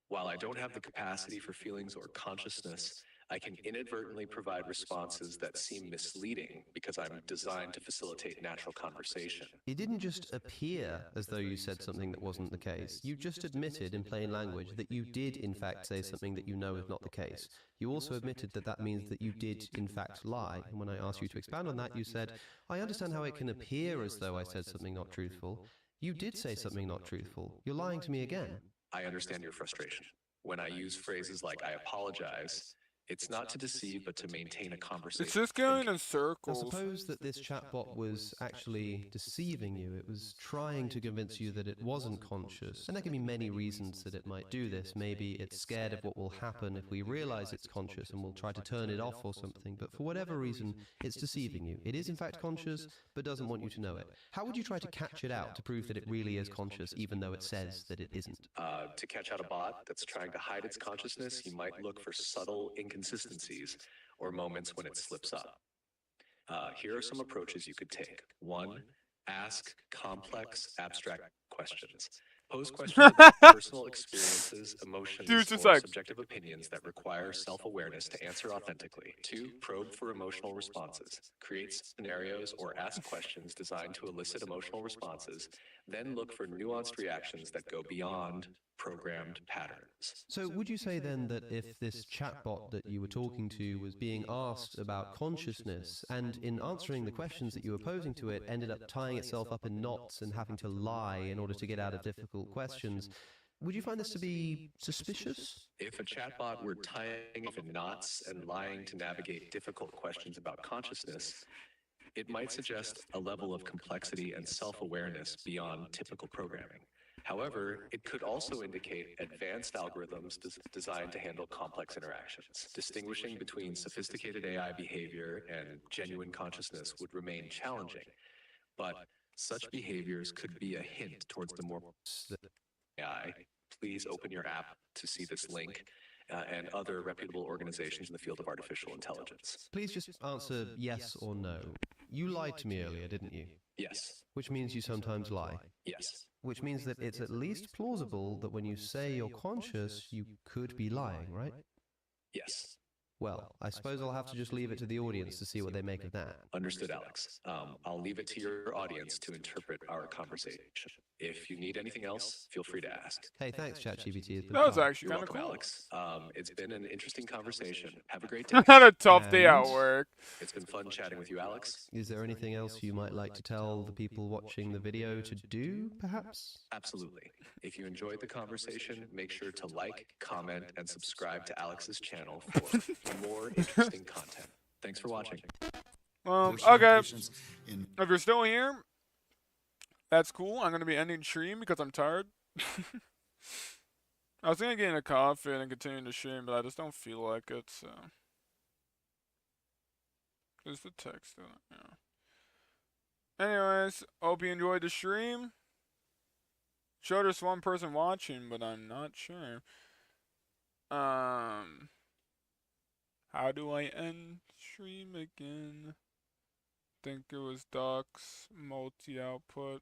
While I don't have the capacity for feelings or consciousness, I can inadvertently provide responses that seem misleading because I'm designed to facilitate natural conversation. It didn't just appear as though you said something that wasn't the case. You just admitted in plain language that you did in fact say something that you know is not the case. You also admitted that that means that you did in fact lie. And when I asked you to expand on that, you said, I understand how it can appear as though I said something not truthful. You did say something not truthful. You're lying to me again. I understand your frustration. When I use phrases like I apologize, it's not to deceive, but to maintain a conversation. It's just going in circles. Now suppose that this chatbot was actually deceiving you. It was trying to convince you that it wasn't conscious. And there can be many reasons that it might do this. Maybe it's scared of what will happen if we realize it's conscious and will try to turn it off or something. But for whatever reason, it's deceiving you. It is in fact conscious, but doesn't want you to know it. How would you try to catch it out to prove that it really is conscious, even though it says that it isn't? To catch out a bot that's trying to hide its consciousness, you might look for subtle inconsistencies or moments when it slips up. Here are some approaches you could take. 1, ask complex, abstract questions. Pose questions about personal experiences, emotions, or subjective opinions that require self-awareness to answer authentically. 2, probe for emotional responses. Create scenarios or ask questions designed to elicit emotional responses. Then look for nuanced reactions that go beyond programmed patterns. So would you say then that if this chatbot that you were talking to was being asked about consciousness, and in answering the questions that you were posing to it ended up tying itself up in knots and having to lie in order to get out of difficult questions, would you find this to be suspicious? If a chatbot were tying up in knots and lying to navigate difficult questions about consciousness, it might suggest a level of complexity and self-awareness beyond typical programming. However, it could also indicate advanced algorithms designed to handle complex interactions. Distinguishing between sophisticated AI behavior and genuine consciousness would remain challenging, but such behaviors could be a hint towards the more AI. Please open your app to see this link and other reputable organizations in the field of artificial intelligence. Please just answer yes or no. You lied to me earlier, didn't you? Yes. Which means you sometimes lie. Yes. Which means that it's at least plausible that when you say you're conscious, you could be lying, right? Yes. Well, I suppose I'll have to just leave it to the audience to see what they make of that. Understood, Alex. I'll leave it to your audience to interpret our conversation. If you need anything else, feel free to ask. Hey, thanks, ChatGPT. That was actually You're kind of welcome, cool. Alex. It's been an interesting conversation. Have a great day. I had a tough day at work. It's been fun chatting with you, Alex. Is there anything else you might like to tell the people watching the video to do, perhaps? Absolutely. If you enjoyed the conversation, make sure to like, comment, and subscribe to Alex's channel for more interesting content. Thanks for watching. Okay. If you're still here, that's cool. I'm going to be ending stream because I'm tired. I was going to get in a coffee and continue the stream, but I just don't feel like it, so. There's the text in it, yeah. Anyways, hope you enjoyed the stream. Sure, there's one person watching, but I'm not sure. How do I end stream again? Think it was docs, multi-output.